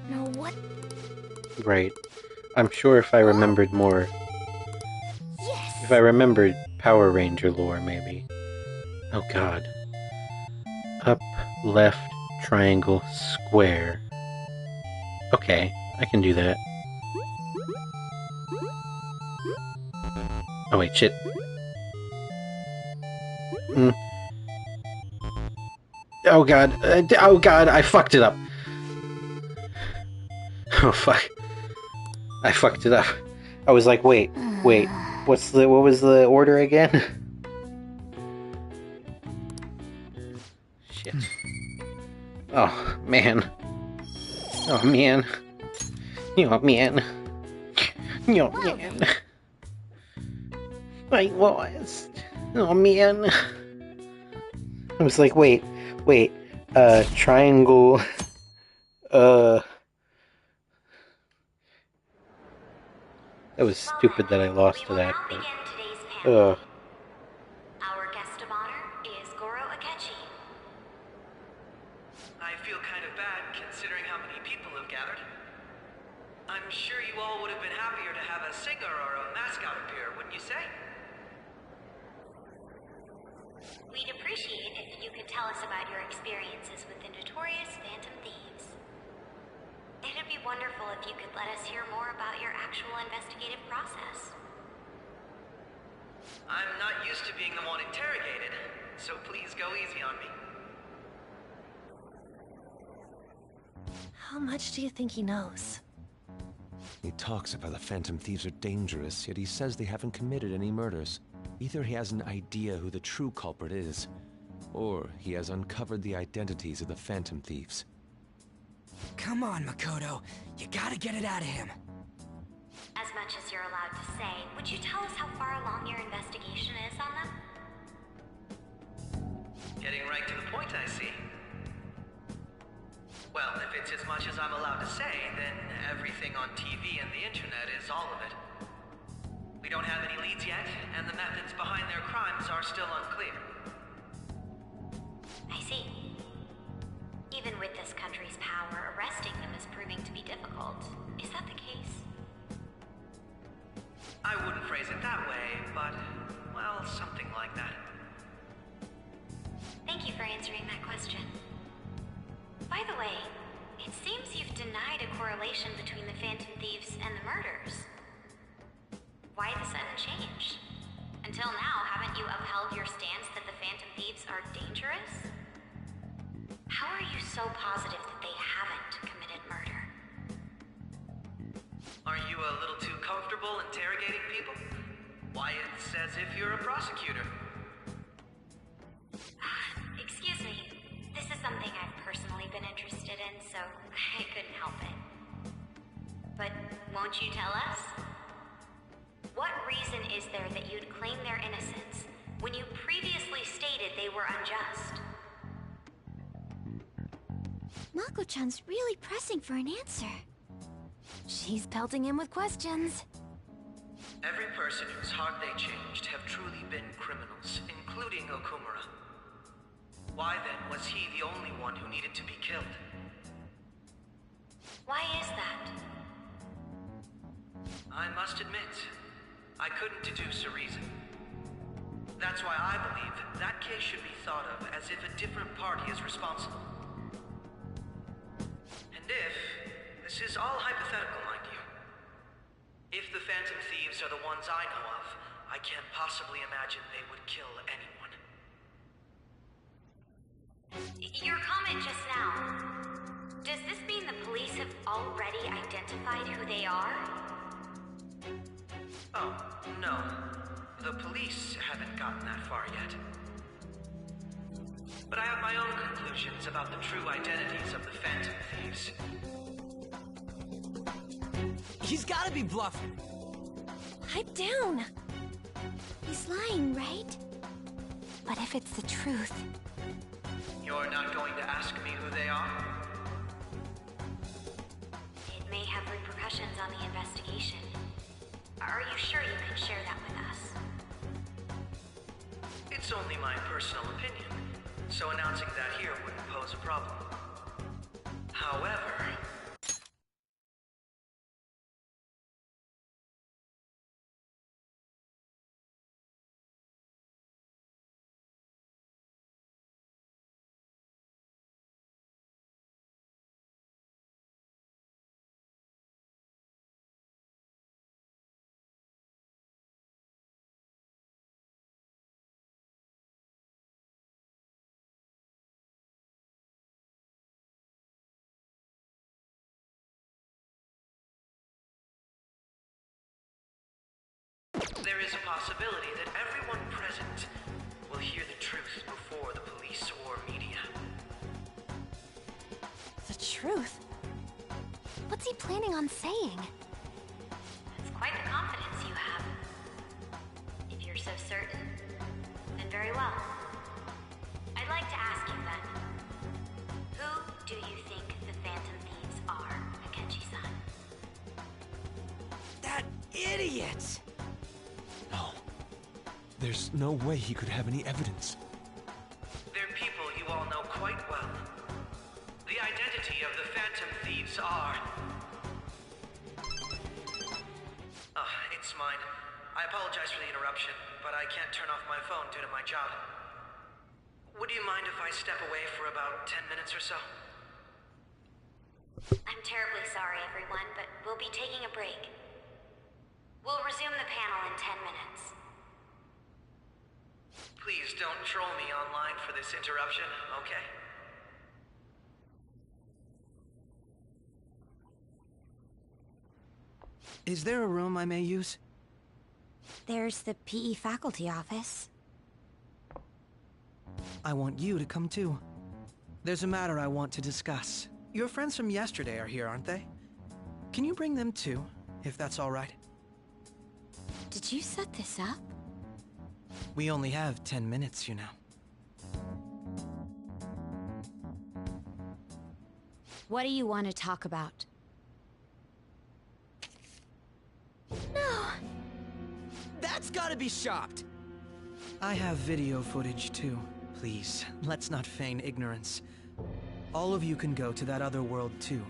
No, what? Right. I'm sure if I remembered more... Yes! If I remembered Power Ranger lore, maybe. Oh god. Up, left, triangle, square. Okay, I can do that. Oh wait, shit. Oh god, I fucked it up. Oh fuck. I fucked it up. I was like, wait, what was the order again? Shit. Oh, man. Oh, man. Oh, man. Oh, man. I lost. Oh, man. I was like, wait, triangle, That was stupid that I lost to that, but... Our guest of honor is Goro Akechi. I feel kind of bad considering how many people have gathered. I'm sure you all would have been happier to have a singer or a mascot appear, wouldn't you say? We'd appreciate if you could tell us about your experiences with the notorious Phantom Thieves. It'd be wonderful if you could let us hear more about your actual investigative process. I'm not used to being the one interrogated, so please go easy on me. How much do you think he knows? He talks about the Phantom Thieves are dangerous, yet he says they haven't committed any murders. Either he has an idea who the true culprit is, or he has uncovered the identities of the Phantom Thieves. Come on, Makoto. You gotta get it out of him. As much as you're allowed to say, would you tell us how far along your investigation is on them? Getting right to the point, I see. Well, if it's as much as I'm allowed to say, then everything on TV and the internet is all of it. We don't have any leads yet, and the methods behind their crimes are still unclear. I see. Even with this country's power, arresting them is proving to be difficult. Is that the case? I wouldn't phrase it that way, but, well, something like that. Thank you for answering that question. By the way, it seems you've denied a correlation between the Phantom Thieves and the murders. Why the sudden change? Until now, haven't you upheld your stance that the Phantom Thieves are dangerous? How are you so positive that they haven't committed murder? Are you a little too comfortable interrogating people? Why, it's as if you're a prosecutor. Excuse me. This is something I've personally been interested in, so I couldn't help it. But won't you tell us? What reason is there that you'd claim their innocence when you previously stated they were unjust? Mako-chan's really pressing for an answer. She's pelting him with questions. Every person whose heart they changed have truly been criminals, including Okumura. Why then was he the only one who needed to be killed? Why is that? I must admit, I couldn't deduce a reason. That's why I believe that case should be thought of as if a different party is responsible. And if, this is all hypothetical, mind you, if the Phantom Thieves are the ones I know of, I can't possibly imagine they would kill anyone. Your comment just now, does this mean the police have already identified who they are? Oh, no. The police haven't gotten that far yet. But I have my own conclusions about the true identities of the Phantom Thieves. He's gotta be bluffing. Pipe down. He's lying, right? But if it's the truth... You're not going to ask me who they are? It may have repercussions on the investigation. Are you sure you can share that with us? It's only my personal opinion, so announcing that here wouldn't pose a problem. However... There is a possibility that everyone present will hear the truth before the police or media. The truth? What's he planning on saying? It's quite the confidence you have. If you're so certain, then very well. I'd like to ask you then, who do you think the Phantom Thieves are, Akechi-san? That idiot! No. There's no way he could have any evidence. They're people you all know quite well. The identity of the Phantom Thieves are... it's mine. I apologize for the interruption, but I can't turn off my phone due to my job. Would you mind if I step away for about 10 minutes or so? I'm terribly sorry, everyone, but we'll be taking a break. We'll resume the panel in 10 minutes. Please don't troll me online for this interruption, okay? Is there a room I may use? There's the PE faculty office. I want you to come too. There's a matter I want to discuss. Your friends from yesterday are here, aren't they? Can you bring them too, if that's all right? Did you set this up? We only have 10 minutes, you know. What do you want to talk about? No! That's gotta be shopped! I have video footage too. Please, let's not feign ignorance. All of you can go to that other world too,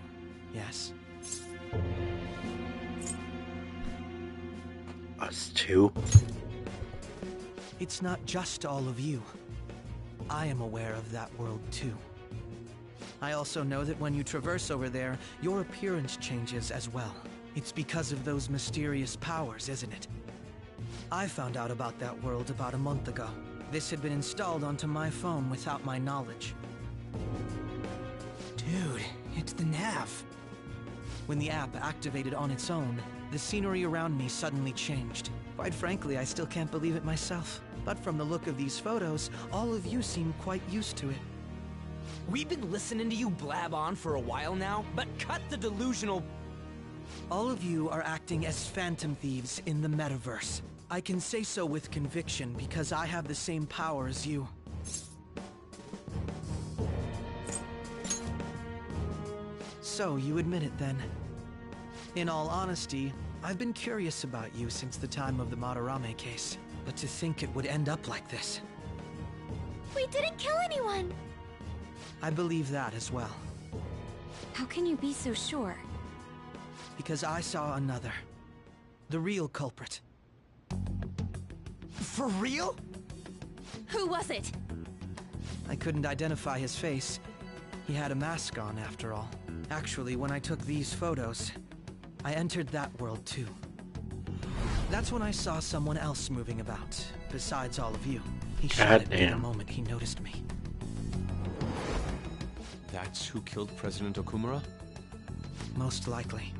yes? Us too? It's not just all of you. I am aware of that world too. I also know that when you traverse over there, your appearance changes as well. It's because of those mysterious powers, isn't it? I found out about that world about a month ago. This had been installed onto my phone without my knowledge. Dude, it's the nav. When the app activated on its own, the scenery around me suddenly changed. Quite frankly, I still can't believe it myself. But from the look of these photos, all of you seem quite used to it. We've been listening to you blab on for a while now, but cut the delusional... All of you are acting as phantom thieves in the metaverse. I can say so with conviction because I have the same power as you. So, you admit it then. In all honesty, I've been curious about you since the time of the Madarame case. But to think it would end up like this. We didn't kill anyone! I believe that as well. How can you be so sure? Because I saw another. The real culprit. For real? Who was it? I couldn't identify his face. He had a mask on, after all. Actually, when I took these photos, I entered that world too. That's when I saw someone else moving about, besides all of you. He shot at me the moment he noticed me. That's who killed President Okumura? Most likely.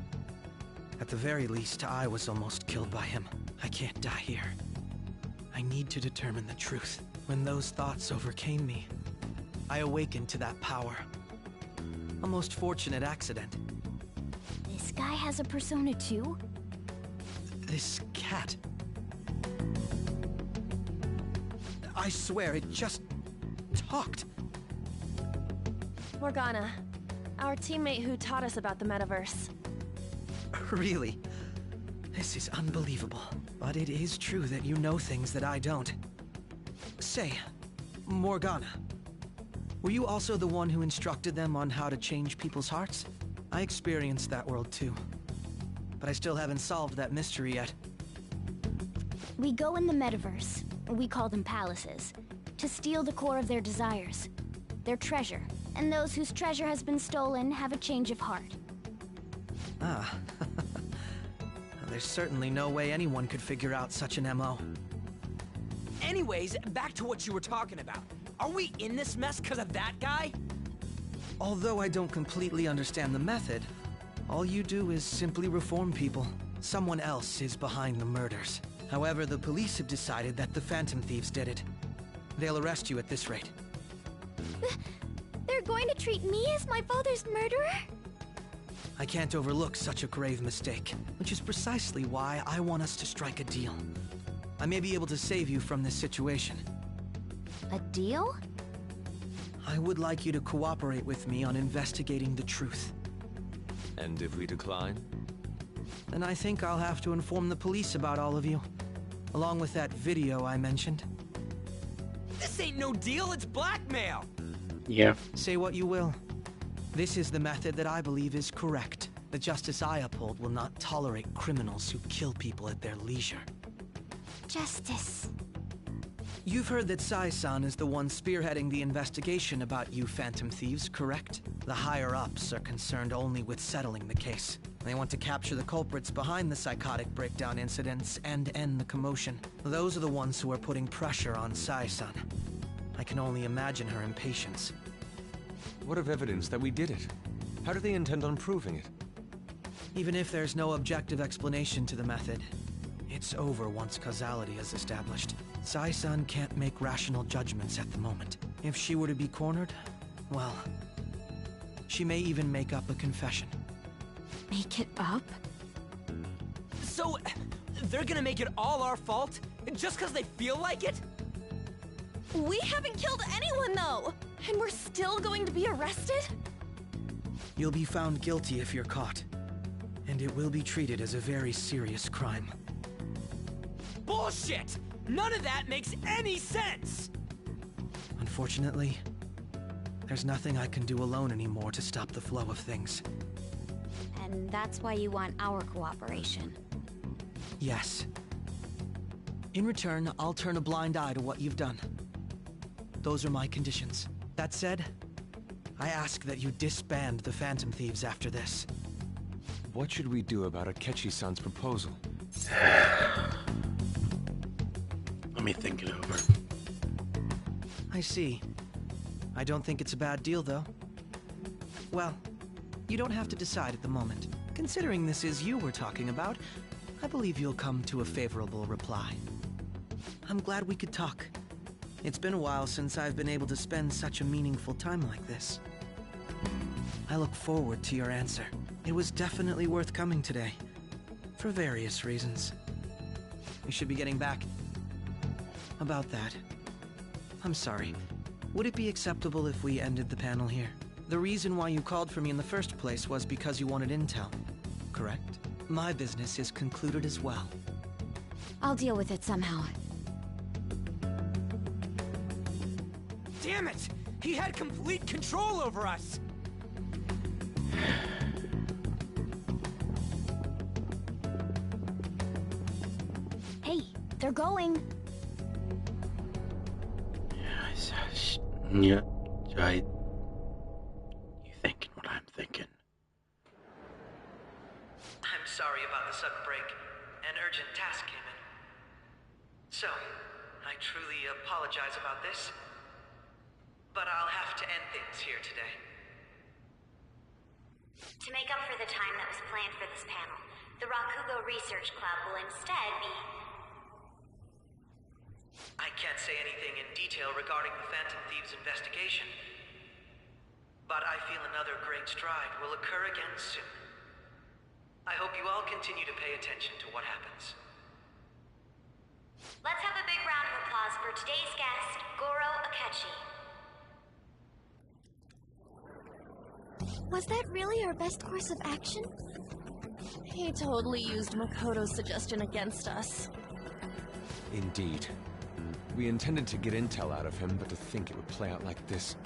At the very least, I was almost killed by him. I can't die here. I need to determine the truth. When those thoughts overcame me, I awakened to that power. A most fortunate accident. This guy has a persona too? This cat. I swear, it just talked. Morgana, our teammate who taught us about the metaverse. Really? This is unbelievable. But it is true that you know things that I don't. Say, Morgana, were you also the one who instructed them on how to change people's hearts? I experienced that world too. But I still haven't solved that mystery yet. We go in the metaverse, we call them palaces, to steal the core of their desires, their treasure. And those whose treasure has been stolen have a change of heart. Ah. There's certainly no way anyone could figure out such an MO. Anyways, back to what you were talking about. Are we in this mess because of that guy? Although I don't completely understand the method, all you do is simply reform people. Someone else is behind the murders. However, the police have decided that the Phantom Thieves did it. They'll arrest you at this rate. They're going to treat me as my father's murderer? I can't overlook such a grave mistake, which is precisely why I want us to strike a deal. I may be able to save you from this situation. A deal? I would like you to cooperate with me on investigating the truth. And if we decline? Then I think I'll have to inform the police about all of you, along with that video I mentioned. This ain't no deal, it's blackmail! Yeah. Say what you will. This is the method that I believe is correct. The justice I uphold will not tolerate criminals who kill people at their leisure. Justice. You've heard that Sai-san is the one spearheading the investigation about you Phantom Thieves, correct? The higher-ups are concerned only with settling the case. They want to capture the culprits behind the psychotic breakdown incidents and end the commotion. Those are the ones who are putting pressure on Sai-san. I can only imagine her impatience. What of evidence that we did it? How do they intend on proving it? Even if there's no objective explanation to the method, It's over once causality is established. Sai-san can't make rational judgments at the moment. If she were to be cornered, well, she may even make up a confession. Make it up? So, they're gonna make it all our fault? Just because they feel like it? We haven't killed anyone, though! And we're still going to be arrested? You'll be found guilty if you're caught. And it will be treated as a very serious crime. Bullshit! None of that makes any sense! Unfortunately, there's nothing I can do alone anymore to stop the flow of things. And that's why you want our cooperation. Yes. In return, I'll turn a blind eye to what you've done. Those are my conditions. That said, I ask that you disband the Phantom Thieves after this. What should we do about Akechi-san's proposal? Let me think it over. I see. I don't think it's a bad deal, though. Well, you don't have to decide at the moment. Considering this is you we're talking about, I believe you'll come to a favorable reply. I'm glad we could talk. It's been a while since I've been able to spend such a meaningful time like this. I look forward to your answer. It was definitely worth coming today, for various reasons. We should be getting back. About that, I'm sorry. Would it be acceptable if we ended the panel here? The reason why you called for me in the first place was because you wanted intel, correct? My business is concluded as well. I'll deal with it somehow. Damn it! He had complete control over us! Hey, they're going. Yeah, you thinking what I'm thinking. I'm sorry about the sudden break. An urgent task came in. So, I truly apologize about this. But I'll have to end things here today. To make up for the time that was planned for this panel, the Rakugo Research Club will instead be... I can't say anything in detail regarding the Phantom Thieves investigation. But I feel another great stride will occur again soon. I hope you all continue to pay attention to what happens. Let's have a big round of applause for today's guest, Goro Akechi. Was that really our best course of action? He totally used Makoto's suggestion against us. Indeed. We intended to get intel out of him, but to think it would play out like this.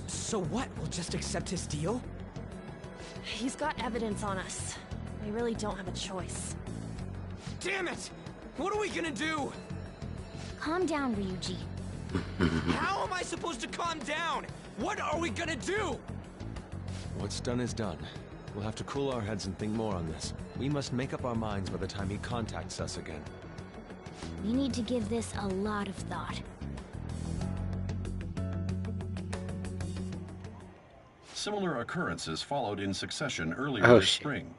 So what? We'll just accept his deal? He's got evidence on us. We really don't have a choice. Damn it! What are we gonna do? Calm down, Ryuji. How am I supposed to calm down? What are we gonna do? What's done is done. We'll have to cool our heads and think more on this. We must make up our minds by the time he contacts us again. We need to give this a lot of thought. Similar occurrences followed in succession earlier this spring.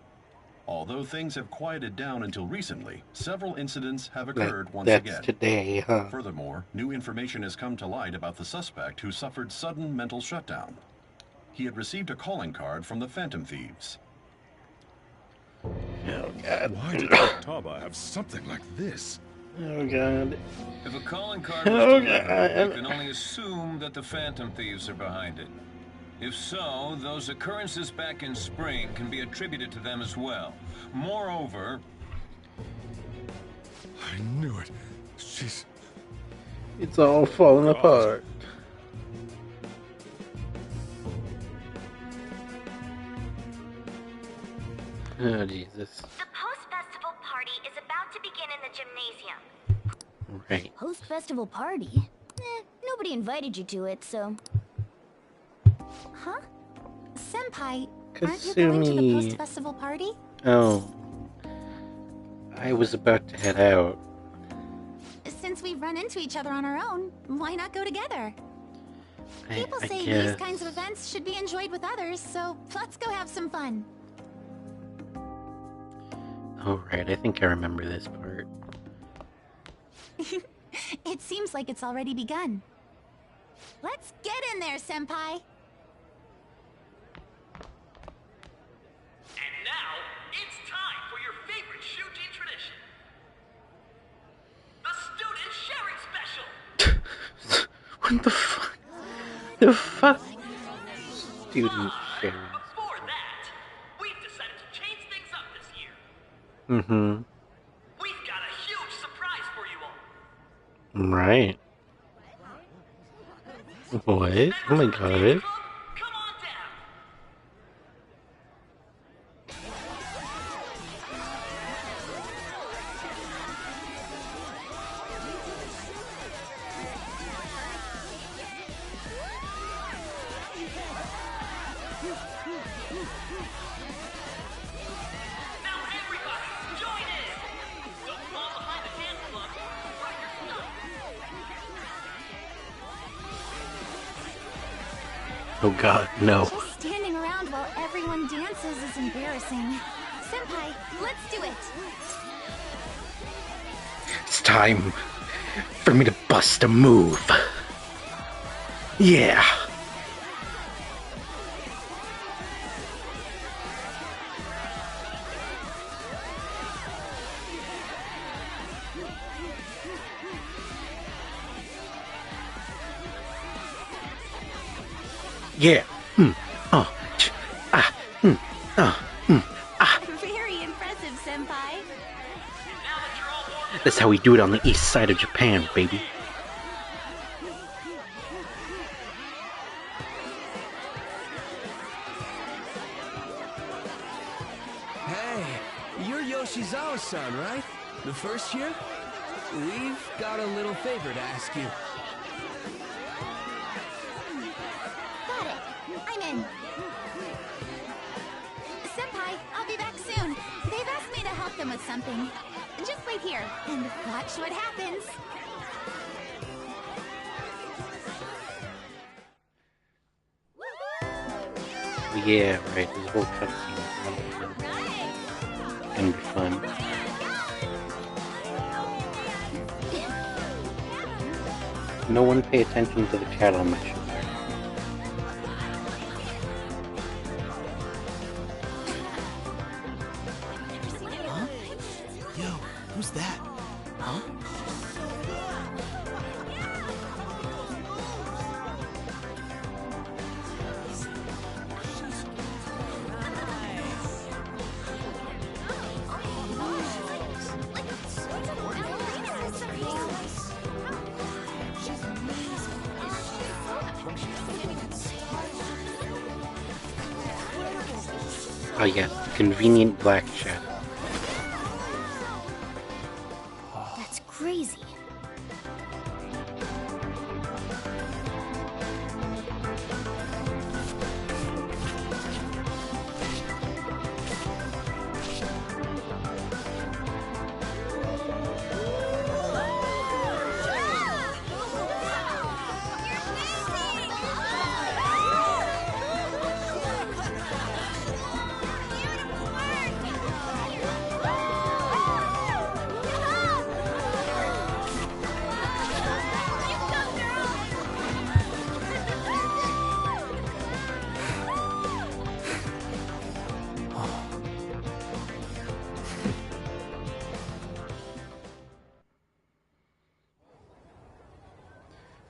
Although things have quieted down until recently, several incidents have occurred once again. That's today, huh? Furthermore, new information has come to light about the suspect who suffered sudden mental shutdown. He had received a calling card from the Phantom Thieves. Oh, God. Why did Futaba have something like this? Oh, God. If a calling card was delivered, you can only assume that the Phantom Thieves are behind it. If so, those occurrences back in spring can be attributed to them as well. Moreover... I knew it. She's... It's all falling apart. Oh, Jesus. The post-festival party is about to begin in the gymnasium. Right. Post-festival party? Nobody invited you to it, so... Huh? Senpai, aren't you going to the Kasumi. post-festival party? Oh. I was about to head out. Since we've run into each other on our own, why not go together? People I say guess. these kinds of events should be enjoyed with others, so let's go have some fun. Oh, right, I think I remember this part. It seems like it's already begun. Let's get in there, Senpai! And now, it's time for your favorite Shuji tradition. The Student Sharing Special! What the fuck? The fuck? Student sharing. Before that, we've decided to change things up this year. Mm-hmm. We've got a huge surprise for you all. Right. What? Oh my god. Oh god, no. Just standing around while everyone dances is embarrassing. Senpai, let's do it! It's time for me to bust a move. Yeah. Yeah. Very impressive, Senpai. That's how we do it on the east side of Japan, baby. Hey, you're Yoshizawa-san, right? The first year? We've got a little favor to ask you. Got it. I'm in. Senpai, I'll be back soon. They've asked me to help them with something. Just wait here and watch what happens. Yeah, right. This whole cutscene is gonna be fun. No one pay attention to the chat on my shoulder. Huh? Yo, who's that? Huh? Oh yes, convenient black shadow. That's crazy.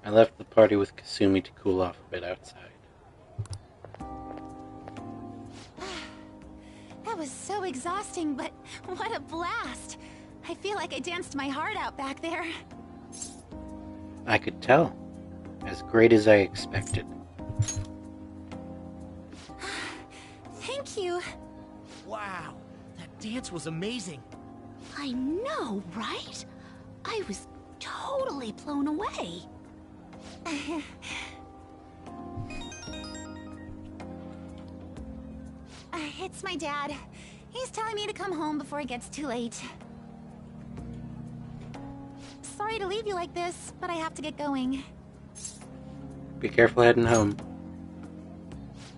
I left the party with Kasumi to cool off a bit outside. That was so exhausting, but what a blast! I feel like I danced my heart out back there. I could tell. As great as I expected. Thank you. Wow, that dance was amazing. I know, right? I was totally blown away. It's my dad. He's telling me to come home before it gets too late. Sorry to leave you like this, but I have to get going. Be careful heading home.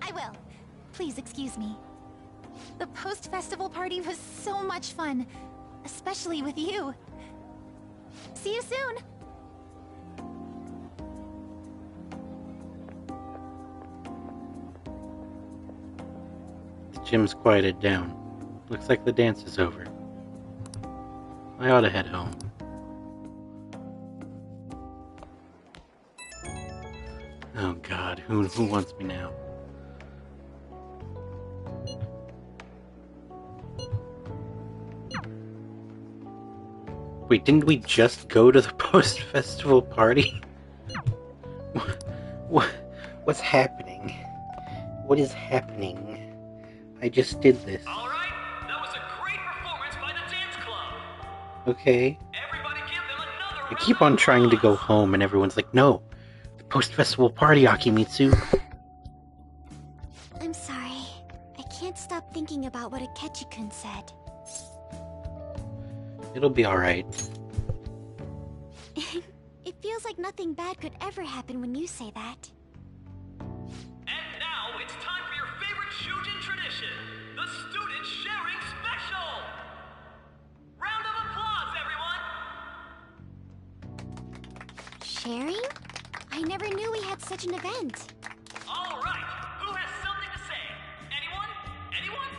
I will. Please excuse me. The post-festival party was so much fun. Especially with you. See you soon! The gym's quieted down. Looks like the dance is over. I ought to head home. Oh god, who wants me now? Wait, didn't we just go to the post-festival party? What's happening? What is happening? I just did this. Alright, that was a great performance by the dance club. Okay. I keep on trying to go home and everyone's like, no. The post-festival party, Akimitsu. I'm sorry. I can't stop thinking about what Akechi-kun said. It'll be alright. It feels like nothing bad could ever happen when you say that. And now it's time for your favorite Shujin tradition, the Student Sharing Special! Round of applause, everyone! Sharing? I never knew we had such an event. All right, who has something to say? Anyone? Anyone?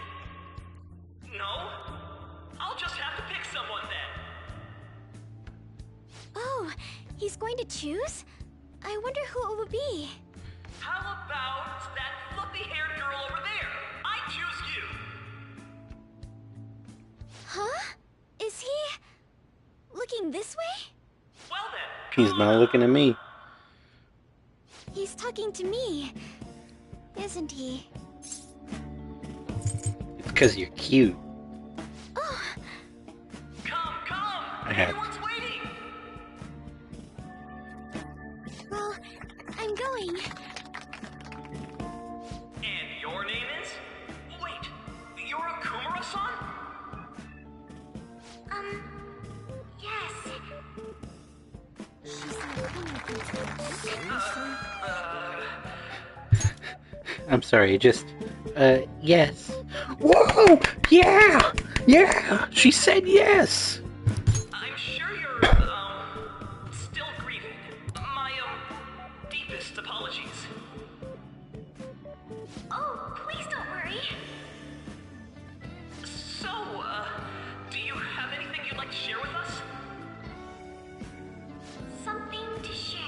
No? I'll just have to pick someone then. Oh, he's going to choose? I wonder who it would be. How about that fluffy-haired girl over there? I choose you. Huh? Is he looking this way? Well then. He's not looking at me. He's talking to me, isn't he? It's because you're cute. Oh. Come. I have. Everyone's waiting. Well, I'm going. And your name is? Wait, you're Akumura-san? Yes. I'm sorry, yes. Whoa! Yeah! Yeah! She said yes! I'm sure you're, still grieving. My, deepest apologies. Oh, please don't worry. So, do you have anything you'd like to share with us? Something to share.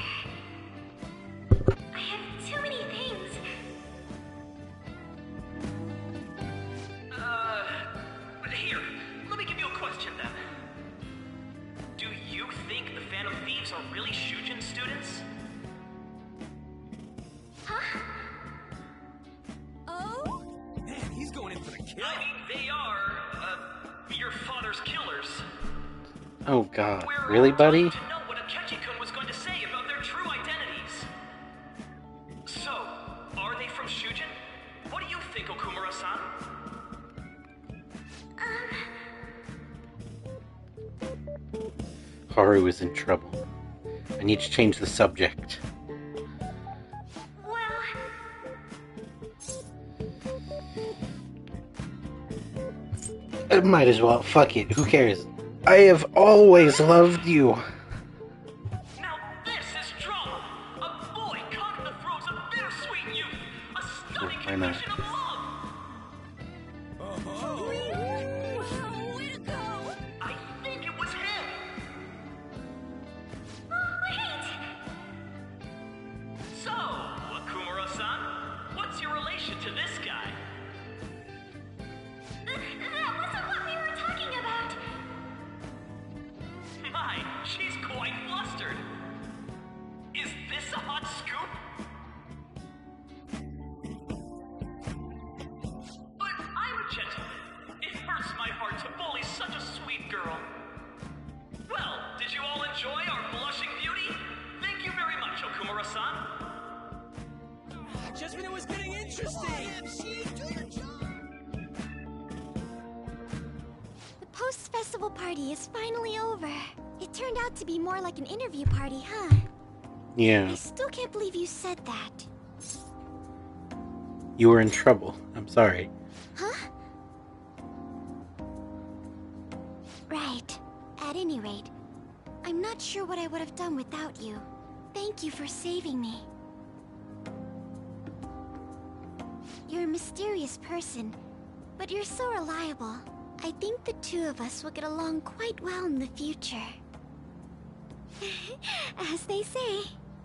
I have too many things. Here, let me give you a question then. Do you think the Phantom Thieves are really Shujin students? Huh? Oh? Man, he's going in for the kill. I mean, they are, your father's killers. Oh god, really, buddy? To know what Akechi-kun was going to say about their true identities. So, are they from Shujin? What do you think, Okumura-san? Haru is in trouble. I need to change the subject. I might as well. Fuck it. Who cares? I have always loved you. Now this is drama. A boy caught in the throes of bittersweet youth. A stunning Why not? confession of love. Way to go! I think it was him. Oh, wait! So, Akumura-san, what's your relation to this guy? That wasn't what we were talking about. My, she's quite flustered. Is this a hot scoop? But I'm a gentleman. It hurts my heart to bully such a sweet girl. Well, did you all enjoy our blushing beauty? Thank you very much, Okumura-san. Just when it was getting interesting. The post-festival party is finally over. It turned out to be more like an interview party, huh? Yeah. I still can't believe you said that. You were in trouble. I'm sorry. Huh? At any rate, I'm not sure what I would have done without you. Thank you for saving me. You're a mysterious person, but you're so reliable. I think the two of us will get along quite well in the future. As they say,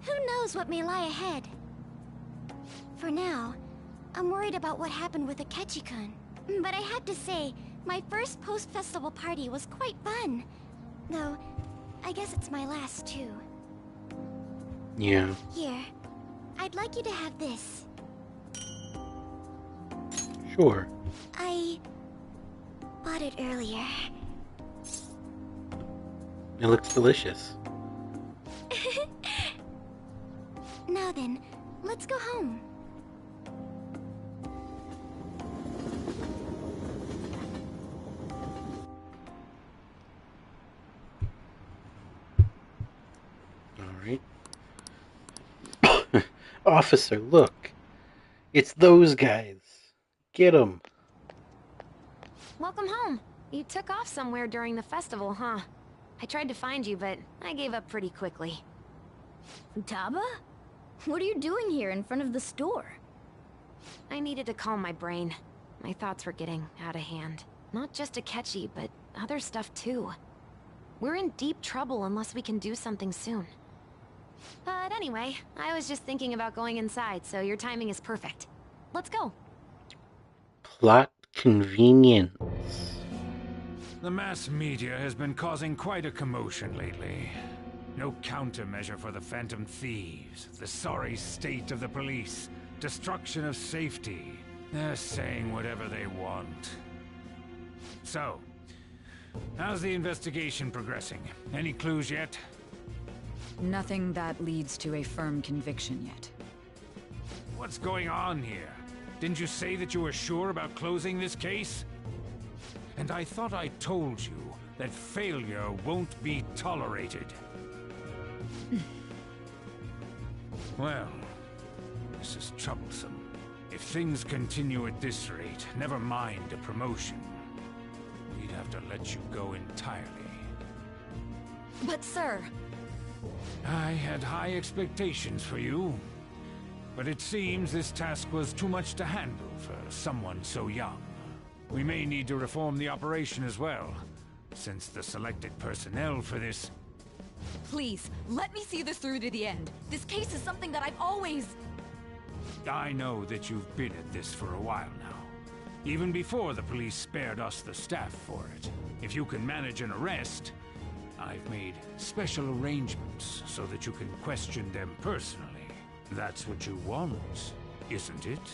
who knows what may lie ahead? For now, I'm worried about what happened with Akechi-kun. But I have to say, my first post-festival party was quite fun. Though, I guess it's my last too. Yeah. Here, I'd like you to have this. Sure. I bought it earlier. It looks delicious. Now then, let's go home. Alright. Officer, look. It's those guys. Get them. Welcome home. You took off somewhere during the festival, huh? I tried to find you, but I gave up pretty quickly. Taba? What are you doing here in front of the store? I needed to calm my brain. My thoughts were getting out of hand. Not just Akechi, but other stuff too. We're in deep trouble unless we can do something soon. But anyway, I was just thinking about going inside, so your timing is perfect. Let's go. Plot convenience. The mass media has been causing quite a commotion lately. No countermeasure for the Phantom Thieves, the sorry state of the police, destruction of safety. They're saying whatever they want. So, how's the investigation progressing? Any clues yet? Nothing that leads to a firm conviction yet. What's going on here? Didn't you say that you were sure about closing this case? And I thought I told you that failure won't be tolerated. Well, this is troublesome. If things continue at this rate, never mind a promotion. We'd have to let you go entirely. But sir... I had high expectations for you. But it seems this task was too much to handle for someone so young. We may need to reform the operation as well, since the selected personnel for this... Please, let me see this through to the end. This case is something that I've always... I know that you've been at this for a while now. Even before the police spared us the staff for it. If you can manage an arrest, I've made special arrangements so that you can question them personally. That's what you want, isn't it?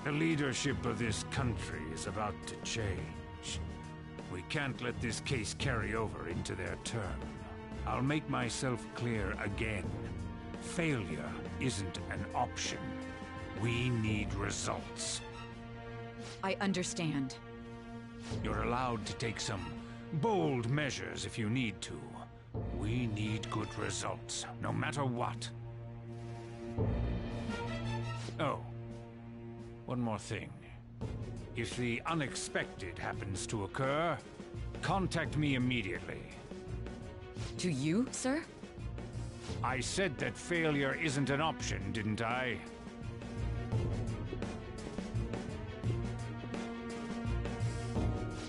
The leadership of this country is about to change. We can't let this case carry over into their term. I'll make myself clear again. Failure isn't an option. We need results. I understand. You're allowed to take some bold measures if you need to. We need good results, no matter what. Oh, one more thing. If the unexpected happens to occur, contact me immediately. To you, sir? I said that failure isn't an option, didn't I?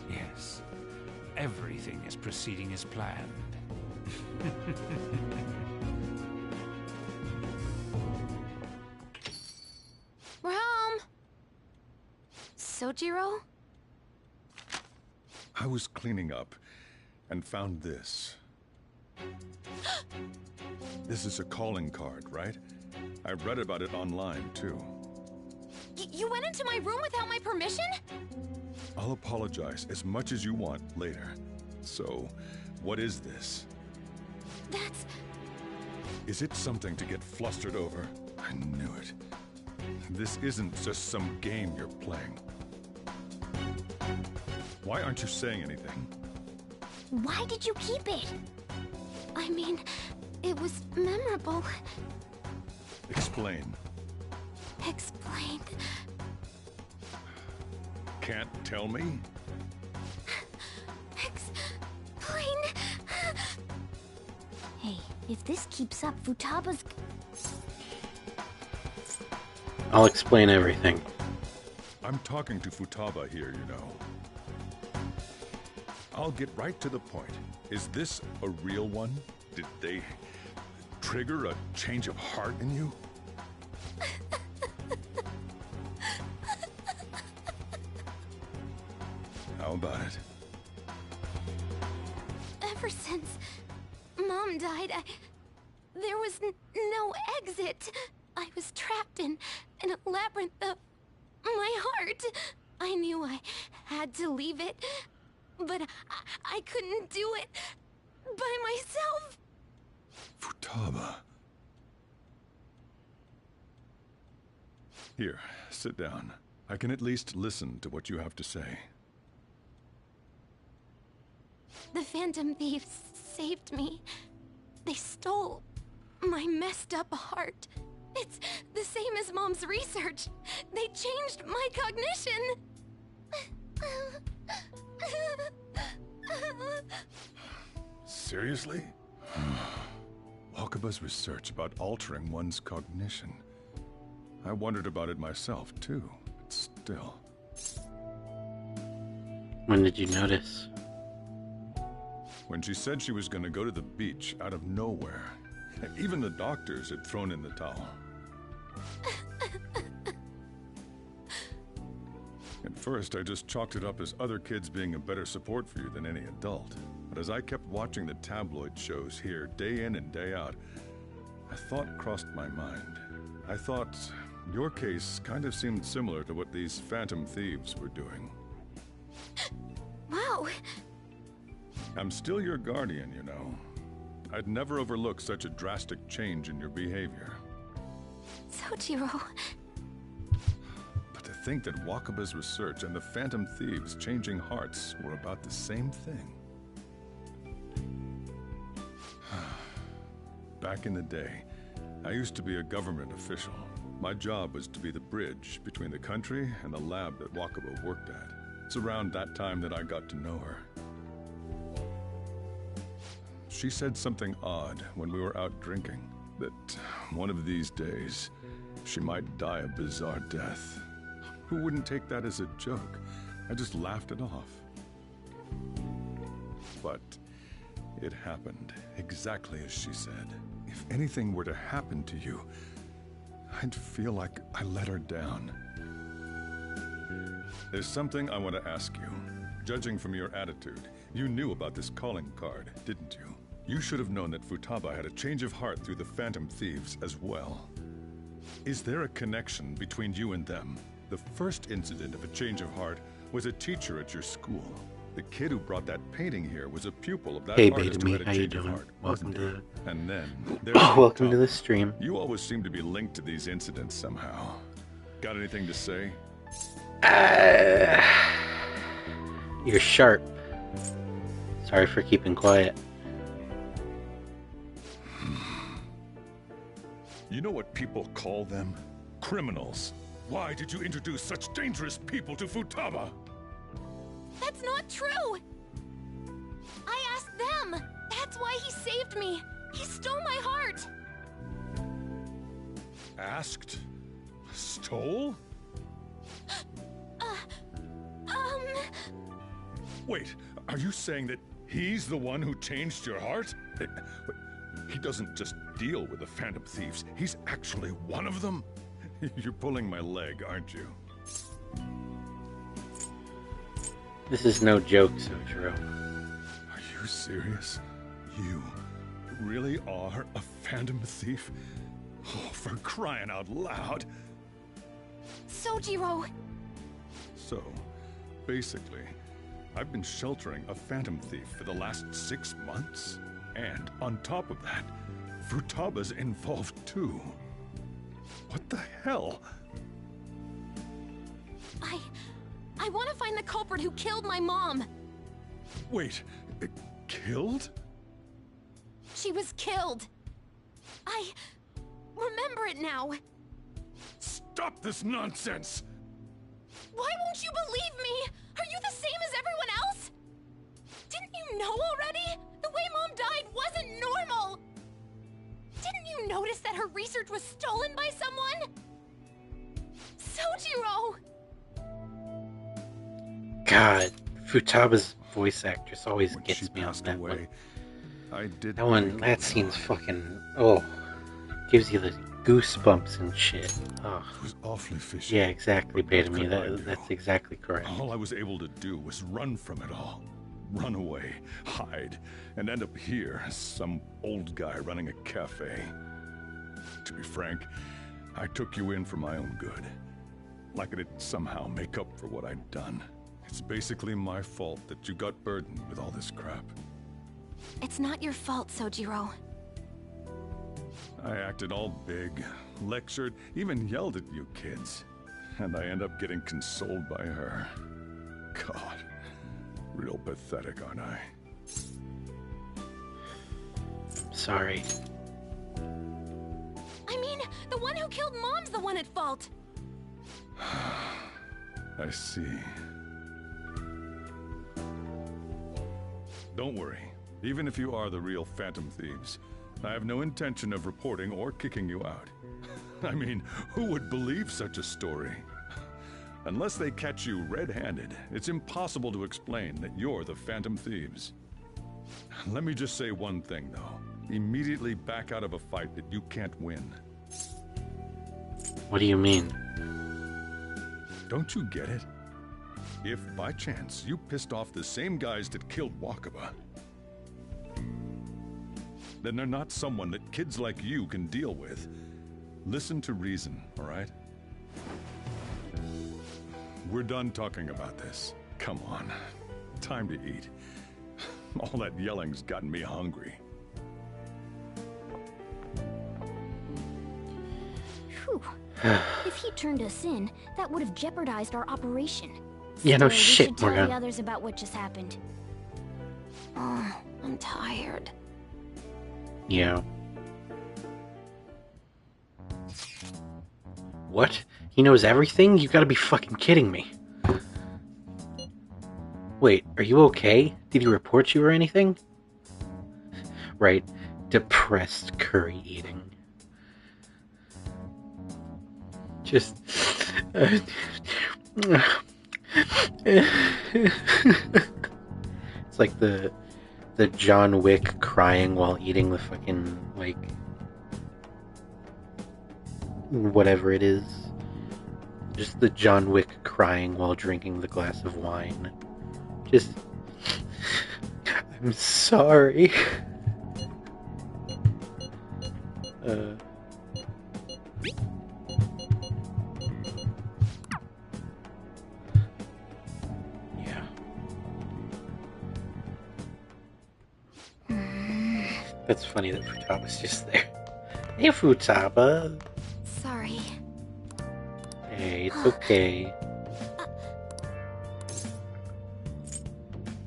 Yes. Everything is proceeding as planned. We're home! Sojiro? I was cleaning up and found this. This is a calling card, right? I read about it online, too. You went into my room without my permission? I'll apologize as much as you want later. So, what is this? That's... Is it something to get flustered over? I knew it. This isn't just some game you're playing. Why aren't you saying anything? Why did you keep it? I mean, it was memorable. Explain. Explain. Can't tell me? Explain. If this keeps up, Futaba's... I'll explain everything. I'm talking to Futaba here, you know. I'll get right to the point. Is this a real one? Did they trigger a change of heart in you? How about it? Ever since Mom died, there was no exit. I was trapped in a labyrinth of my heart. I knew I had to leave it, but I couldn't do it by myself. Futaba. Here, sit down. I can at least listen to what you have to say. The Phantom Thieves saved me. They stole my messed up heart. It's the same as Mom's research. They changed my cognition. Seriously? Wakaba's research about altering one's cognition. I wondered about it myself, too, but still. When did you notice? When she said she was going to go to the beach out of nowhere. Even the doctors had thrown in the towel. At first, I just chalked it up as other kids being a better support for you than any adult. But as I kept watching the tabloid shows here, day in and day out, a thought crossed my mind. I thought your case kind of seemed similar to what these Phantom Thieves were doing. Wow. I'm still your guardian, you know. I'd never overlook such a drastic change in your behavior. Sojiro. But to think that Wakaba's research and the Phantom Thieves changing hearts were about the same thing. Back in the day, I used to be a government official. My job was to be the bridge between the country and the lab that Wakaba worked at. It's around that time that I got to know her. She said something odd when we were out drinking, that one of these days, she might die a bizarre death. Who wouldn't take that as a joke? I just laughed it off. But it happened exactly as she said. If anything were to happen to you, I'd feel like I let her down. There's something I want to ask you. Judging from your attitude, you knew about this calling card, didn't you? You should have known that Futaba had a change of heart through the Phantom Thieves as well. Is there a connection between you and them? The first incident of a change of heart was a teacher at your school. The kid who brought that painting here was a pupil of that artist who had a change of heart. Welcome to the... And then welcome to the stream. You always seem to be linked to these incidents somehow. Got anything to say? You're sharp. Sorry for keeping quiet. You know what people call them? Criminals. Why did you introduce such dangerous people to Futaba? That's not true! I asked them! That's why he saved me! He stole my heart! Asked? Stole? Wait, are you saying that he's the one who changed your heart? He doesn't just deal with the Phantom Thieves, he's actually one of them? You're pulling my leg, aren't you? This is no joke, Sojiro. Are you serious? You really are a Phantom Thief? Oh, for crying out loud! Sojiro! So, basically, I've been sheltering a Phantom Thief for the last 6 months. And on top of that, Futaba's involved too. What the hell? I want to find the culprit who killed my mom. Wait, killed? She was killed. I remember it now. Stop this nonsense! Why won't you believe me? Are you the same as everyone else? Didn't you know already? The way Mom died wasn't normal. noticed that her research was stolen by someone? Sojiro! God, Futaba's voice actress always gets me on that one. That one, that scene's fucking, gives you the goosebumps and shit. Oh. It was awfully fishy. Yeah, exactly, Beta-Me. That's exactly correct. All I was able to do was run from it all. Run away, hide, and end up here as some old guy running a cafe. To be frank, I took you in for my own good. Like it'd somehow make up for what I'd done. It's basically my fault that you got burdened with all this crap. It's not your fault, Sojiro. I acted all big, lectured, even yelled at you kids. And I end up getting consoled by her. God, real pathetic, aren't I? Sorry. I mean, the one who killed Mom's the one at fault. I see. Don't worry. Even if you are the real Phantom Thieves, I have no intention of reporting or kicking you out. I mean, who would believe such a story? Unless they catch you red-handed, it's impossible to explain that you're the Phantom Thieves. Let me just say one thing, though. Immediately back out of a fight that you can't win. What do you mean? Don't you get it? If, by chance, you pissed off the same guys that killed Wakaba, then they're not someone that kids like you can deal with. Listen to reason, all right? We're done talking about this. Come on. Time to eat. All that yelling's gotten me hungry. Whew. If he turned us in, that would have jeopardized our operation. Yeah, no Still, shit, we should tell Morgan. the others about what just happened. Oh, I'm tired. Yeah. What? He knows everything? You gotta be fucking kidding me. Wait, are you okay? Did he report you or anything? Right. Depressed curry eating. Just... It's like the John Wick crying while eating the fucking, like, whatever it is. Just the John Wick crying while drinking the glass of wine. Just, I'm sorry. Yeah. That's funny that Futaba's just there. Hey, Futaba. Sorry. Hey, it's okay.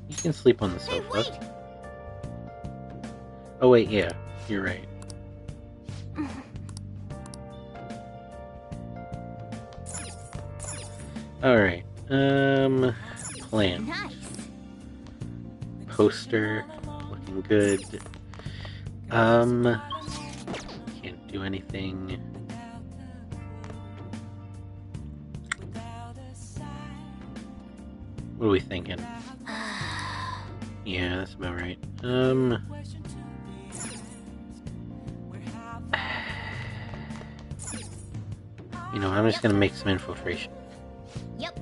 You can sleep on the sofa. Hey, wait! Oh wait, yeah, you're right. Alright, plan. Nice. Poster, looking good. Can't do anything. What are we thinking? Yeah, that's about right. You know, I'm just gonna make some infiltration. Yep.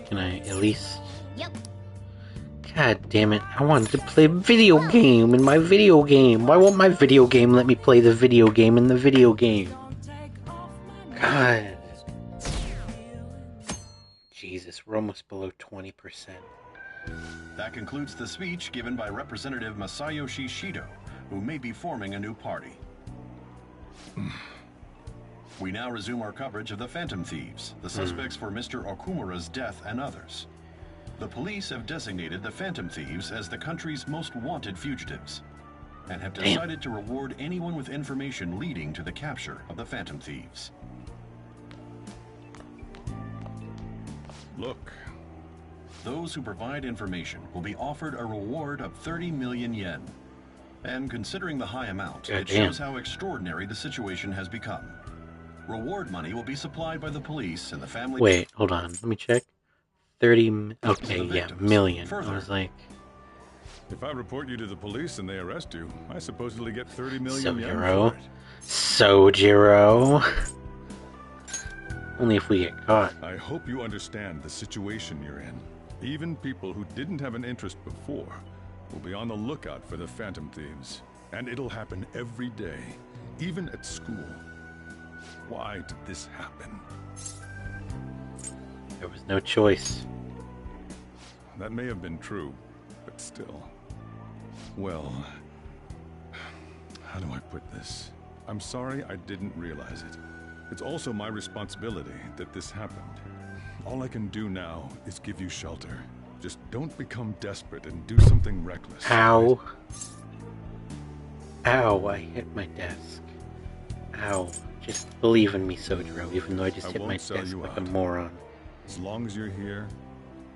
Can I at least... Yep. God damn it, I wanted to play a video game in my video game. Why won't my video game let me play the video game in the video game? God. Jesus, we're almost below 20%. That concludes the speech given by Representative Masayoshi Shido, who may be forming a new party. We now resume our coverage of the Phantom Thieves, the suspects for Mr. Okumura's death and others. The police have designated the Phantom Thieves as the country's most wanted fugitives, and have decided to reward anyone with information leading to the capture of the Phantom Thieves. Look, Those who provide information will be offered a reward of 30 million yen. And considering the high amount, it shows how extraordinary the situation has become. Reward money will be supplied by the police and the family... Wait, hold on. Let me check. 30... Okay, yeah, million. Further, I was like... If I report you to the police and they arrest you, I supposedly get 30 million yen Sojiro. for it. Sojiro. Only if we get caught. I hope you understand the situation you're in. Even people who didn't have an interest before will be on the lookout for the Phantom Thieves. And it'll happen every day, even at school. Why did this happen? There was no choice. That may have been true, but still. Well, how do I put this? I'm sorry I didn't realize it. It's also my responsibility that this happened. All I can do now is give you shelter. Just don't become desperate and do something reckless. Ow. Ow, I hit my desk. Ow. Just believe in me, Sojiro, even though I just hit my desk like a moron. As long as you're here,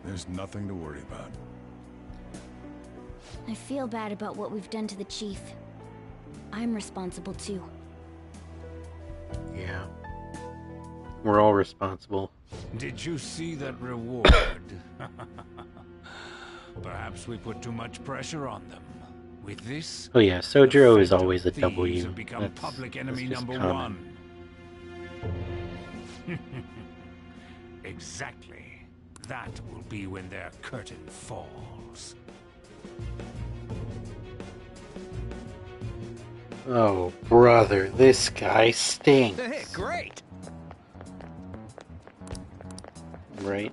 there's nothing to worry about. I feel bad about what we've done to the chief. I'm responsible too. Yeah. We're all responsible. Did you see that reward? Perhaps we put too much pressure on them. With this, oh yeah, Sojiro is always a W. have become public enemy that's just number common. 1. Exactly. That will be when their curtain falls. Oh, brother, this guy stinks. Hey, great! Right?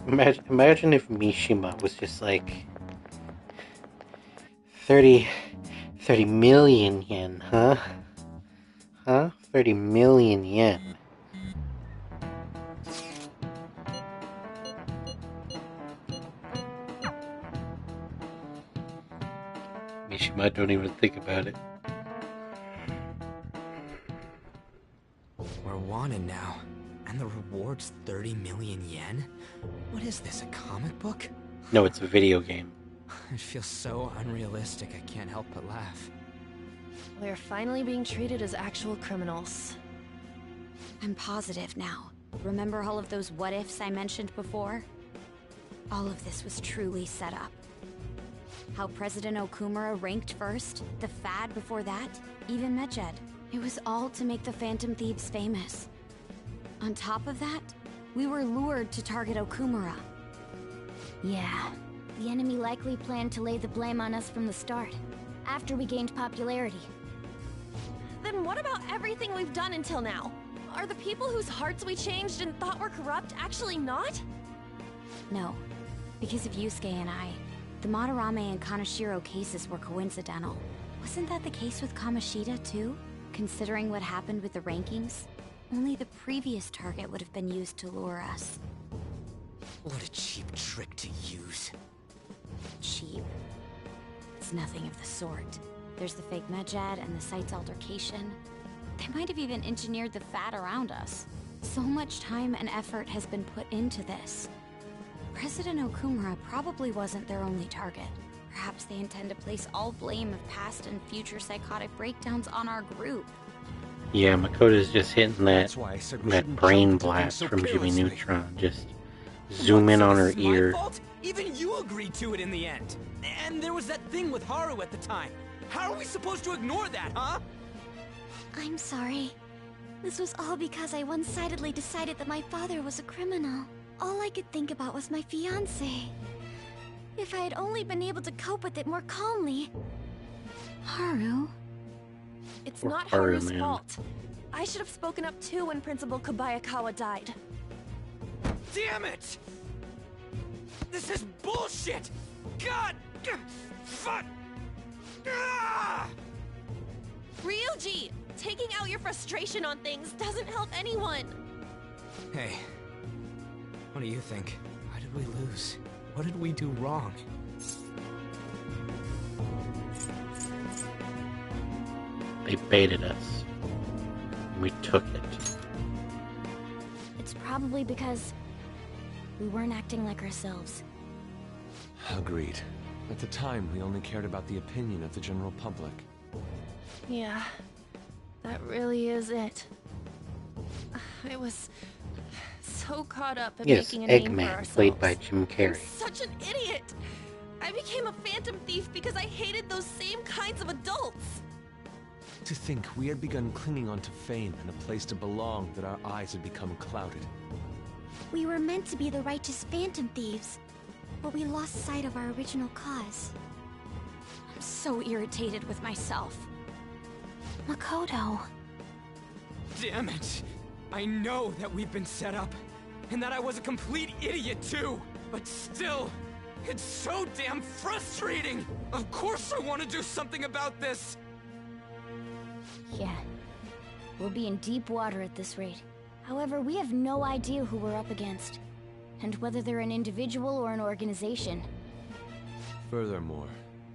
Imagine if Mishima was just like 30 million yen, huh? Huh? 30 million yen. Mishima, don't even think about it. We're wanted now. And the reward's 30 million yen? What is this, a comic book? No, it's a video game. It feels so unrealistic, I can't help but laugh. We're finally being treated as actual criminals. I'm positive now. Remember all of those what-ifs I mentioned before? All of this was truly set up. How President Okumura ranked first, the Fad before that, even Medjed. It was all to make the Phantom Thieves famous. On top of that, we were lured to target Okumura. Yeah, the enemy likely planned to lay the blame on us from the start, after we gained popularity. Then what about everything we've done until now? Are the people whose hearts we changed and thought were corrupt actually not? No, because of Yusuke and I, the Madarame and Kaneshiro cases were coincidental. Wasn't that the case with Kamoshida too? Considering what happened with the rankings? Only the previous target would have been used to lure us. What a cheap trick to use. Cheap? It's nothing of the sort. There's the fake Medjed and the site's altercation. They might have even engineered the Fad around us. So much time and effort has been put into this. President Okumura probably wasn't their only target. Perhaps they intend to place all blame of past and future psychotic breakdowns on our group. Yeah, Makoto's just hitting that brain blast from Jimmy Neutron. Just zoom in on her ear. Even you agreed to it in the end. And there was that thing with Haru at the time. How are we supposed to ignore that, huh? I'm sorry. This was all because I one-sidedly decided that my father was a criminal. All I could think about was my fiancé. If I had only been able to cope with it more calmly. Haru? It's not Haru's fault. I should have spoken up too when Principal Kobayakawa died. Damn it! This is bullshit! God! Fuck! Ah! Ryuji! Taking out your frustration on things doesn't help anyone! Hey, what do you think? Why did we lose? What did we do wrong? They baited us. We took it. It's probably because We weren't acting like ourselves. Agreed. At the time, we only cared about the opinion of the general public. Yeah, that really is it. I was so caught up in Yes, making a name for Eggman, ourselves. played by Jim I'm Carrey. such an idiot! I became a phantom thief because I hated those same kinds of adults! To think we had begun clinging onto fame and a place to belong, that our eyes had become clouded. We were meant to be the righteous phantom thieves, but we lost sight of our original cause. I'm so irritated with myself. Makoto. Damn it! I know that we've been set up, and that I was a complete idiot too! But still, it's so damn frustrating! Of course I want to do something about this! Yeah. We'll be in deep water at this rate. However, we have no idea who we're up against, and whether they're an individual or an organization. Furthermore,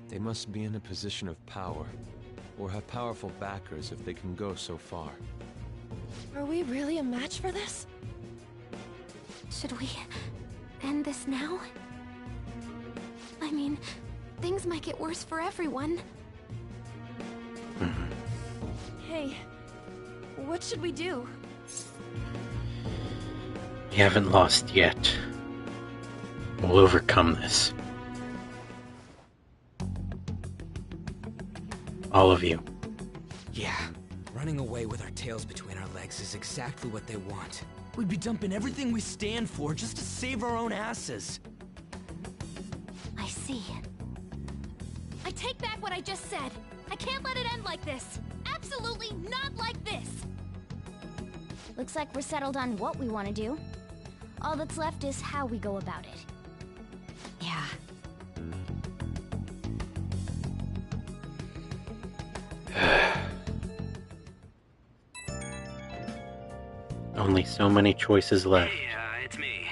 they must be in a position of power, or have powerful backers if they can go so far. Are we really a match for this? Should we end this now? I mean, things might get worse for everyone. Hey, what should we do? You haven't lost yet. We'll overcome this. All of you. Yeah, running away with our tails between our legs is exactly what they want. We'd be dumping everything we stand for just to save our own asses. I see. I take back what I just said. I can't let it end like this. Absolutely not like this. Looks like we're settled on what we want to do. All that's left is how we go about it. Yeah. Only so many choices left. Hey, it's me.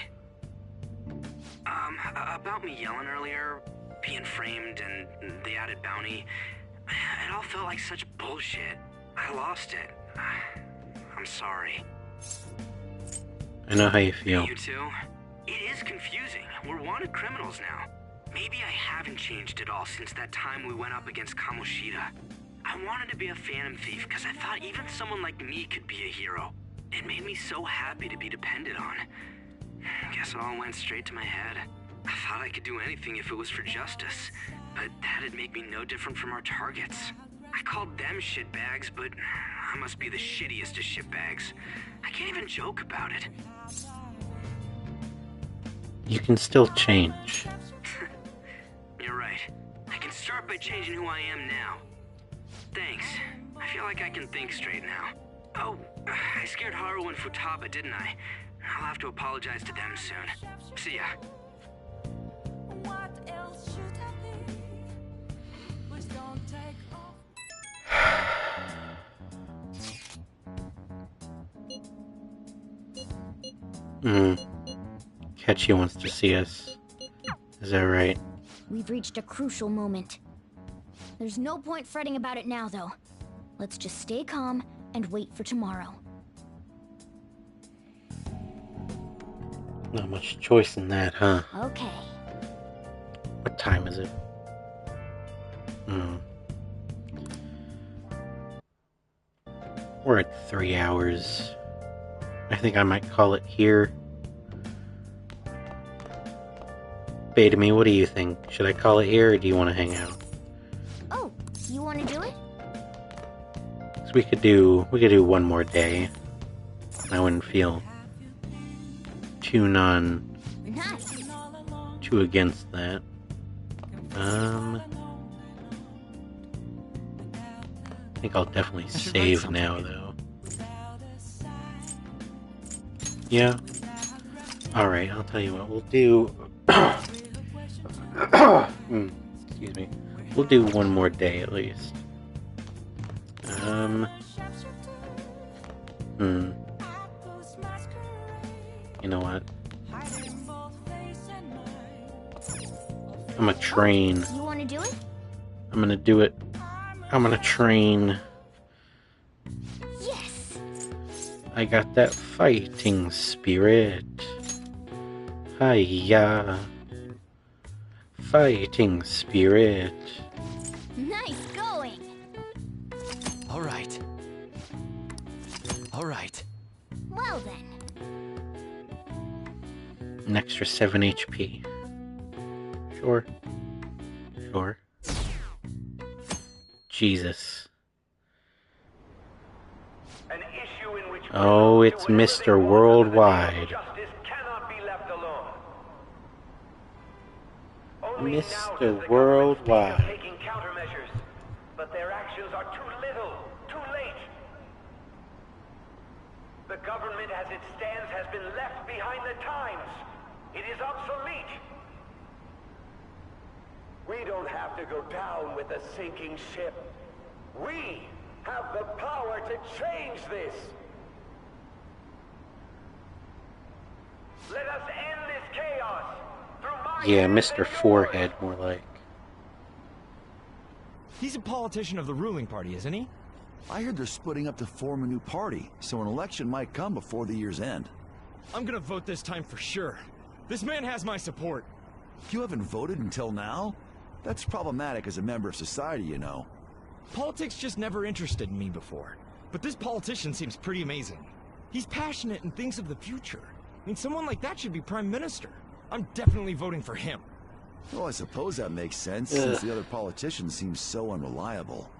About me yelling earlier, being framed, and the added bounty, it all felt like such bullshit. I lost it. I'm sorry. I know how you feel. You too? It is confusing. We're wanted criminals now. Maybe I haven't changed at all since that time we went up against Kamoshida. I wanted to be a phantom thief because I thought even someone like me could be a hero. It made me so happy to be depended on. Guess it all went straight to my head. I thought I could do anything if it was for justice, but that'd make me no different from our targets. I called them shitbags, but I must be the shittiest of shitbags. I can't even joke about it. You can still change. You're right. I can start by changing who I am now. Thanks. I feel like I can think straight now. Oh, I scared Haru and Futaba, didn't I? I'll have to apologize to them soon. See ya. Ketchy wants to see us. Is that right? We've reached a crucial moment. There's no point fretting about it now, though. Let's just stay calm and wait for tomorrow. Not much choice in that, huh? Okay. What time is it? We're at 3 hours. I think I might call it here. Beta-me, what do you think? Should I call it here, or do you want to hang out? Oh, you want to do it? So we could do one more day. I wouldn't feel too against that. I think I'll definitely save now, though. Yeah. Alright, I'll tell you what, we'll do... Excuse me. We'll do one more day, at least. You know what? I'm gonna train. You want to do it? I'm gonna do it. I'm gonna train. Yes! I got that fighting spirit. Hiya. Fighting spirit. Nice going! Alright. Alright. Well then. An extra 7 HP. Sure. Sure. Jesus. Oh, it's Mr. Worldwide. Mr. Worldwide. Taking countermeasures, but their actions are too little, too late. The government as it stands has been left behind the times. It is obsolete. We don't have to go down with a sinking ship. We have the power to change this. Let us end this chaos. Yeah, Mr. Forehead, more like. He's a politician of the ruling party, isn't he? I heard they're splitting up to form a new party, so an election might come before the year's end. I'm gonna vote this time for sure. This man has my support. You haven't voted until now? That's problematic as a member of society, you know. Politics just never interested me before. But this politician seems pretty amazing. He's passionate and thinks of the future. I mean, someone like that should be prime minister. I'm definitely voting for him. Well, I suppose that makes sense, since the other politicians seem so unreliable.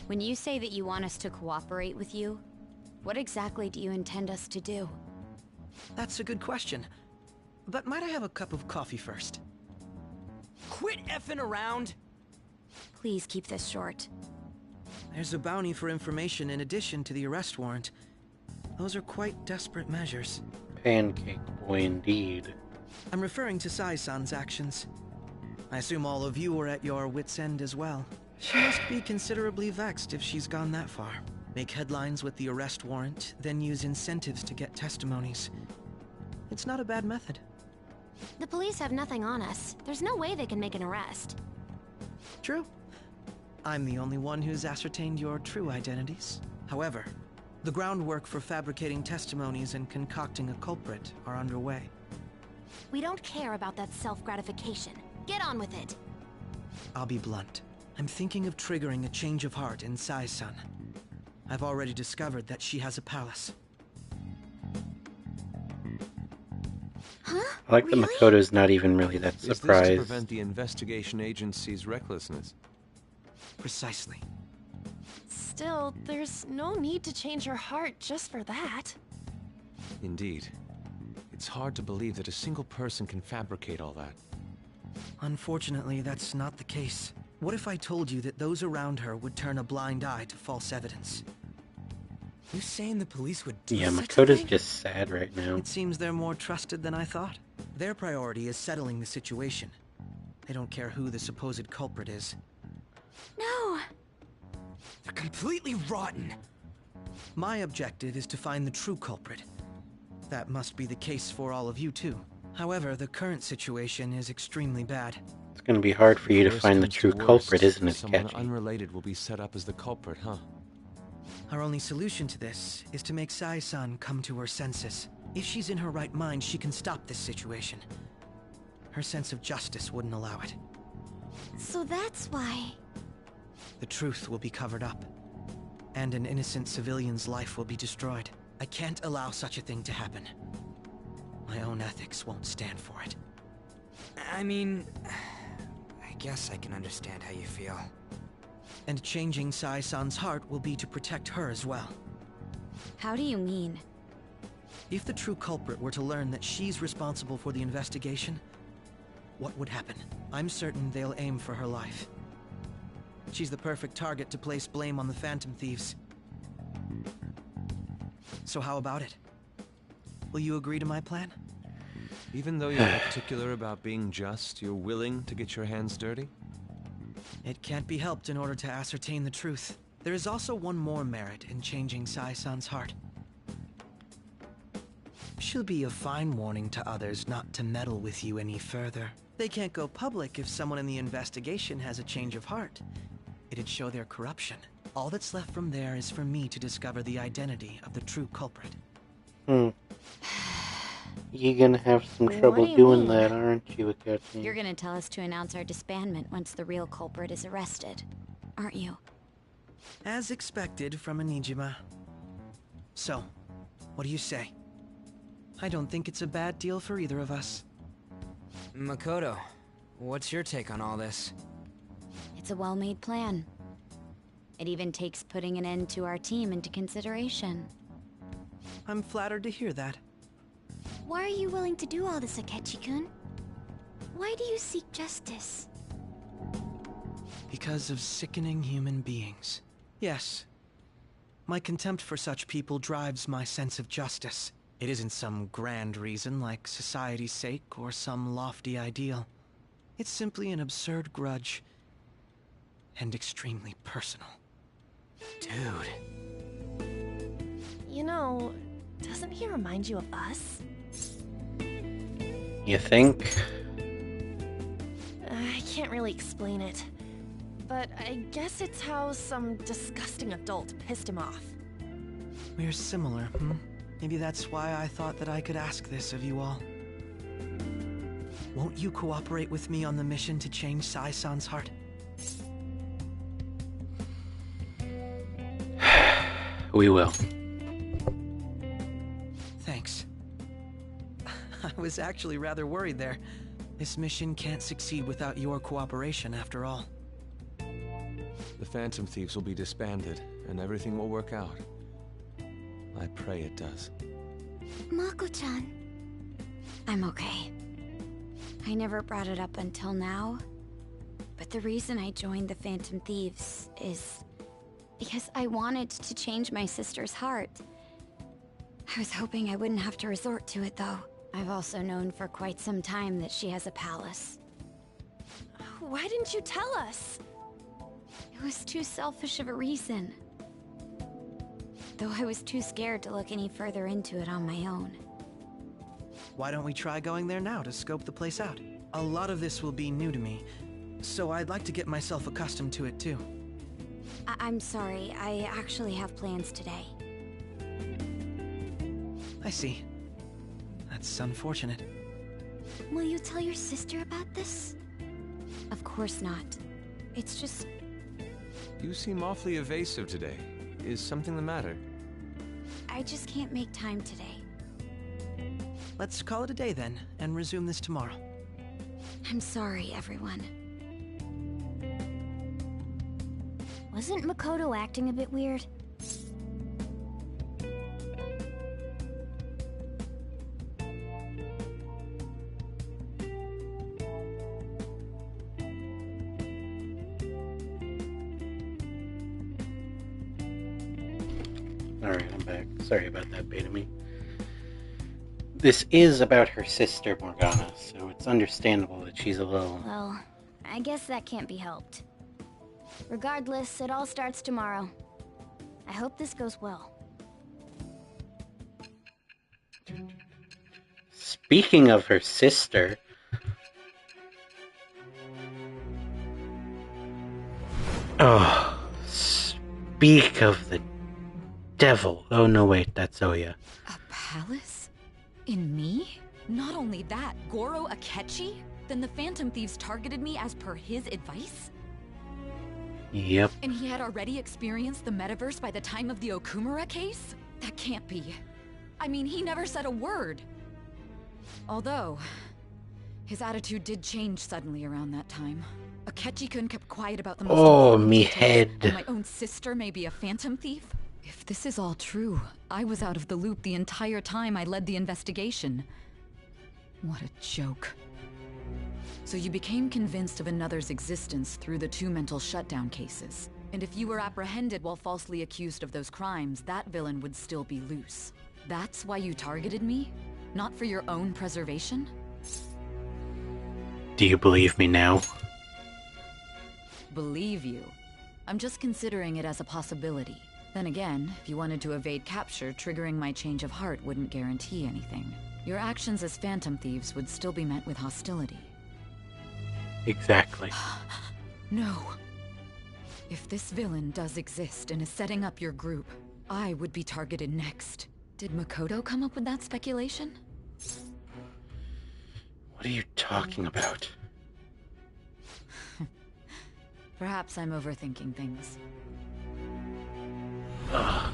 When you say that you want us to cooperate with you, what exactly do you intend us to do? That's a good question. But might I have a cup of coffee first? Quit effing around! Please keep this short. There's a bounty for information in addition to the arrest warrant. Those are quite desperate measures. Pancake boy indeed. I'm referring to Sai-san's actions. I assume all of you are at your wits' end as well. She must be considerably vexed if she's gone that far. Make headlines with the arrest warrant, then use incentives to get testimonies. It's not a bad method. The police have nothing on us. There's no way they can make an arrest. True. I'm the only one who's ascertained your true identities. However, the groundwork for fabricating testimonies and concocting a culprit are underway. We don't care about that self-gratification. Get on with it. I'll be blunt. I'm thinking of triggering a change of heart in Sai-san. I've already discovered that she has a palace. I like that Makoto's not even really that surprised. Is this to prevent the investigation agency's recklessness? Precisely. Still, there's no need to change her heart just for that. Indeed. It's hard to believe that a single person can fabricate all that. Unfortunately, that's not the case. What if I told you that those around her would turn a blind eye to false evidence? You saying the police would do Yeah, such a Makoto's thing? just sad right now. It seems they're more trusted than I thought. Their priority is settling the situation. They don't care who the supposed culprit is. No! They're completely rotten! My objective is to find the true culprit. That must be the case for all of you too. However, the current situation is extremely bad. It's going to be hard for you to find the true culprit, isn't it, Someone Catchy? unrelated will be set up as the culprit, huh? Our only solution to this is to make Sai-san come to her senses. If she's in her right mind, she can stop this situation. Her sense of justice wouldn't allow it. So that's why... The truth will be covered up, and an innocent civilian's life will be destroyed. I can't allow such a thing to happen. My own ethics won't stand for it. I mean... I guess I can understand how you feel. And changing Sai-san's heart will be to protect her as well. How do you mean? If the true culprit were to learn that she's responsible for the investigation, what would happen? I'm certain they'll aim for her life. She's the perfect target to place blame on the Phantom Thieves. So how about it? Will you agree to my plan? Even though you're particular about being just, you're willing to get your hands dirty? It can't be helped in order to ascertain the truth. There is also one more merit in changing Sai-san's heart. She'll be a fine warning to others not to meddle with you any further. They can't go public if someone in the investigation has a change of heart. It'd show their corruption. All that's left from there is for me to discover the identity of the true culprit. You're gonna have some What trouble do you doing mean? that, aren't you, Akatsuki? You're gonna tell us to announce our disbandment once the real culprit is arrested, aren't you? As expected from Anijima. So, what do you say? I don't think it's a bad deal for either of us. Makoto, what's your take on all this? It's a well-made plan. It even takes putting an end to our team into consideration. I'm flattered to hear that. Why are you willing to do all this, Akechi-kun? Why do you seek justice? Because of sickening human beings. Yes. My contempt for such people drives my sense of justice. It isn't some grand reason like society's sake or some lofty ideal. It's simply an absurd grudge. And extremely personal. Dude. You know, doesn't he remind you of us? You think? I can't really explain it. But I guess it's how some disgusting adult pissed him off. We're similar, Maybe that's why I thought that I could ask this of you all. Won't you cooperate with me on the mission to change Sai-san's heart? We will. Thanks. I was actually rather worried there. This mission can't succeed without your cooperation, after all. The Phantom Thieves will be disbanded, and everything will work out. I pray it does. Mako-chan. I'm okay. I never brought it up until now, but the reason I joined the Phantom Thieves is because I wanted to change my sister's heart. I was hoping I wouldn't have to resort to it, though. I've also known for quite some time that she has a palace. Why didn't you tell us? It was too selfish of a reason. Though I was too scared to look any further into it on my own. Why don't we try going there now to scope the place out? A lot of this will be new to me, so I'd like to get myself accustomed to it too. I'm sorry, I actually have plans today. I see. That's unfortunate. Will you tell your sister about this? Of course not. It's just... You seem awfully evasive today. Is something the matter? I just can't make time today. Let's call it a day then, and resume this tomorrow. I'm sorry, everyone. Wasn't Makoto acting a bit weird? Alright, I'm back. Sorry about that, Beta-Me. This is about her sister, Morgana, so it's understandable that she's a little... Well, I guess that can't be helped. Regardless, it all starts tomorrow. I hope this goes well. Speaking of her sister... Oh, speak of the devil. Oh, no, wait, that's Oya. A palace? In me? Not only that, Goro Akechi? Then the Phantom Thieves targeted me as per his advice? Yep. And he had already experienced the metaverse by the time of the Okumura case? That can't be. I mean, he never said a word. Although, his attitude did change suddenly around that time. Akechi-kun kept quiet about the most important me details, head. and my own sister may be a phantom thief? If this is all true, I was out of the loop the entire time I led the investigation. What a joke. So you became convinced of another's existence through the 2 mental shutdown cases. And if you were apprehended while falsely accused of those crimes, that villain would still be loose. That's why you targeted me? Not for your own preservation? Do you believe me now? Believe you. I'm just considering it as a possibility. Then again, if you wanted to evade capture, triggering my change of heart wouldn't guarantee anything. Your actions as Phantom Thieves would still be met with hostility. Exactly. No. If this villain does exist and is setting up your group, I would be targeted next. Did Makoto come up with that speculation? What are you talking about? Perhaps I'm overthinking things. Ugh.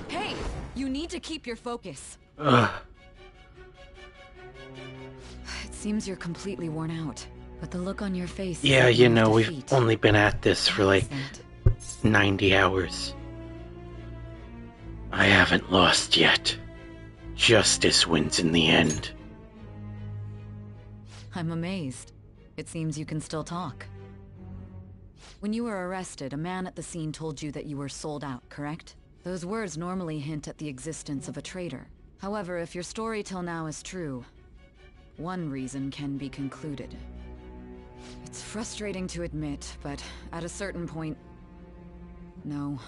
Hey! You need to keep your focus. Ugh. It seems you're completely worn out, but the look on your face... Yeah, you know, we've only been at this for like 90 hours. I haven't lost yet. Justice wins in the end. I'm amazed. It seems you can still talk. When you were arrested, a man at the scene told you that you were sold out, correct? Those words normally hint at the existence of a traitor. However, if your story till now is true, one reason can be concluded. It's frustrating to admit, but at a certain point... No,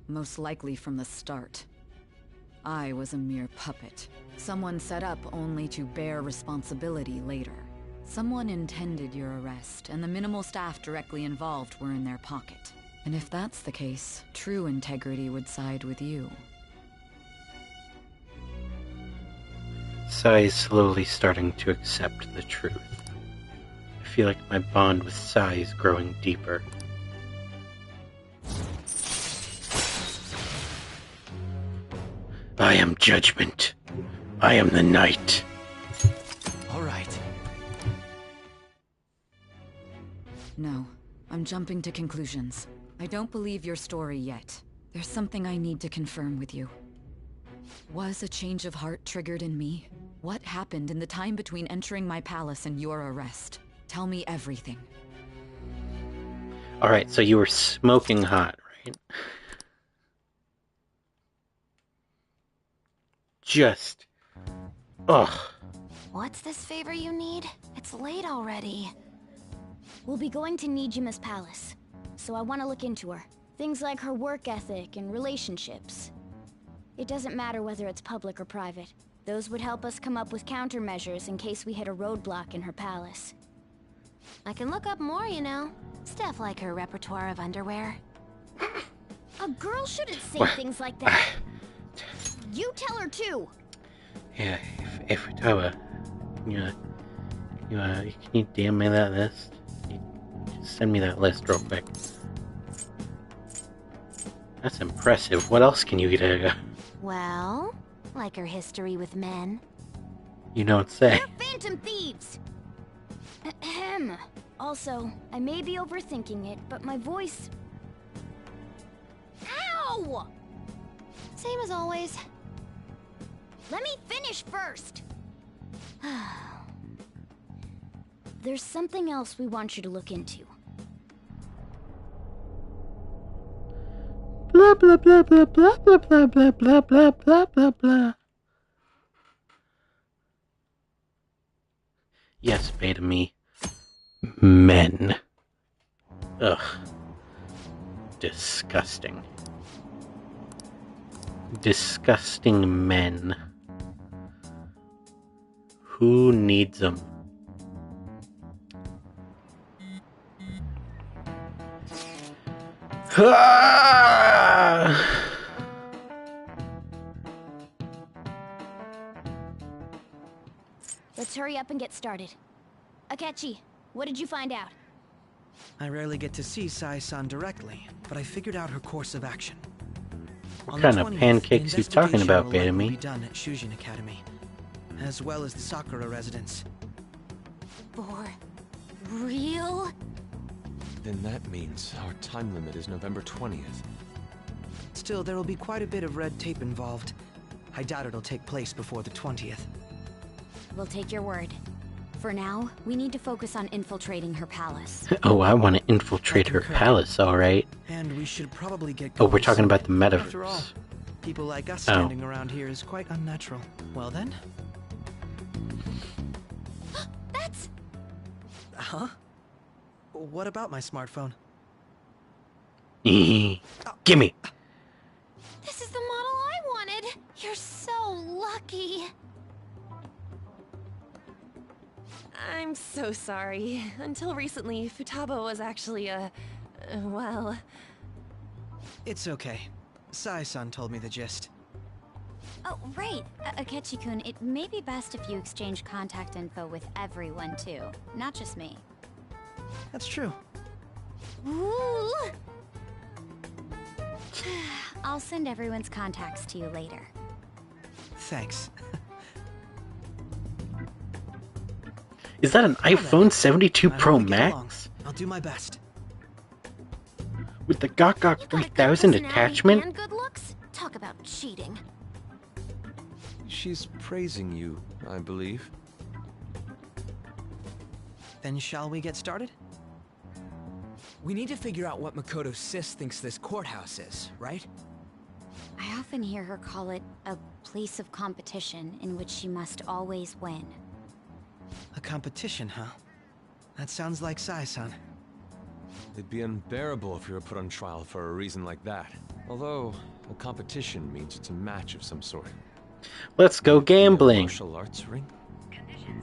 most likely from the start. I was a mere puppet. Someone set up only to bear responsibility later. Someone intended your arrest, and the minimal staff directly involved were in their pocket. And if that's the case, true integrity would side with you. Sai is slowly starting to accept the truth. I feel like my bond with Sai is growing deeper. I am judgment. I am the night. All right. No, I'm jumping to conclusions. I don't believe your story yet. There's something I need to confirm with you. Was a change of heart triggered in me? What happened in the time between entering my palace and your arrest? Tell me everything. Alright, so you were smoking hot, right? Just... Ugh. What's this favor you need? It's late already. We'll be going to Nijima's palace, so I want to look into her. Things like her work ethic and relationships. It doesn't matter whether it's public or private. Those would help us come up with countermeasures in case we hit a roadblock in her palace. I can look up more, you know. Stuff like her repertoire of underwear. A girl shouldn't say things like that. You tell her too. Yeah, if Toa, can you DM me that list? Just send me that list real quick. That's impressive. What else can you do? Well, like her history with men. You don't say. They're phantom thieves! Ahem. Also, I may be overthinking it, but my voice... Ow! Same as always. Let me finish first! There's something else we want you to look into. Blah blah blah blah blah blah blah blah blah blah blah blah blah. Yes, beta me. Men. Ugh. Disgusting. Disgusting men. Who needs them? Let's hurry up and get started. Akechi, what did you find out? I rarely get to see Sai-san directly, but I figured out her course of action. What kind of pancakes you talking about, Beta Me? Be done at Shujin Academy, as well as the Sakura residence. For real? Then that means our time limit is November 20th. Still, there will be quite a bit of red tape involved. I doubt it'll take place before the 20th. We'll take your word. For now, we need to focus on infiltrating her palace. Oh, I want to infiltrate her palace, alright. And we should probably get Oh, going we're talking soon. about the metaverse. After all, people like us standing around here is quite unnatural. Well then. That's... Huh? What about my smartphone? Gimme! This is the model I wanted! You're so lucky! I'm so sorry. Until recently, Futaba was actually well... It's okay. Sai-san told me the gist. Oh, right. Akechi-kun, it may be best if you exchange contact info with everyone, too. Not just me. That's true. Ooh. I'll send everyone's contacts to you later. Thanks. Is that an iPhone 72 Pro Max? I'll do my best. With the Gok 3000 attachment? And good looks? Talk about cheating. She's praising you, I believe. Then shall we get started? We need to figure out what Makoto Sis thinks this courthouse is, right? I often hear her call it a place of competition in which she must always win. A competition, huh? That sounds like Sai-san. It'd be unbearable if you were put on trial for a reason like that. Although, a competition means it's a match of some sort. Let's go gambling. Martial arts ring?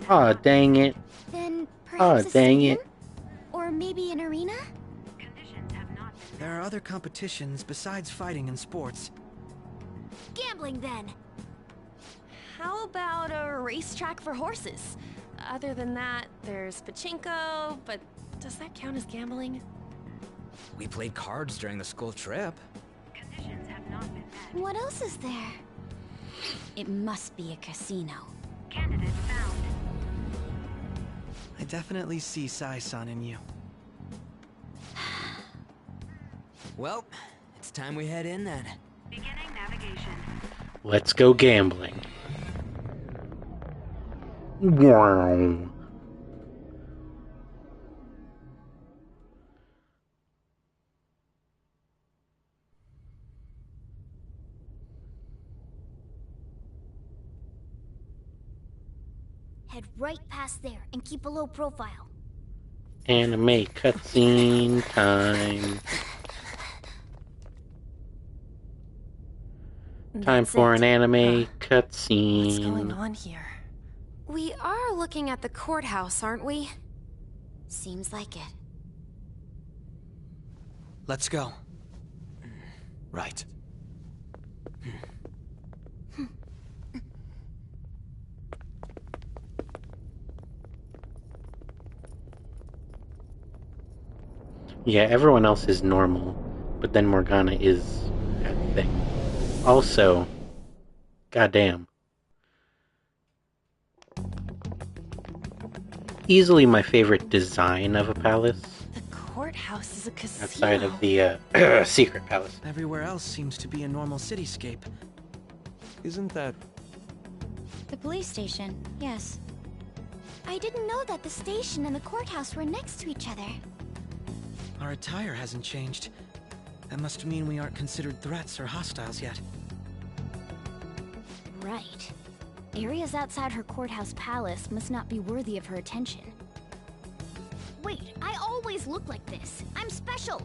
Aw, dang it. Then perhaps Aw, a dang stadium? it. Or maybe an arena? There are other competitions besides fighting and sports. Gambling, then. How about a racetrack for horses? Other than that, there's pachinko, but does that count as gambling? We played cards during the school trip. What else is there? It must be a casino. I definitely see Sai-san in you. Well, it's time we head in then. Beginning navigation. Let's go gambling. Wow. Head right past there and keep a low profile. Anime cutscene time. Time for an anime cutscene. What's going on here? We are looking at the courthouse, aren't we? Seems like it. Let's go. Right. Yeah, everyone else is normal, but then Morgana is that thing. Also, goddamn. Easily my favorite design of a palace. The courthouse is a casino. Outside of the secret palace. Everywhere else seems to be a normal cityscape. Isn't that... The police station, yes. I didn't know that the station and the courthouse were next to each other. Our attire hasn't changed. That must mean we aren't considered threats or hostiles yet. Right. Areas outside her courthouse palace must not be worthy of her attention. Wait, I always look like this. I'm special.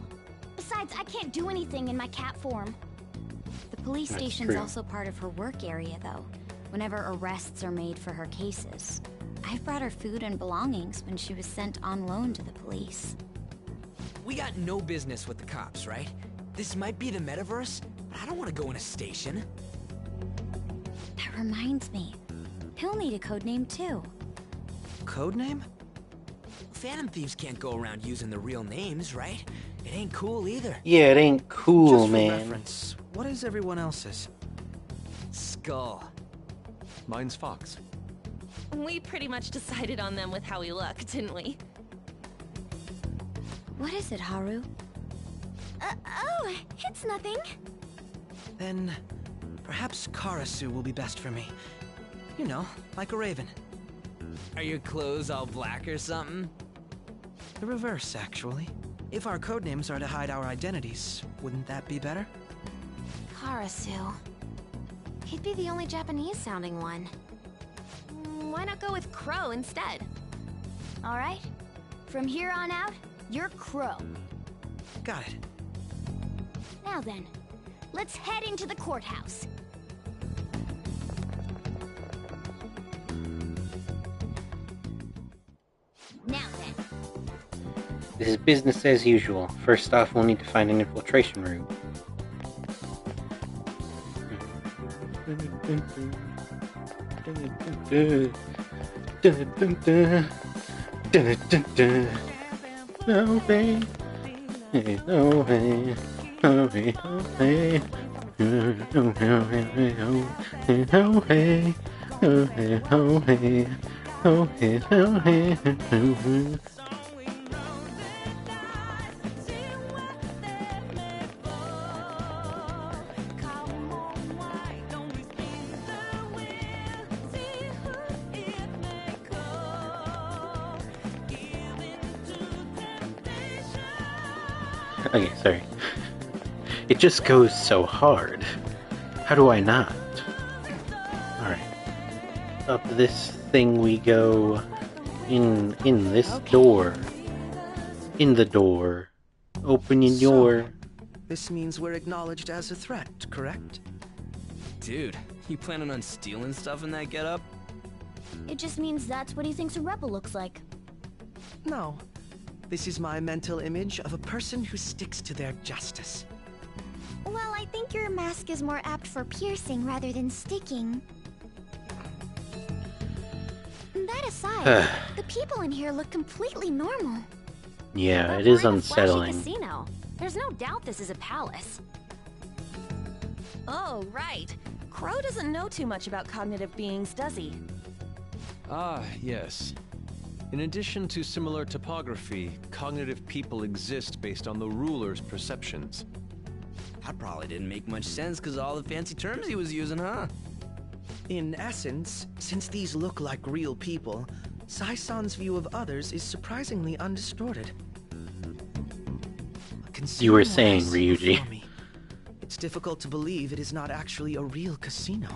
Besides, I can't do anything in my cat form. The police That's station's true. also part of her work area, though, whenever arrests are made for her cases. I've brought her food and belongings when she was sent on loan to the police. We got no business with the cops, right? This might be the metaverse, but I don't want to go in a station. That reminds me. He'll need a codename, too. Codename? Phantom thieves can't go around using the real names, right? It ain't cool either. Yeah, it ain't cool, Just for man. reference, what is everyone else's? Skull. Mine's Fox. We pretty much decided on them with how we look, didn't we? What is it, Haru? Oh, it's nothing. Then, perhaps Karasu will be best for me. You know, like a raven. Are your clothes all black or something? The reverse, actually. If our codenames are to hide our identities, wouldn't that be better? Karasu. He'd be the only Japanese-sounding one. Why not go with Crow instead? All right. From here on out, you're Crow. Got it. Now then, let's head into the courthouse. This is business as usual. First off, we'll need to find an infiltration route. No way. No way. No way. No way. No way. No way. Okay, sorry. It just goes so hard. How do I not? Alright. Up this thing we go. In this door. In the door. Opening your... This means we're acknowledged as a threat, correct? Dude, you planning on stealing stuff in that getup? It just means that's what he thinks a rebel looks like. No. This is my mental image of a person who sticks to their justice. Well, I think your mask is more apt for piercing rather than sticking. That aside, the people in here look completely normal. Yeah, But it is we're in a flashy unsettling. casino. There's no doubt this is a palace. Oh, right. Crow doesn't know too much about cognitive beings, does he? Ah, yes. In addition to similar topography, cognitive people exist based on the ruler's perceptions. That probably didn't make much sense because of all the fancy terms he was using, huh? In essence, since these look like real people, Sai-san's view of others is surprisingly undistorted. You were saying, Ryuji. It's difficult to believe it is not actually a real casino.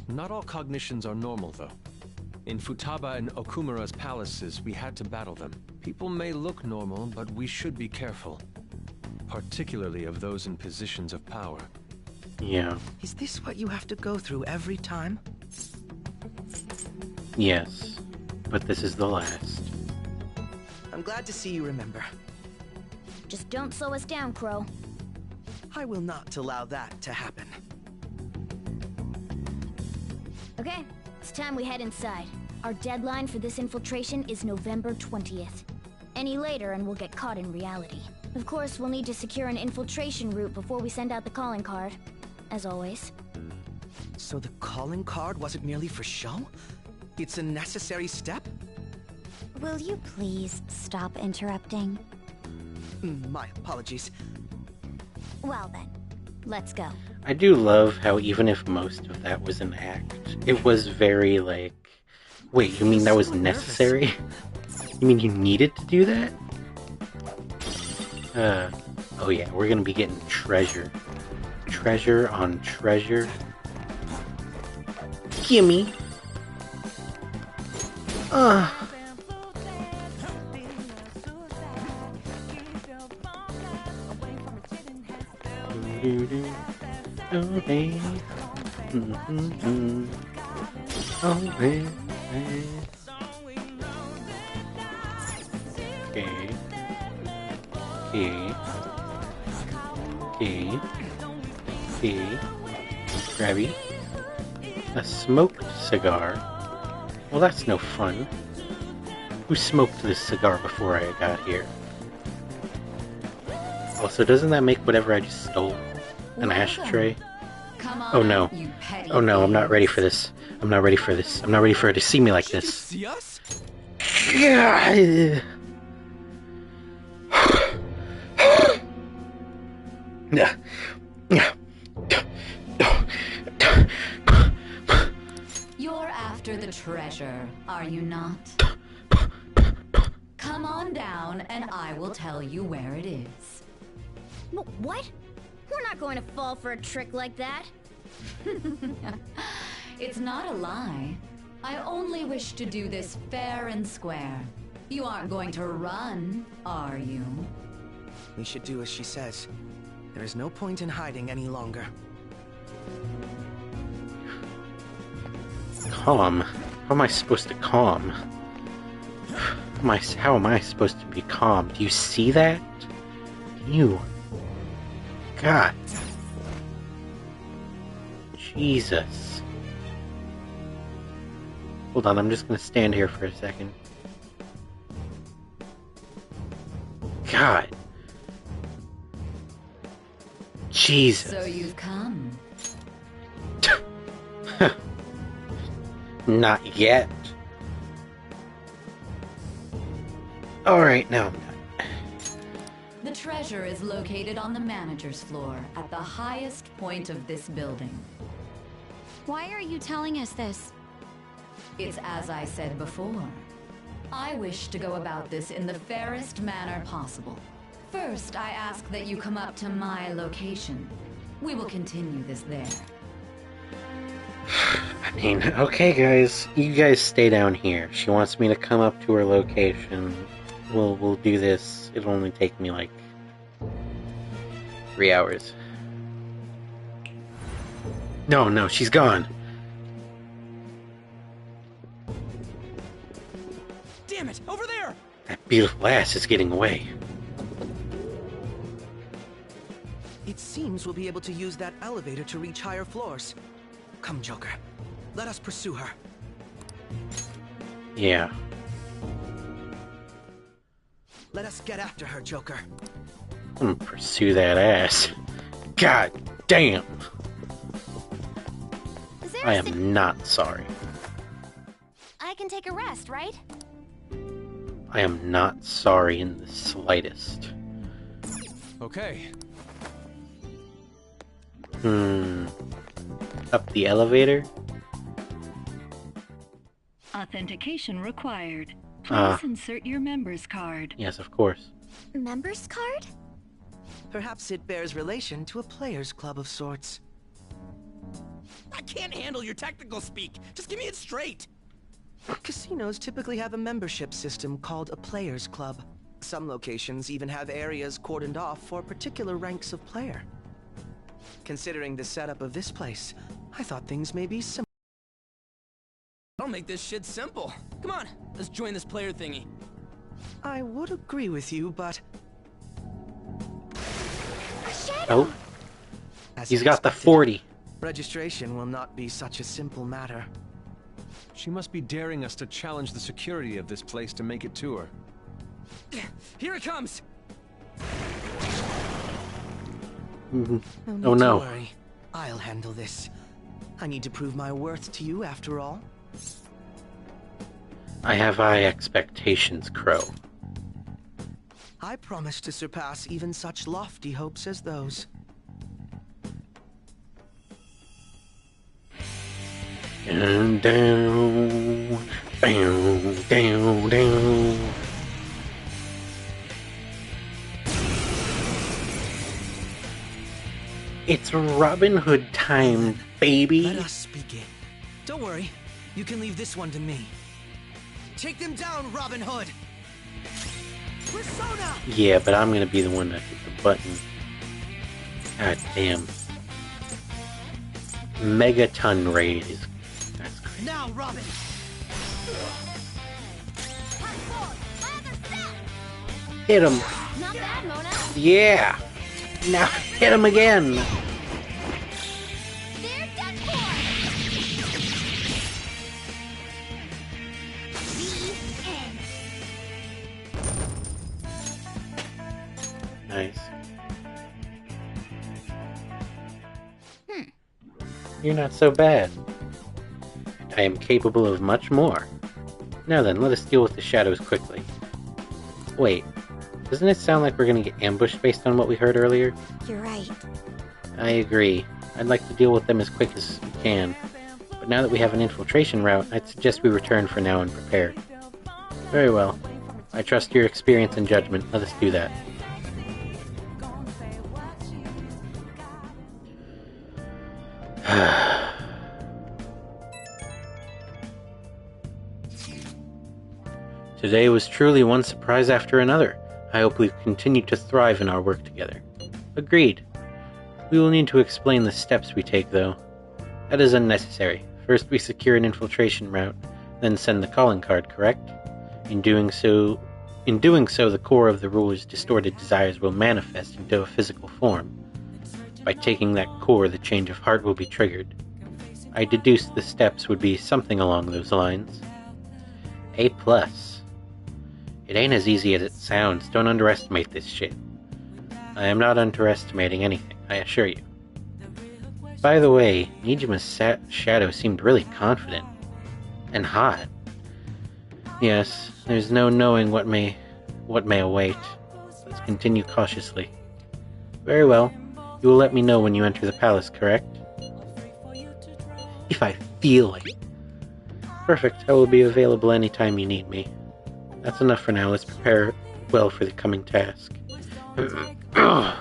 Not all cognitions are normal, though. In Futaba and Okumura's palaces, we had to battle them. People may look normal, but we should be careful. Particularly of those in positions of power. Yeah. Is this what you have to go through every time? Yes. But this is the last. I'm glad to see you remember. Just don't slow us down, Crow. I will not allow that to happen. Okay, it's time we head inside. Our deadline for this infiltration is November 20th. Any later and we'll get caught in reality. Of course, we'll need to secure an infiltration route before we send out the calling card. As always. So the calling card wasn't merely for show? It's a necessary step? Will you please stop interrupting? My apologies. Well then, let's go. I do love how even if most of that was an act, it was very like... Wait, you mean that was necessary? You mean you needed to do that? Oh yeah, we're gonna be getting treasure. Treasure on treasure. Gimme! Oh hey. Oh hey. Okay. Grabby. A smoked cigar. Well, that's no fun. Who smoked this cigar before I got here? Also, doesn't that make whatever I just stole an ashtray? Oh no. Oh no, I'm not ready for this. I'm not ready for this. I'm not ready for her to see me like this. See us? Yeah. You're after the treasure, are you not? Come on down and I will tell you where it is. What? We're not going to fall for a trick like that. It's not a lie. I only wish to do this fair and square. You aren't going to run, are you? We should do as she says. There is no point in hiding any longer. Calm? How am I supposed to calm? How am I supposed to be calm? Do you see that? You... God. Jesus. Hold on, I'm just gonna stand here for a second. God. Jesus. So you've come. Not yet. Alright, now I'm done. The treasure is located on the manager's floor, at the highest point of this building. Why are you telling us this? It's as I said before. I wish to go about this in the fairest manner possible. First, I ask that you come up to my location. We will continue this there. I mean, okay guys, you guys stay down here. She wants me to come up to her location. We'll do this. It'll only take me like 3 hours. No, she's gone. Damn it! Over there! That beautiful ass is getting away. It seems we'll be able to use that elevator to reach higher floors. Come, Joker. Let us pursue her. Yeah. Let us get after her, Joker. I'm gonna pursue that ass. God damn. I am not sorry. I can take a rest, right? I am not sorry in the slightest. Okay. Up the elevator? Authentication required. Please insert your member's card. Yes, of course. Member's card? Perhaps it bears relation to a players' club of sorts. I can't handle your technical speak. Just give me it straight. Casinos typically have a membership system called a players' club. Some locations even have areas cordoned off for particular ranks of player. Considering the setup of this place, I thought things may be simple. I'll make this shit simple. Come on, let's join this player thingy. I would agree with you, but... Oh. He's got the 40. Registration will not be such a simple matter. She must be daring us to challenge the security of this place to make it to her. Here it comes! No Oh need no. to worry. I'll handle this. I need to prove my worth to you, after all. I have high expectations, Crow. I promise to surpass even such lofty hopes as those. Down, down, down, down, down. It's Robin Hood time, baby. Let us begin. Don't worry, you can leave this one to me. Take them down, Robin Hood! Persona! Yeah, but I'm gonna be the one that hit the button. God damn. Megaton raid is... That's crazy. Now, Robin! Hit him! Not bad, Mona. Yeah! Now hit him again! They're done for. The end. Nice. You're not so bad. I am capable of much more. Now then, let us deal with the shadows quickly. Wait, doesn't it sound like we're gonna get ambushed based on what we heard earlier? You're right. I agree. I'd like to deal with them as quick as we can. But now that we have an infiltration route, I'd suggest we return for now and prepare. Very well. I trust your experience and judgment. Let us do that. Today was truly one surprise after another. I hope we've continued to thrive in our work together. Agreed. We will need to explain the steps we take, though. That is unnecessary. First we secure an infiltration route, then send the calling card, correct? In doing so, the core of the ruler's distorted desires will manifest into a physical form. By taking that core, the change of heart will be triggered. I deduced the steps would be something along those lines. A+. It ain't as easy as it sounds. Don't underestimate this shit. I am not underestimating anything, I assure you. By the way, Nijima's shadow seemed really confident. And hot. Yes, there's no knowing what may await. Let's continue cautiously. Very well. You will let me know when you enter the palace, correct? If I feel like it. Perfect. I will be available anytime you need me. That's enough for now. Let's prepare well for the coming task. Oh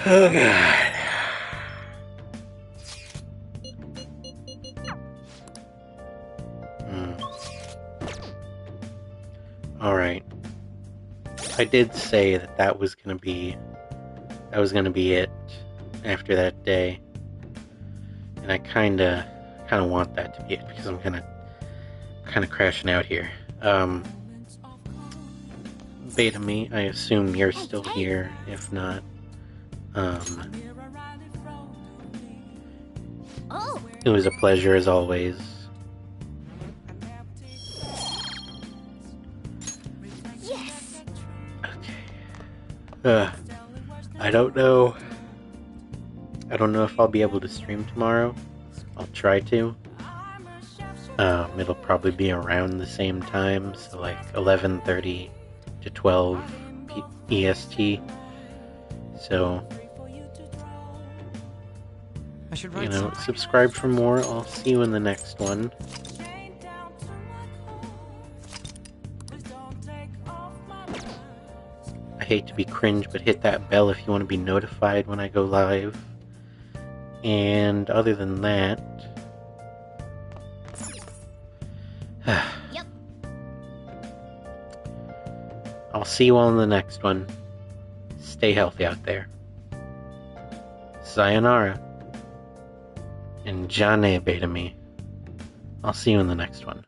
God. Alright. I did say that was gonna be it after that day. And I kinda want that to be it because I'm kinda crashing out here. Beta me, I assume you're still here. If not, it was a pleasure as always. Yes. Okay. I don't know if I'll be able to stream tomorrow. I'll try to. It'll probably be around the same time, so like 11:30 to 12 EST. So, subscribe for more. I'll see you in the next one. I hate to be cringe, but hit that bell if you want to be notified when I go live. And other than that... I'll see you all in the next one. Stay healthy out there. Sayonara. And Jane Beta me. I'll see you in the next one.